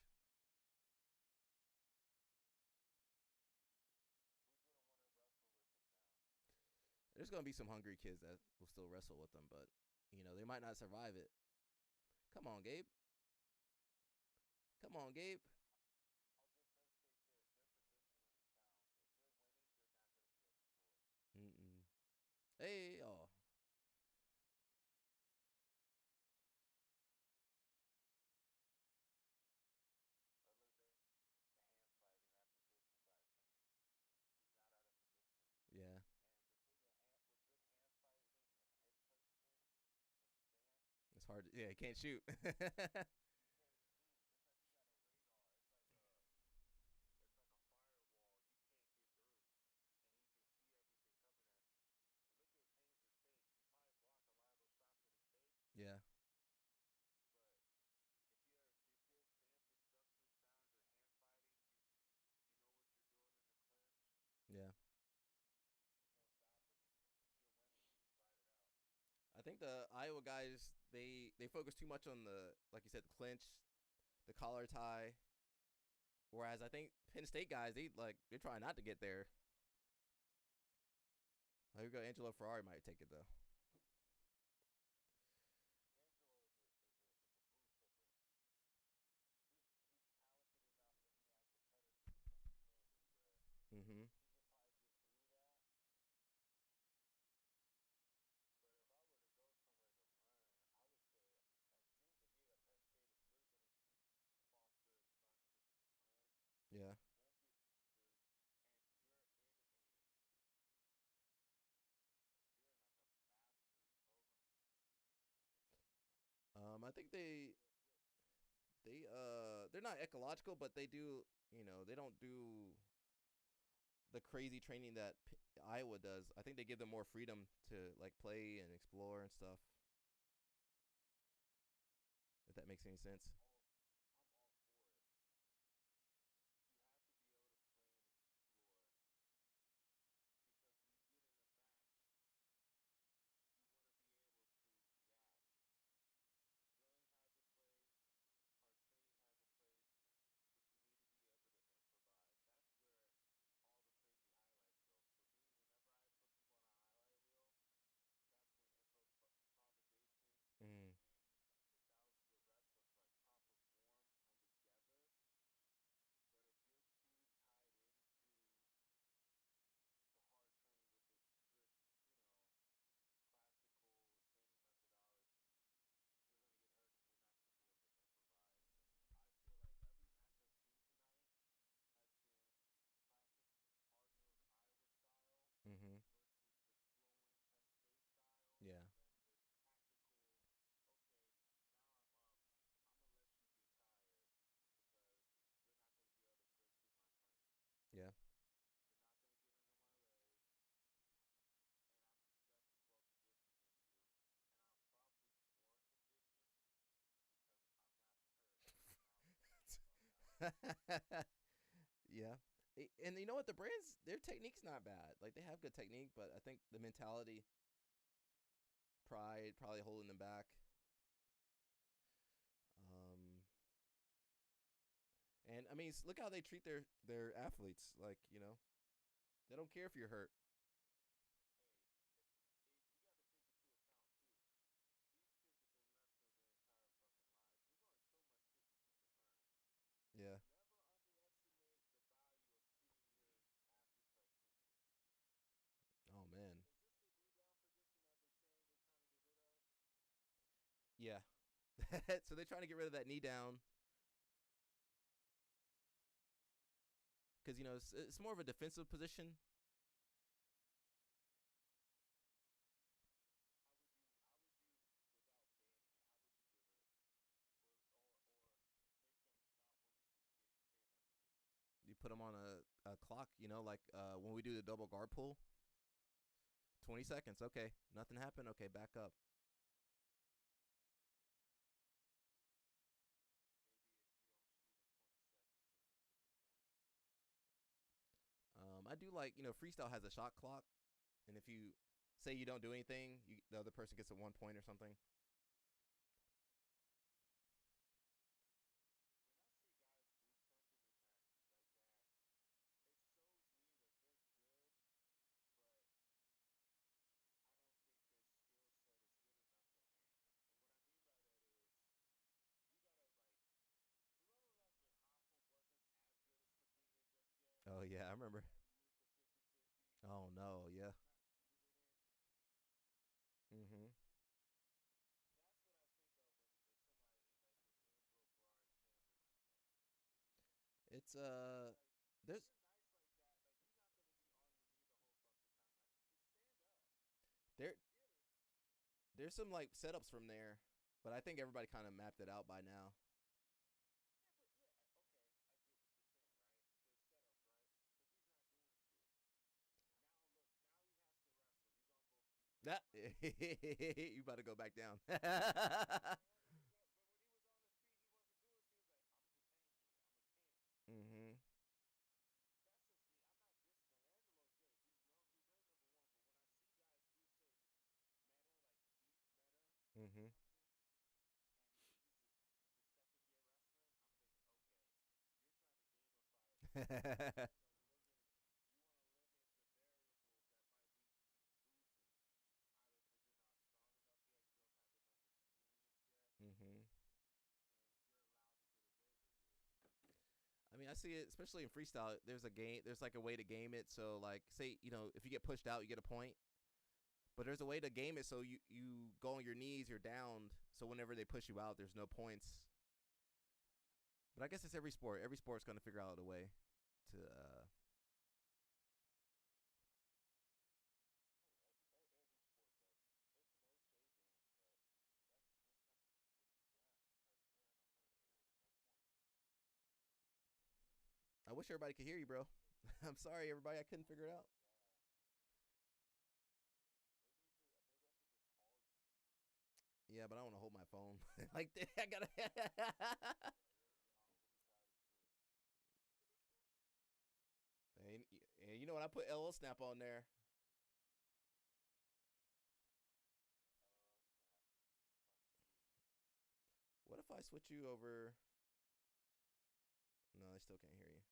There's going to be some hungry kids that will still wrestle with them, but, you know, they might not survive it. Come on, Gabe. Come on, Gabe. Mm-mm. Hey, oh. Yeah. It's hard. Yeah, he can't shoot. Yeah. Yeah. I think the Iowa guys they focus too much on the, like you said, the clinch, the collar tie. Whereas I think Penn State guys they're trying not to get there. Oh, here we go. Angelo Ferrari might take it though. Mm-hmm. Yeah. I think they're not ecological, but they do, you know, they don't do the crazy training that Iowa does. I think they give them more freedom to like play and explore and stuff. If that makes any sense. Mm. Mm-hmm. Yeah. Yeah. Yeah. And you know what? The brands, their technique's not bad. Like they have good technique, but I think the mentality, pride, probably holding them back. Um, and I mean, look how they treat their athletes. Like, you know, they don't care if you're hurt. Yeah. Oh man. Yeah. So they're trying to get rid of that knee down because, you know, it's more of a defensive position. You put them on a clock, you know, like when we do the double guard pull. 20 seconds. Okay. Nothing happened. Okay, back up. I do like, you know, freestyle has a shot clock. And if you say you don't do anything, the other person gets a 1 point or something. When I see guys do something in that like that, it shows me that they're good, but I don't think their skill set is good enough to hang. And what I mean by that is, you gotta like, remember like when Hoffa wasn't as good as Copinha just yet? Oh yeah, I remember. Had to use the 50-50. Oh no, yeah. Not using it. Mm-hmm. That's what I think of when if somebody like with Angelo, Ferrari, Camden like that. It's Like, there's you're nice like that. Like, you're not gonna be on your knee the whole fucking time. Like, just stand up. there Get it. there's some like setups from there, but I think everybody kind of mapped it out by now. Yeah, but yeah, okay, I get what you're saying, right? There's setups, right? But he's not doing shit. Now look, now he has to wrestle. He's on both feet. That Like, you about to go back down. but when he was on his feet, he wasn't doing shit. He was like, I'm just hang here. I'm a camp. Mm-hmm. That's just me. I'm not dissing him. Angelo's great. He's ranked number 1. But when I see guys do certain meta, like deep meta Mm-hmm. something, and this is his second year wrestling, I'm thinking, okay, you're trying to gamify it. You want to limit the variables that might lead to you losing, either because you're not strong enough yet, you don't have enough experience yet, Mm-hmm. and you're allowed to get away with it. I mean, I see it, especially in freestyle. There's like a way to game it. So, like, say, if you get pushed out, you get a point. But there's a way to game it so you go on your knees, you're downed. So whenever they push you out, there's no points. But I guess it's every sport. Every sport's going to figure out a way to. Every sport does. It's no shade to him, but that's something this is learned because we're in the first year with no points. I wish everybody could hear you, bro. I'm sorry, everybody. I couldn't figure it out. Maybe I should just call you. Yeah, but I don't want to hold my phone like that. I gotta. And you know what? I put LO Snap on there. What if I switch you over? No, I still can't hear you.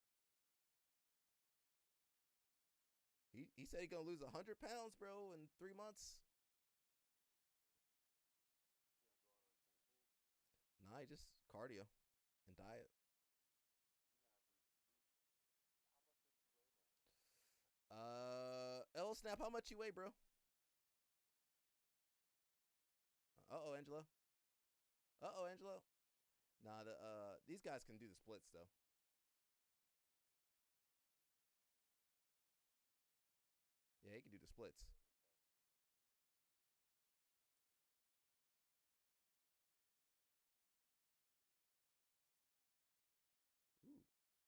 He said he's gonna lose 100 pounds, bro, in 3 months. Nah, he just cardio and diet. How much does he weigh now? L Snap, how much you weigh, bro? Angelo. Angelo. Nah, these guys can do the splits though. Yeah, he can do the splits. Ooh,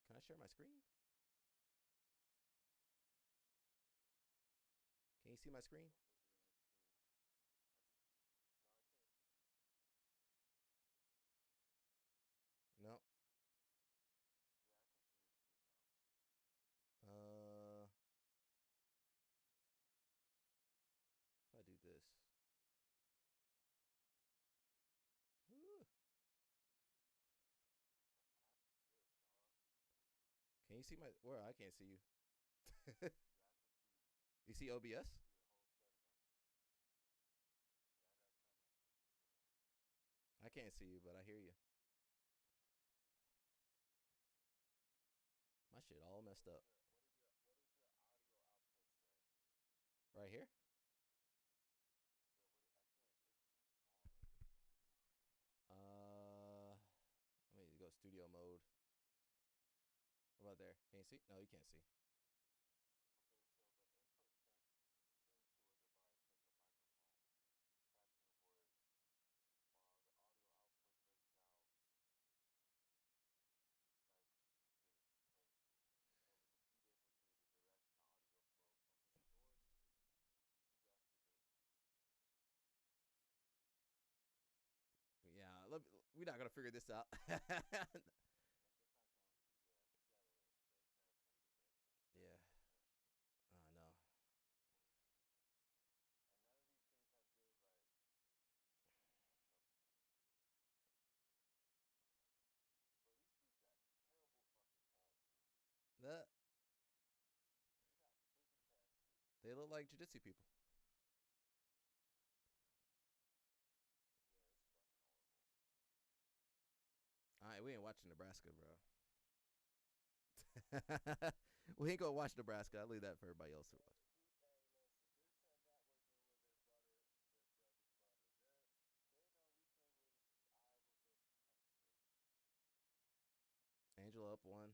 can I share my screen? Can you see my screen? No. Yeah, I can see your screen now. If I do this. Ooh. Can you see my? Where I can't see you. Yeah, I can see you. You see OBS? Yeah, I gotta turn that thing. Hold on. I can't see you, but I hear you. My shit all messed up. What does your audio output say? Right here? Yeah, I can't. It's too small right Let me go studio mode. What about there? Can you see? No, you can't see. Okay, so the input sent into a device like a microphone, capturing a voice, while the audio output brings out like speakers placed. So the key difference being the direction the audio flow from the source to destination. Yeah, we're not gonna figure this out. Yeah. I know. look like jiu-jitsu people. All right, we ain't watching Nebraska, bro. We ain't gonna watch Nebraska. I'll leave that for everybody else to watch. Angela up 1.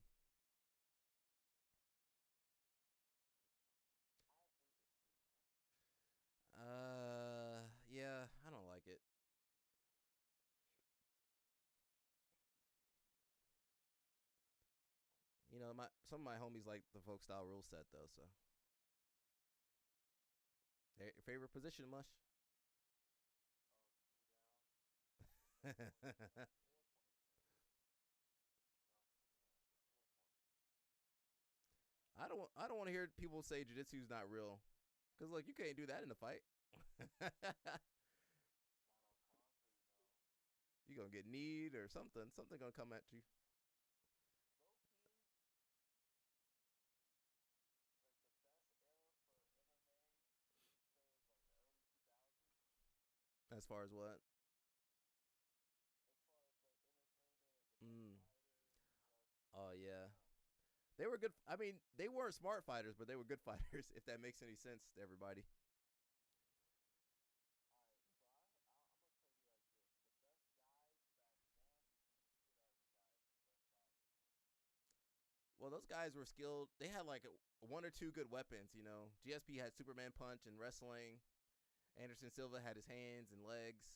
Yeah, I don't like it. You know, some of my homies like the folk style rule set though. So, hey, your favorite position, Mush? I don't want to hear people say jiu-jitsu's not real, cause look, you can't do that in a fight. You gonna get kneed or something. Something gonna come at you. As far as what? Oh yeah, they were good. I mean, they weren't smart fighters, but they were good fighters. If that makes any sense to everybody. Well, those guys were skilled. They had like one or two good weapons. You know, GSP had Superman punch and wrestling. Anderson Silva had his hands and legs.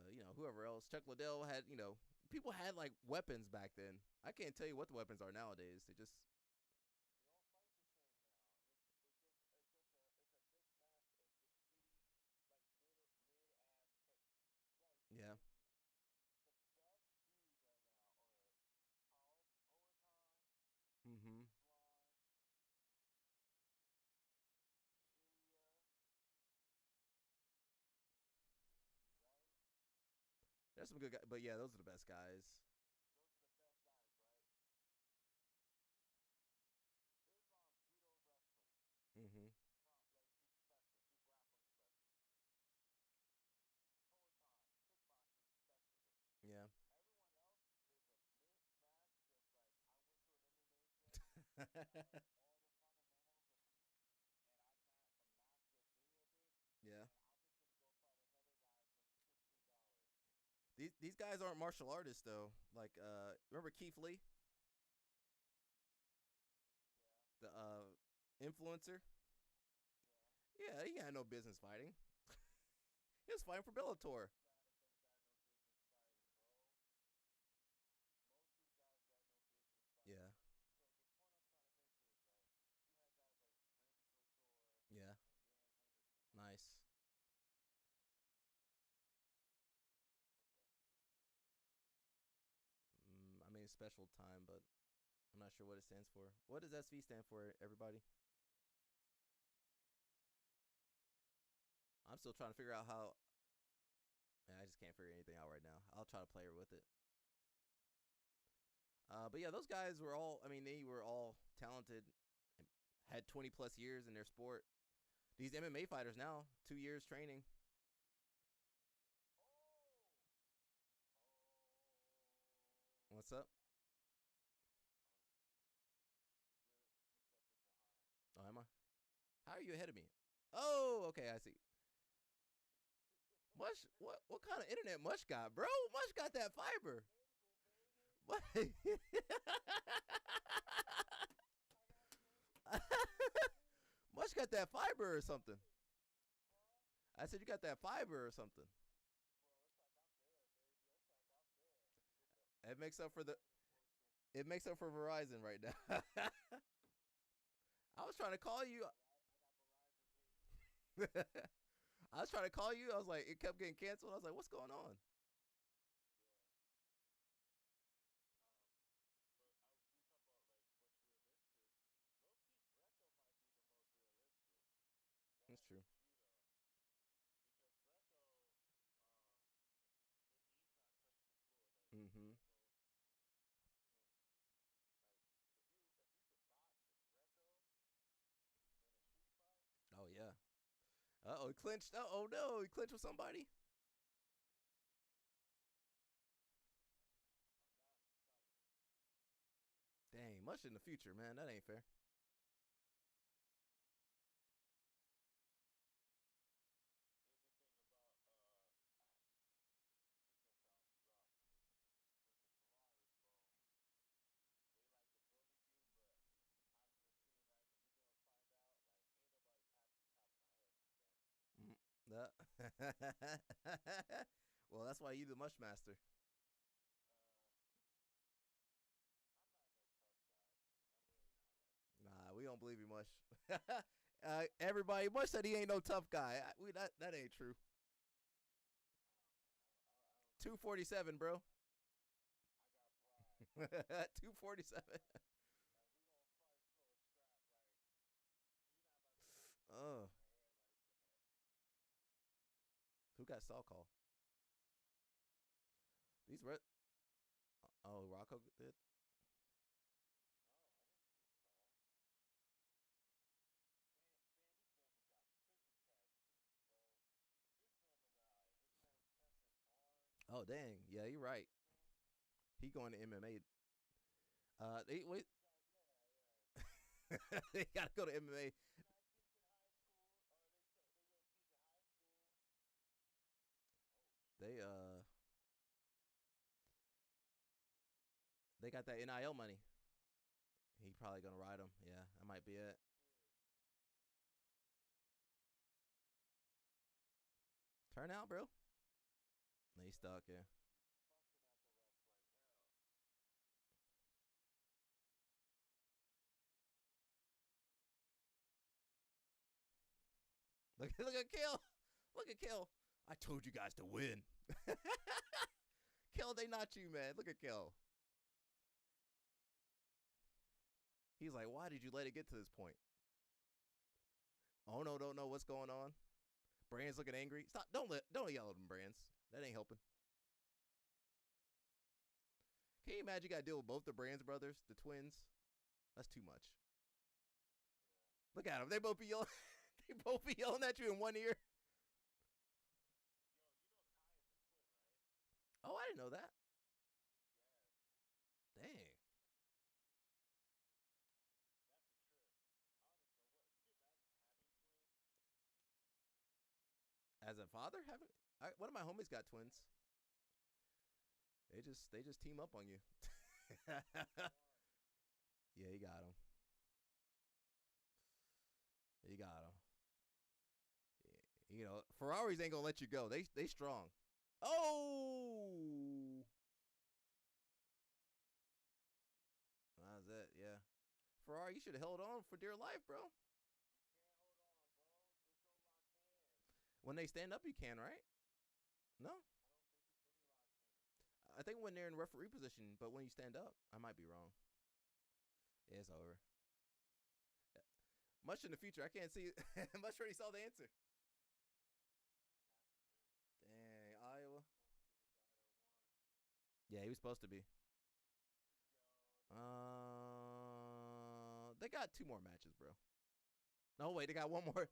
You know, whoever else. Chuck Liddell had, you know, people had like weapons back then. I can't tell you what the weapons are nowadays. They just. Yeah. Mm-hmm. There's some good guys, but yeah, those are the best guys. Mm-hmm. Yeah. Yeah. These guys aren't martial artists though. Like remember Keith Lee? The influencer? Yeah, he had no business fighting. He was fighting for Bellator. Yeah. Yeah. Nice. I mean, special time, but I'm not sure what it stands for. What does SV stand for, everybody? I'm still trying to figure out how. Man, I just can't figure anything out right now. I'll try to play with it. But yeah, those guys were all. I mean, they were all talented, had 20 plus years in their sport. These MMA fighters now, 2 years training. What's up? Oh, am I? How are you ahead of me? Oh, okay, I see. Mush, what kind of internet Mush got, bro? Mush got that fiber. What? Mush got that fiber or something. I said you got that fiber or something. It makes up for the. It makes up for Verizon right now. I was trying to call you. I was trying to call you. I was like, it kept getting canceled. I was like, what's going on? That's true. Mm-hmm. Uh-oh, he clinched. Oh, no. He clinched with somebody. Dang, much in the future, man. That ain't fair. Here's the thing about this gonna sound rough with the Ferraris, bro. They like to bully you, but I'm just seeing right now. You're gonna find out like ain't nobody tapping the top of my head like that. Well, that's why you the mush master. I'm not no tough guy. I'm really not like. Nah, we don't believe you much. Everybody, much said he ain't no tough guy. That ain't true. 247, bro. I got pride. 247. We gonna fight. We gonna scrap. Like you're not about to tap my head like that. Who got stall call? These red. Oh, Rocco did. No, I didn't see a stall. Man, this man got prison tattoos, bro. This man got like his whole chest and arms. Oh, dang. Yeah, you're right. He going to MMA. Wait. They gotta go to MMA. They got that NIL money. He probably gonna ride him. Yeah, that might be it. Turn out, bro. No, he's stuck. Yeah. Look at Kill. Look at Kill. I told you guys to win. Kill, they not you, man. Look at Kill. He's like, why did you let it get to this point? Oh no, don't know what's going on. Brand's looking angry. Stop! Don't yell at him, Brands. That ain't helping. Can you imagine you gotta deal with both the Brands brothers, the twins? That's too much. Look at them. They both be yelling. They both be yelling at you in one ear. Yo, you know Ty is a twin, right? Oh, I didn't know that. Yeah. Dang. That's a trip. I don't even know what. Could you imagine having twins? As a father, one of my homies got twins. They just team up on you. Yeah, he got him. He got him. You know, Ferraris ain't gonna let you go. They strong. Oh, that's it. Yeah, Ferrari, you should have held on for dear life, bro. You can't hold on, bro. There's no locked hands. When they stand up, you can, right? No. I don't think it's any locked hands. I think when they're in referee position, but when you stand up, I might be wrong. Yeah, it's over. Much in the future, I can't see. Much already saw the answer. Dang, Iowa. Yeah, he was supposed to be. They got 2 more matches, bro. No, wait, they got 1 more.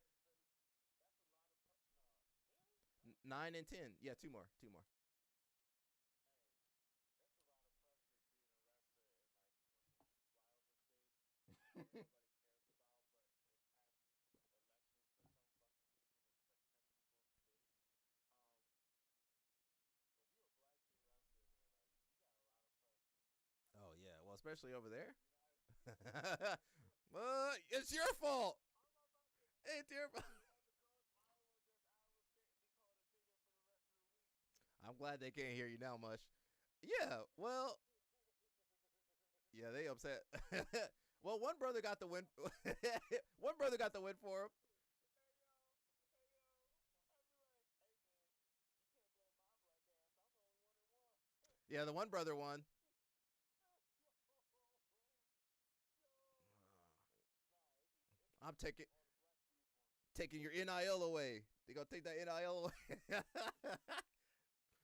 9 and 10. Yeah, 2 more. 2 more. That's a lot of pressure being a wrestler in like one of those flyover states nobody cares about, but in past elections for some fucking reason there's just like 10 people in the state. If you're a black dude wrestling, man, like you got a lot of pressure. Oh yeah, well especially over there. It's your fault. It's your fault. I'm glad they can't hear you now, Mush. Yeah, well, yeah, they upset. Well, one brother got the win. One brother got the win for him. Yeah, the one brother won. I'm taking your NIL away. They gonna take that NIL away.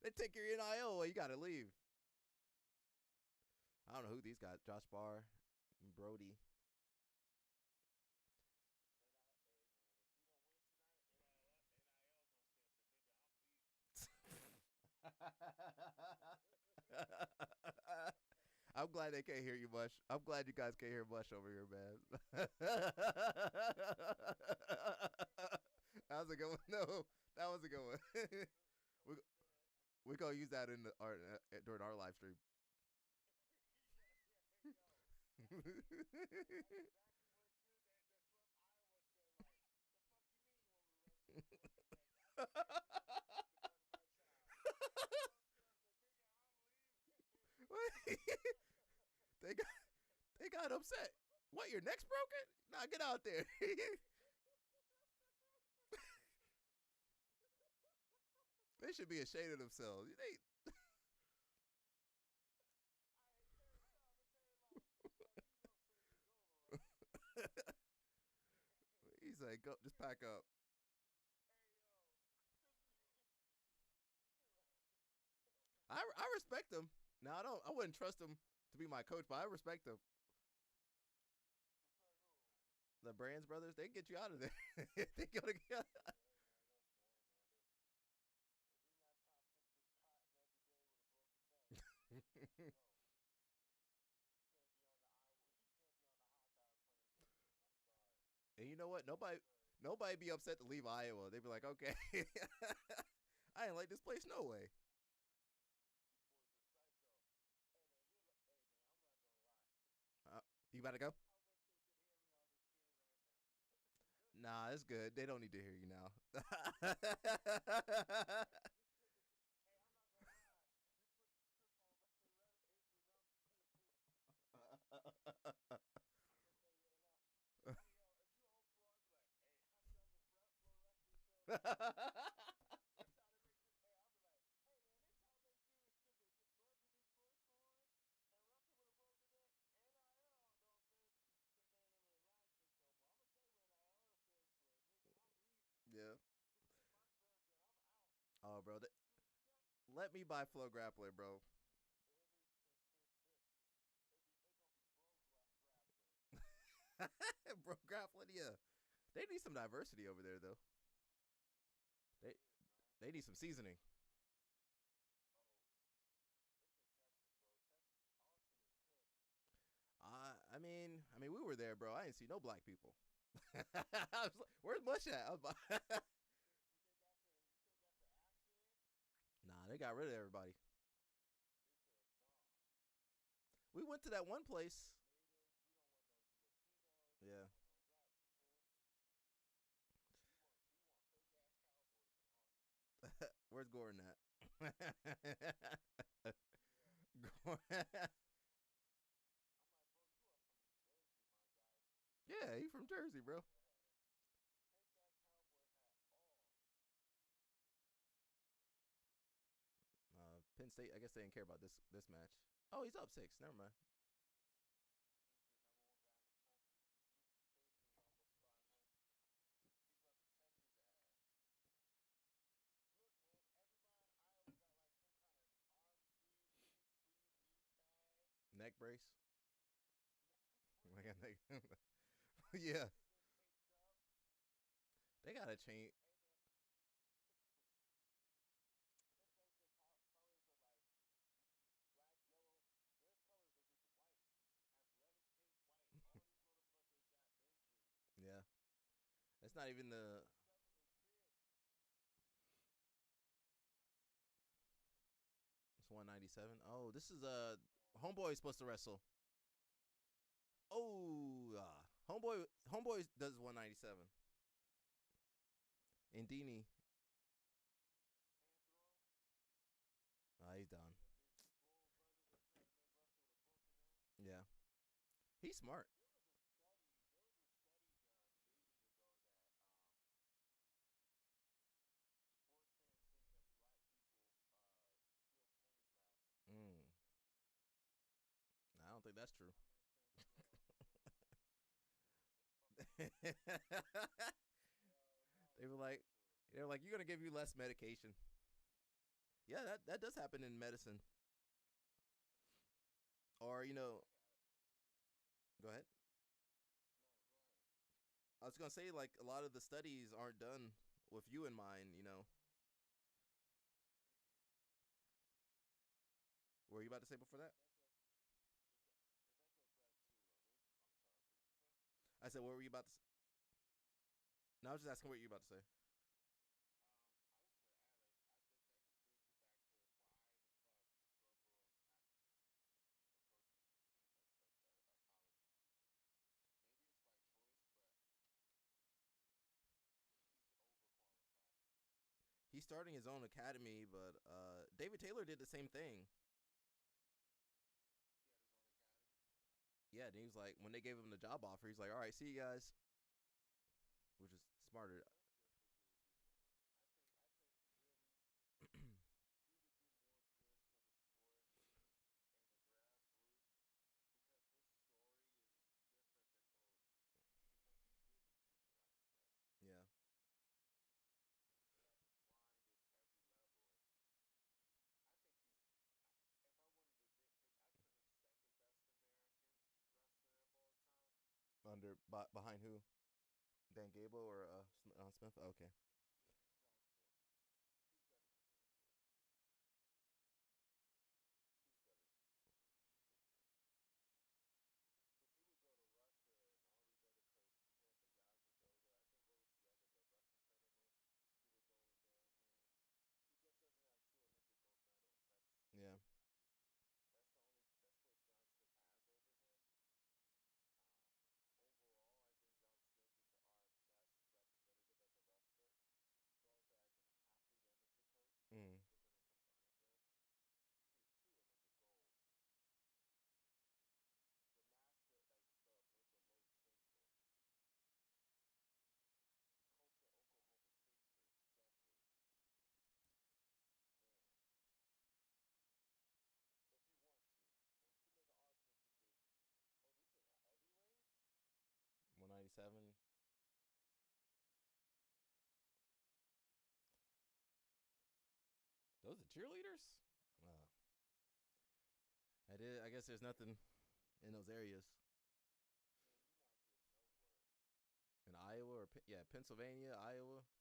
They take your NIL away. You gotta leave. I don't know who these got. Josh Barr, Brody. I'm glad they can't hear you much. I'm glad you guys can't hear much over here, man. That was a good one. No, that was a good one. We're gonna use that in during our live stream. they got they got upset. What, your neck's broken? Nah, get out there. They should be ashamed of themselves. He's like, go, just pack up. I respect him. Now I wouldn't trust him to be my coach, but I respect him. The Brands brothers, they get you out of there. They go together. And you know what? Nobody be upset to leave Iowa. They be like, okay, I ain't like this place no way. You about to go? Nah, it's good. They don't need to hear you now. Yeah. Oh, bro. Let me buy Flow Grappler, bro. Bro, grappling, yeah. They need some diversity over there, though. They need some seasoning. I mean, we were there, bro. I didn't see no black people. I was like, where's Mush at? Nah, they got rid of everybody. We went to that one place. Yeah. Where's Gordon at? Yeah, he from Jersey, bro. Penn State, I guess they didn't care about this match. Oh, he's up 6. Never mind. Neck brace. Yeah. They gotta change. Yeah. It's not even the. It's 197. Oh, this is Homeboy is supposed to wrestle. Oh, Homeboy does 197. Indini. He's done. Yeah. He's smart. I don't think that's true. They were like, you're gonna give you less medication. Yeah, that does happen in medicine. Or go ahead. I was gonna say, like, a lot of the studies aren't done with you in mind. Where were you about to say before that? But that goes back to I'm sorry. What did you say? I said, what were you about to? No, I was just asking what you were about to say. I was just gonna add, like, that just brings me back to why the fuck is Joe Burrow not a coaching a college? Maybe it's by choice, but he's overqualified. He's starting his own academy, but David Taylor did the same thing. He had his own academy. Yeah, and he was like, when they gave him the job offer, he's like, all right, see you guys. Which is smarter. That's good for Undine. I think really he would do more good for the sport in the grassroots because his story is different than most because he didn't win right away. Yeah. He had to grind at every level, and I think he's. If I wanted to nitpick, I'd put him second best American wrestler of all time. Behind who? Dan Gable or Smith? Okay. John Smith. He's better than Smith. He's better than Smith. Because he would go to Russia and all these other places. He went to Yazdagoga. I think what was the wrestling tournament? He would go in there and win. He just doesn't have 2 Olympic gold medals. Yeah. That's what John Smith has over him. Overall, I think John Smith is our best representative as a wrestler, both as an athlete and as a coach. Mm. We're going to combine them. He has 2 Olympic gold. The master, like the Lomachenko, coach at Oklahoma State for decades. Man, if you want to, man, you can make an argument for big. Oh, these are the heavyweights? 197. Those are cheerleaders? I guess there's nothing in those areas. Man, you're not getting no work. In Iowa or Pennsylvania, Iowa. Penn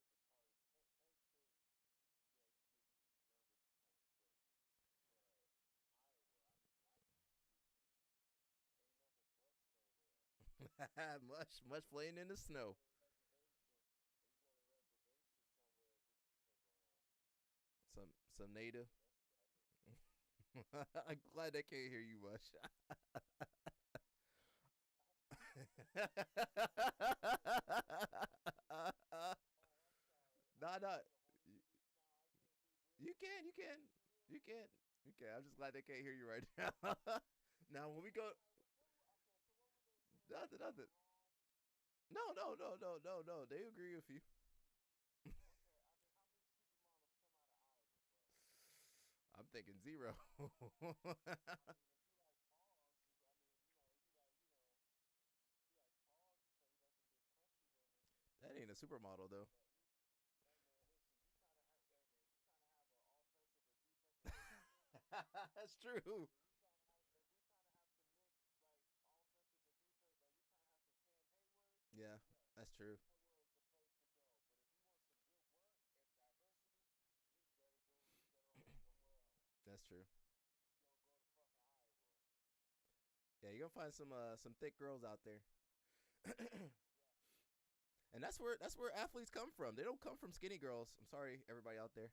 State is a party. Penn State, yeah, you just remember the Penn State. But Iowa, I mean, ain't nothing but snow there. much playing in the snow. You go to reservation somewhere, get you Some native. I'm glad they can't hear you much. Nah. You can. I'm just glad they can't hear you right now. Now when we go, nothing. No. They agree with you. Okay, I mean, how many supermodels come out of Iowa, bro? I'm thinking 0. I mean, if you like hogs, I mean, you like hogs, so you like them big country women. That ain't a supermodel though. Hey man, listen, you trying to have an offensive and defensive. That's true. If we trying to have some mixed like offensive and defense, like we trying to have some Cam Hayward. Yeah, that's true. Hayward's the place to go. But if you want some good work and diversity, you better off somewhere else. That's true. Don't go to fucking Iowa. Yeah, you're gonna find some thick girls out there. And that's where athletes come from. They don't come from skinny girls. I'm sorry, everybody out there.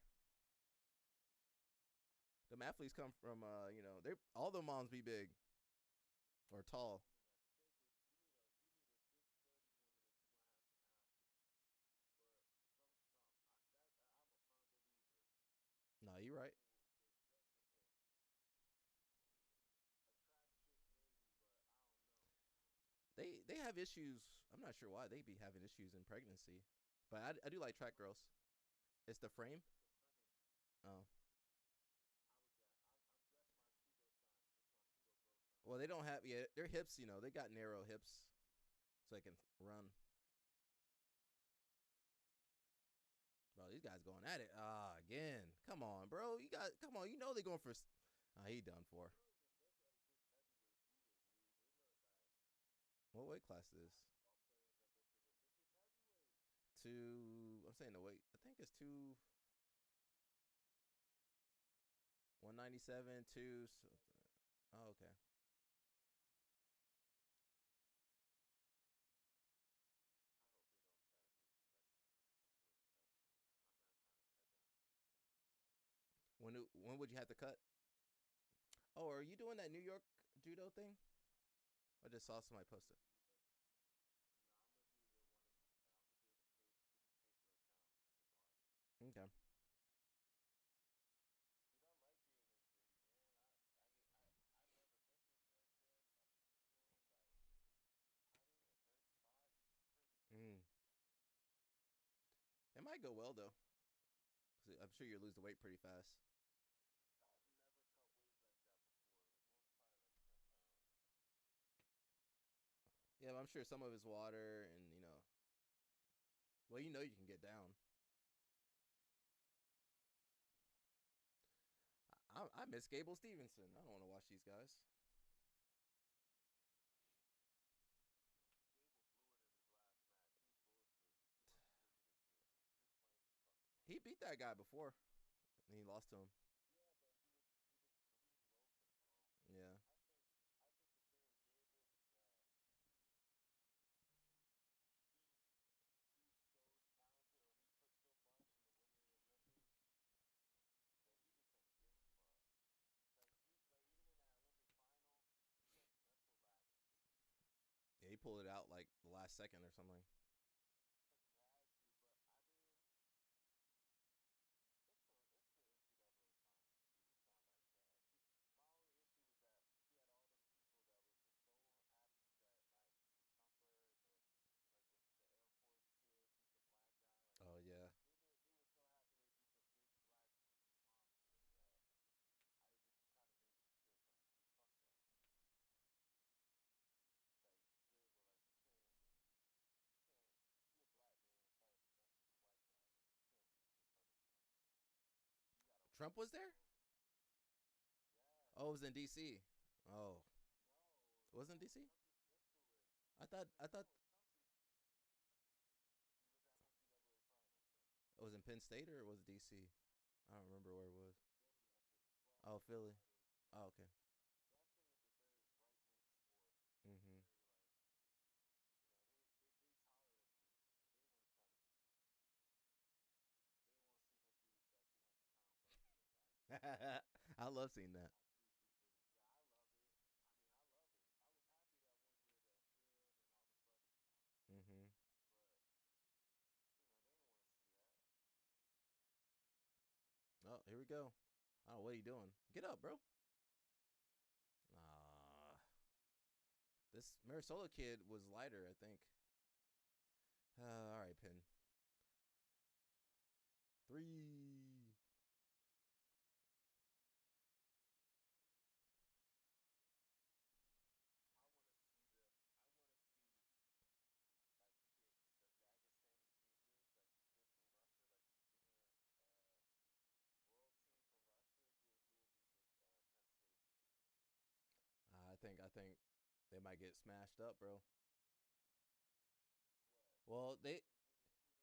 Them athletes come from they all the moms be big or tall. You need a big, sturdy woman if you want to have some athletes. Or I'm a firm believer. No, you're right. A track chick maybe, but I don't know. They have issues. I'm not sure why they be having issues in pregnancy, but I do like track girls. It's the frame. Oh. That's my pseudo sign. That's my pseudo bro sign. Well, they don't have their hips. They got narrow hips, so they can run. Bro, these guys going at it. Again. Come on, bro. Come on. They're going for. He done for. What weight class is this? I'm saying the weight. I think it's 190. 197, 2. So, oh, okay. When would you have to cut? Oh, are you doing that New York judo thing? I just saw somebody post it. Okay. Mm. It might go well though, because I'm sure you lose the weight pretty fast. Yeah, but I'm sure some of it's water, and well, you can get down. I miss Gable Stevenson. I don't want to watch these guys. He beat that guy before, and he lost to him. Yeah. Yeah, he pulled it out like the last second or something. Oh yeah. Trump was there? Oh, it was in D.C. Oh, it wasn't D.C. I thought it was in Penn State or it was D.C. I don't remember where it was. Oh, Philly. Oh, okay. Mhm. I love seeing that. Mhm. Oh, here we go. Oh, what are you doing? Get up, bro. Ah, this Marisola kid was lighter, I think. All right, Penn. 3. I think they might get smashed up, bro. Well,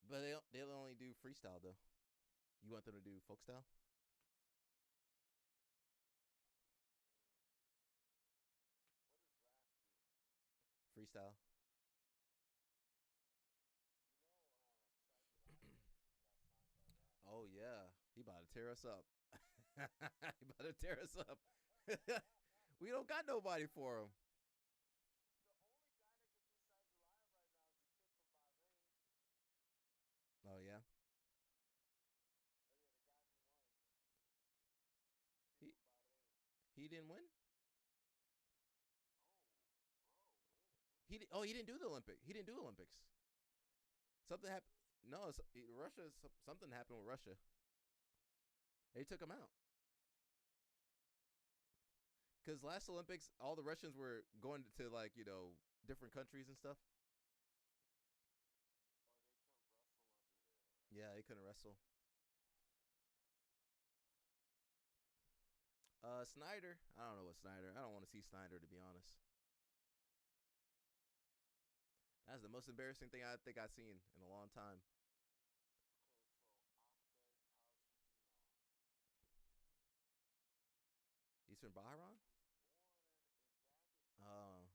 but they'll only do freestyle though. You want them to do folk style? Freestyle. Oh yeah, he about to tear us up. He about to tear us up. We don't got nobody for him. Oh yeah. He he didn't win. He didn't do the Olympic. He didn't do Olympics. Something happened. No, Russia. Something happened with Russia. They took him out. Because last Olympics, all the Russians were going to like different countries and stuff. Yeah, they couldn't wrestle. Snyder. I don't know what Snyder. I don't want to see Snyder, to be honest. That's the most embarrassing thing I think I've seen in a long time. in Bahrain? Oh.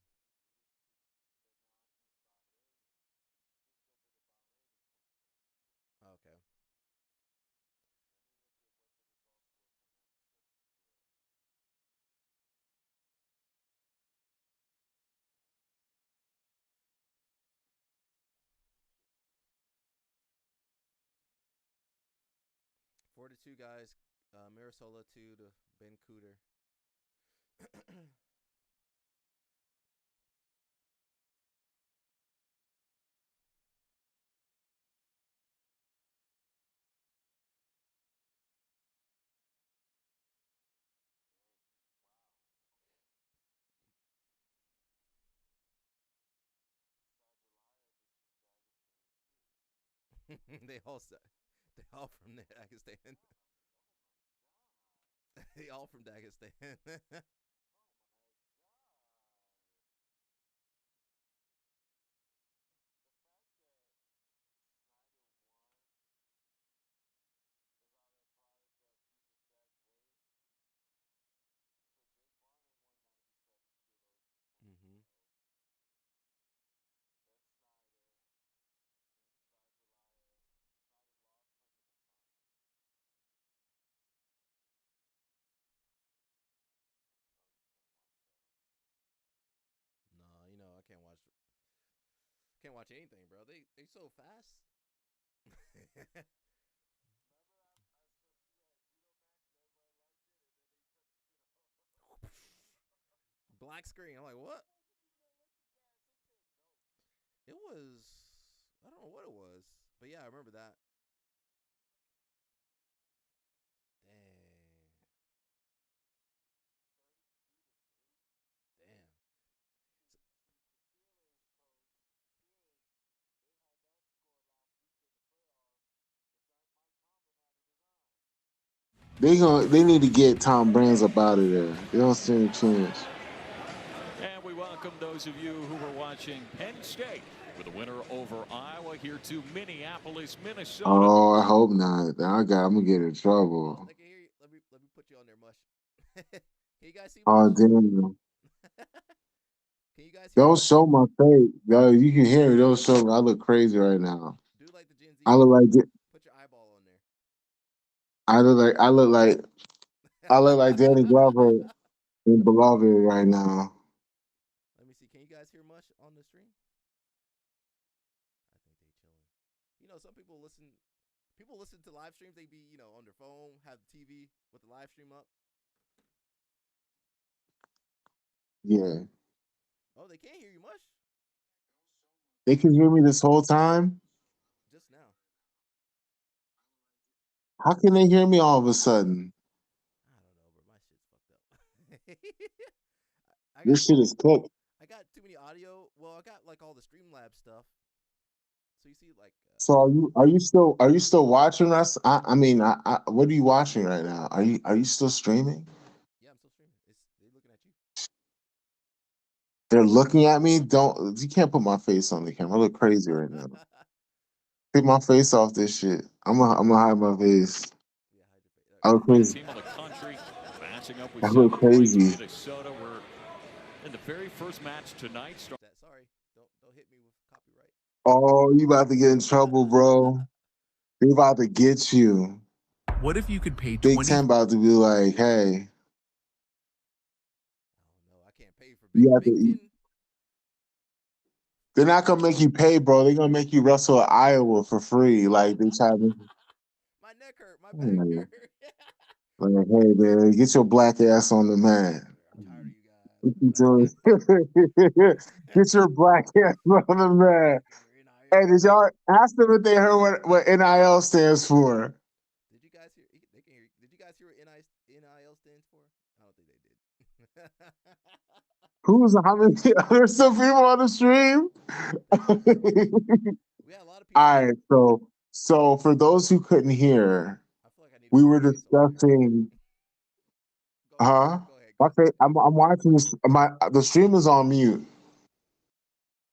Okay. Four to two guys. Mirasola two to Ben Cooter. they all they all from Dagestan. they all from Dagestan. mm-hmm. No, I can't watch anything, bro. They so fast. Black screen. I'm like, what? It was. I don't know what it was, but yeah, I remember that. Dang. Damn. They need to get Tom Brands up out of there. They don't stand a chance. And we welcome those of you who were watching Penn State with a winner over Iowa here to Minneapolis, Minnesota. Oh, I hope not. I'm gonna get in trouble. I can hear you. Let me put you on there, Mush. Can you guys see Oh Mush? damn! Can you guys hear Don't Mush? show my face. No, you can hear me. Don't show me. I look crazy right now. Do like the Gen Z. I look like Put your eyeball on there. I look like Danny Glover in Beloved right now. Let me see. Can you guys hear Mush on the stream? I think they chilling. Some people listen. People listen to live streams. They be on their phone, have the TV with the live stream up. Yeah, Oh, they can't hear you, Mush. they can hear me this whole time. Just now. How can they hear me all of a sudden? I don't know, bro. My shit's fucked up. This shit is cooked. I got too many audio. Well, I got like all the Streamlabs stuff. So you see, like. So are you still watching us? I mean, what are you watching right now? Are you still streaming? Yeah, I'm still streaming. They looking at you. They're looking at me. You can't put my face on the camera. I look crazy right now. Take my face off this shit. I'm gonna hide my face. Yeah, hide your face. I look crazy. Team of the country matching up with I look crazy. Minnesota. We're in the very first match tonight. Sorry, don't hit me with copyright. Oh, you about to get in trouble, bro. They about to get you. What if you could pay Big Ten about to be like, hey. Oh no, I can't pay for You Big have to Ten. eat. They're not gonna make you pay, bro. They're gonna make you wrestle at Iowa for free. Like they try to. My neck hurt. My back hurt. Like, hey man, get your black ass on the mat. I'm tired of you guys. What you doing? Get your black ass on the mat. Hey, did y'all ask them if they heard what NIL stands for? Did you guys hear? They can hear. Did you guys hear what NIL stands for? I don't think they did. How many? There's still people on the stream. We had a lot of people. All right, so for those who couldn't hear, we were discussing. Huh? Okay, I'm watching this. The stream is on mute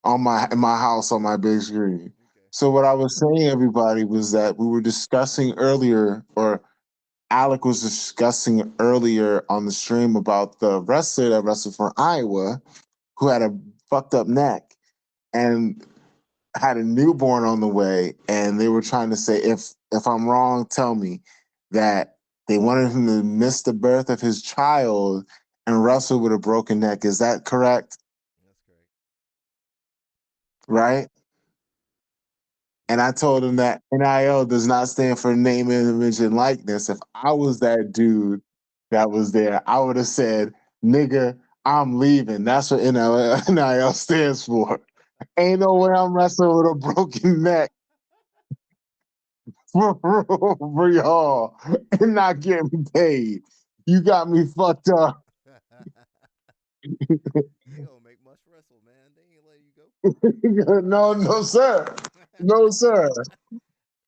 in my house on my big screen. So what I was saying, everybody, was that we were discussing earlier, or Alec was discussing earlier on the stream about the wrestler that wrestled for Iowa who had a fucked up neck and had a newborn on the way, and they were trying to say, if I'm wrong, tell me, that they wanted him to miss the birth of his child and wrestle with a broken neck. Is that correct? That's correct. Right? And I told him that NIL does not stand for name, image, and likeness. If I was that dude that was there, I would have said, nigga, I'm leaving. That's what NIL stands for. Ain't no way I'm wrestling with a broken neck for y'all and not getting paid. You got me fucked up. They gonna make Mush wrestle, man. They ain't letting you go. No, sir. No, sir.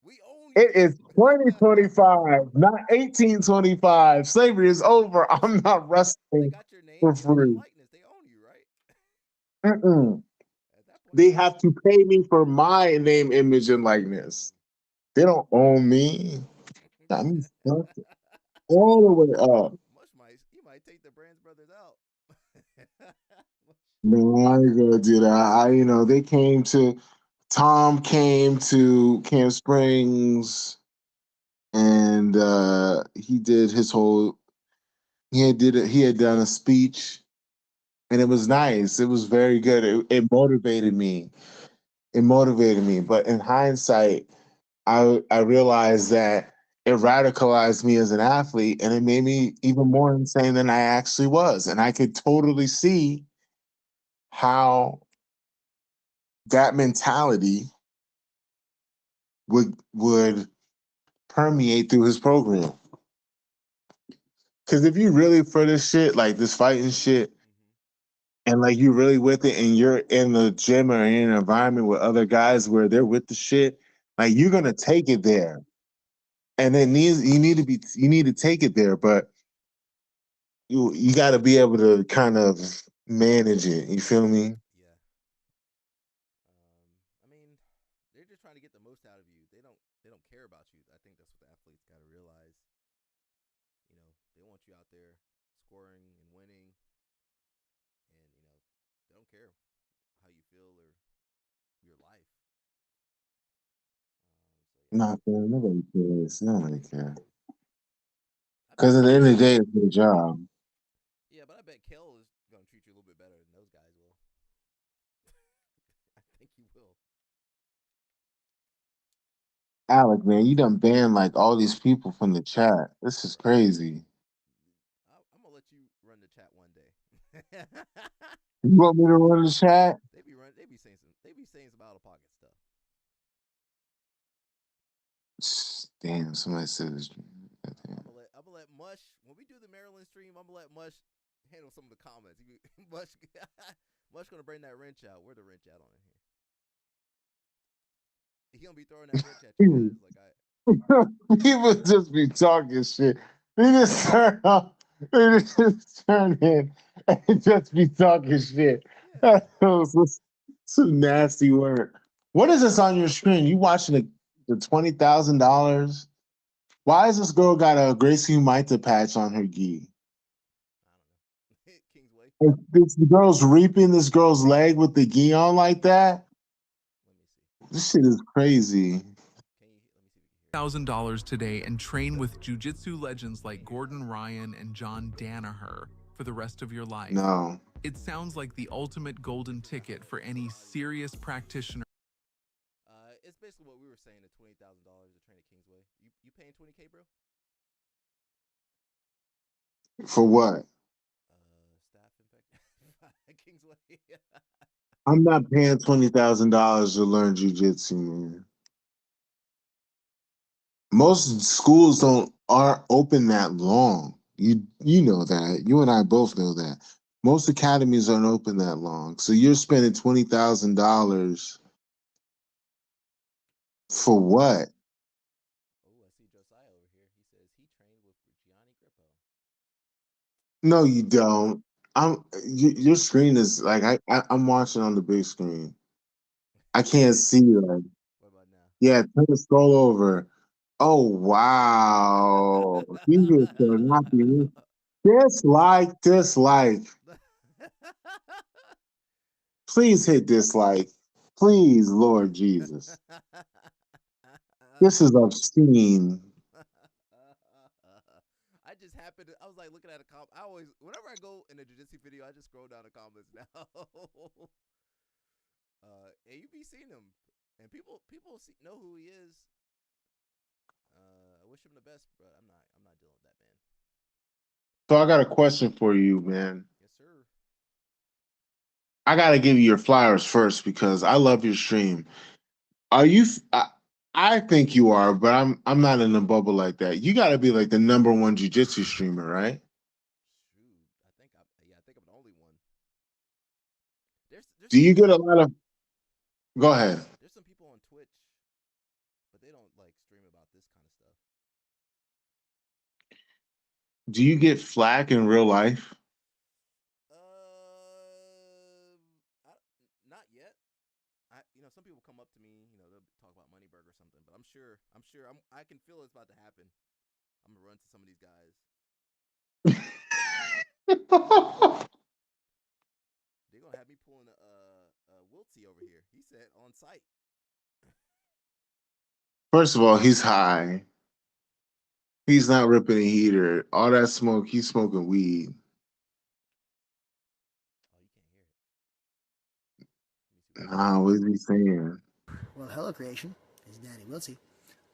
We own It is 2025, not 1825. Slavery is over. I'm not wrestling for free. They own you, right? Mm-mm. They have to pay me for my name, image, and likeness. They don't own me. Got me fucked all the way up. He might take the Brands brothers out. No, I ain't gonna do that. They came to Tom came to Camp Springs and he did his whole he had done a speech and it was nice. It was very good. It motivated me. It motivated me. But in hindsight, I realized that it radicalized me as an athlete and it made me even more insane than I actually was. And I could totally see how that mentality would permeate through his program. Because if you really for this shit, like this fighting shit, and like you really with it, and you're in the gym or in an environment with other guys where they're with the shit, like you're gonna take it there, and you need to take it there, but you got to be able to kind of manage it. You feel me? Yeah. I mean, they're just trying to get the most out of you. They don't care about you. I think that's what the athletes got to realize. They want you out there scoring and winning, and they don't care how you feel or your life. Not fair. Nobody cares. Nobody cares. Because at the end of the day, it's their job. Yeah, but I bet Kel is gonna treat you a little bit better than those guys will. I think he will. Alec, man, you done banned like all these people from the chat. This is crazy. I'm gonna let you run the chat one day. You want me to run the chat? They be saying some out of pocket stuff. Damn, somebody said this. I'm gonna let Mush, when we do the Maryland stream, I'm gonna let Mush handle some of the comments. Mush gonna bring that wrench out. Where the wrench out on it here? He gonna be throwing that wrench at you guys People just be talking shit. They just turn up. They just turn in and just be talking shit. Some nasty work. What is this on your screen? You watching the $20,000? Why has this girl got a Gracie Maita patch on her gi? This girl's reaping this girl's leg with the gi on like that. This shit is crazy. $1,000 today and train with jiu-jitsu legends like Gordon Ryan and John Danaher for the rest of your life. No. It sounds like the ultimate golden ticket for any serious practitioner. It's basically what we were saying, the $20,000 to train at Kingsway. You paying $20K, bro? For what? Staff infection. Kingsway. I'm not paying $20,000 to learn jujitsu, man. Most schools aren't open that long. You know that. You and I both know that. Most academies aren't open that long. So you're spending $20,000 for what? Oh, I see Josiah over here. He says he trained with Gianni Grippo. No, you don't. Your screen is like I'm watching on the big screen. I can't see like. What about now? Yeah, turn the scroll over. Oh wow. Jesus shall not be moved. Dislike. Please hit dislike. Please, Lord Jesus. This is obscene. I just happened to, I was like looking at a comment. I always, whenever I go in a jiu-jitsu video, I just scroll down the comments now. And you be seeing him, and people know who he is. I wish him the best, but I'm not dealing with that, man. So I got a question for you, man. Yes, sir. I got to give you your flowers first because I love your stream. Are you? I think you are, but I'm not in a bubble like that. You got to be like the #1 jiu-jitsu streamer, right? Shoot, I think I'm the only one. There's Do you get a lot of? Go ahead. There's some people on Twitch, but they don't like stream about this kind of stuff. Do you get flack in real life? Not yet. Some people come up to me, they'll talk about Moneyberg or something, but I'm sure I can feel it's about to happen. I'm gonna run to some of these guys. They're gonna have me pulling a Wiltsy over here. He said on site. First of all, he's high. He's not ripping a heater. All that smoke, he's smoking weed. Nah, what is he saying? Well, hello, creation. It's Danny Wiltsey.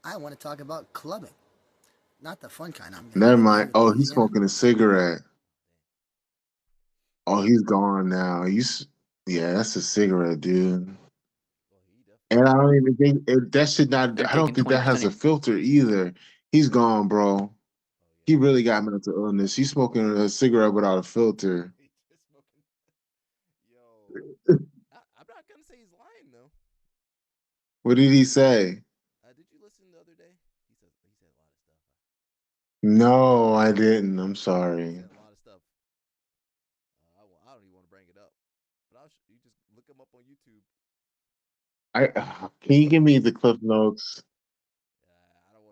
I want to talk about clubbing. Not the fun kind. Never mind. Oh, he's smoking a cigarette. Oh, he's gone now. Yeah, that's a cigarette, dude. And I don't even think that should not. I don't think that has a filter either. He's gone, bro. He really got mental illness. He's smoking a cigarette without a filter. I'm not gonna say he's lying though. What did he say? Did you listen the other day? He said a lot of stuff. No, I didn't. I'm sorry. He said a lot of stuff. I don't even want to bring it up, but you just look him up on YouTube. Can you give me the clip notes?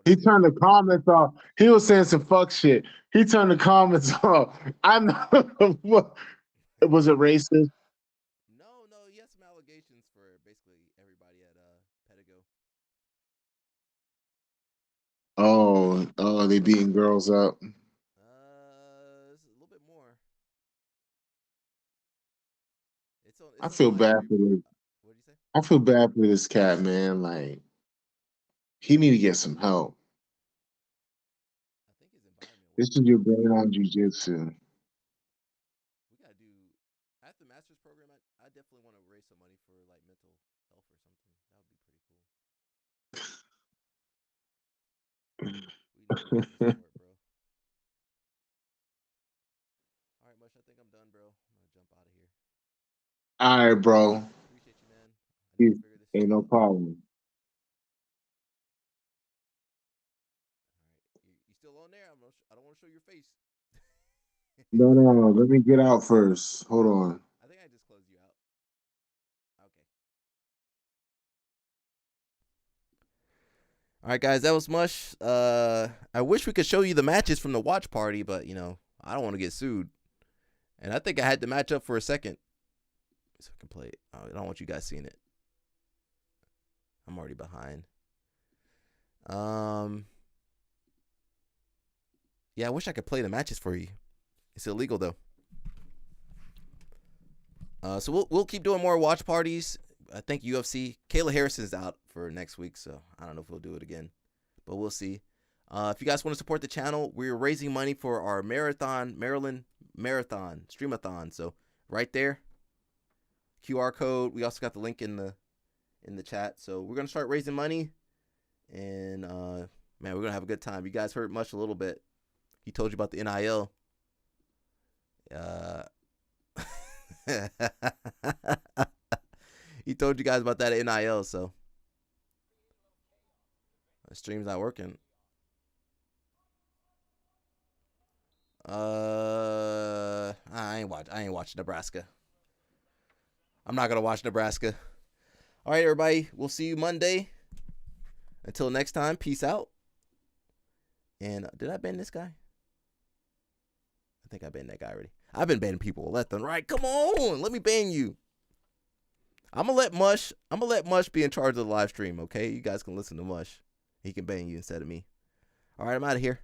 He turned the comments off. He was saying some fuck shit. He turned the comments off. I'm not. Was it racist? No. He has some allegations for basically everybody at Pedigo. Oh, they beating girls up. It's a little bit more. I feel bad for this. What did you say? I feel bad for this cat, man. Like, he need to get some help. I think his environment. This is your brain on jiu-jitsu. We gotta do at the master's program. I definitely want to raise some money for like mental health or something. That would be pretty cool. We need to support, bro. All right, Mush. I think I'm done, bro. I'm gonna jump out of here. All right, bro. Appreciate you, man. Ain't no problem. All right, you still on there? I don't want to show your face. No. Let me get out first. Hold on. I think I just closed you out. Okay. All right, guys, that was Mush. I wish we could show you the matches from the watch party, but I don't want to get sued. And I think I had the match up for a second, so I can play it. I don't want you guys seeing it. I'm already behind. Yeah, I wish I could play the matches for you. It's illegal though. So we'll keep doing more watch parties. I think UFC. Kayla Harrison's out for next week, so I don't know if we'll do it again, but we'll see. If you guys want to support the channel, we're raising money for our Maryland Marathon Streamathon. So right there, QR code. We also got the link in the chat. So we're gonna start raising money, and man, we're gonna have a good time. You guys heard Much a little bit. He told you about the NIL. He told you guys about that NIL, so the stream's not working. I ain't watching Nebraska. I'm not gonna watch Nebraska. All right, everybody. We'll see you Monday. Until next time, peace out. And did I ban this guy? I think I banned that guy already. I've been banning people left and right. Come on, let me ban you. I'm gonna let Mush be in charge of the live stream, okay? You guys can listen to Mush. He can ban you instead of me. All right, I'm out of here.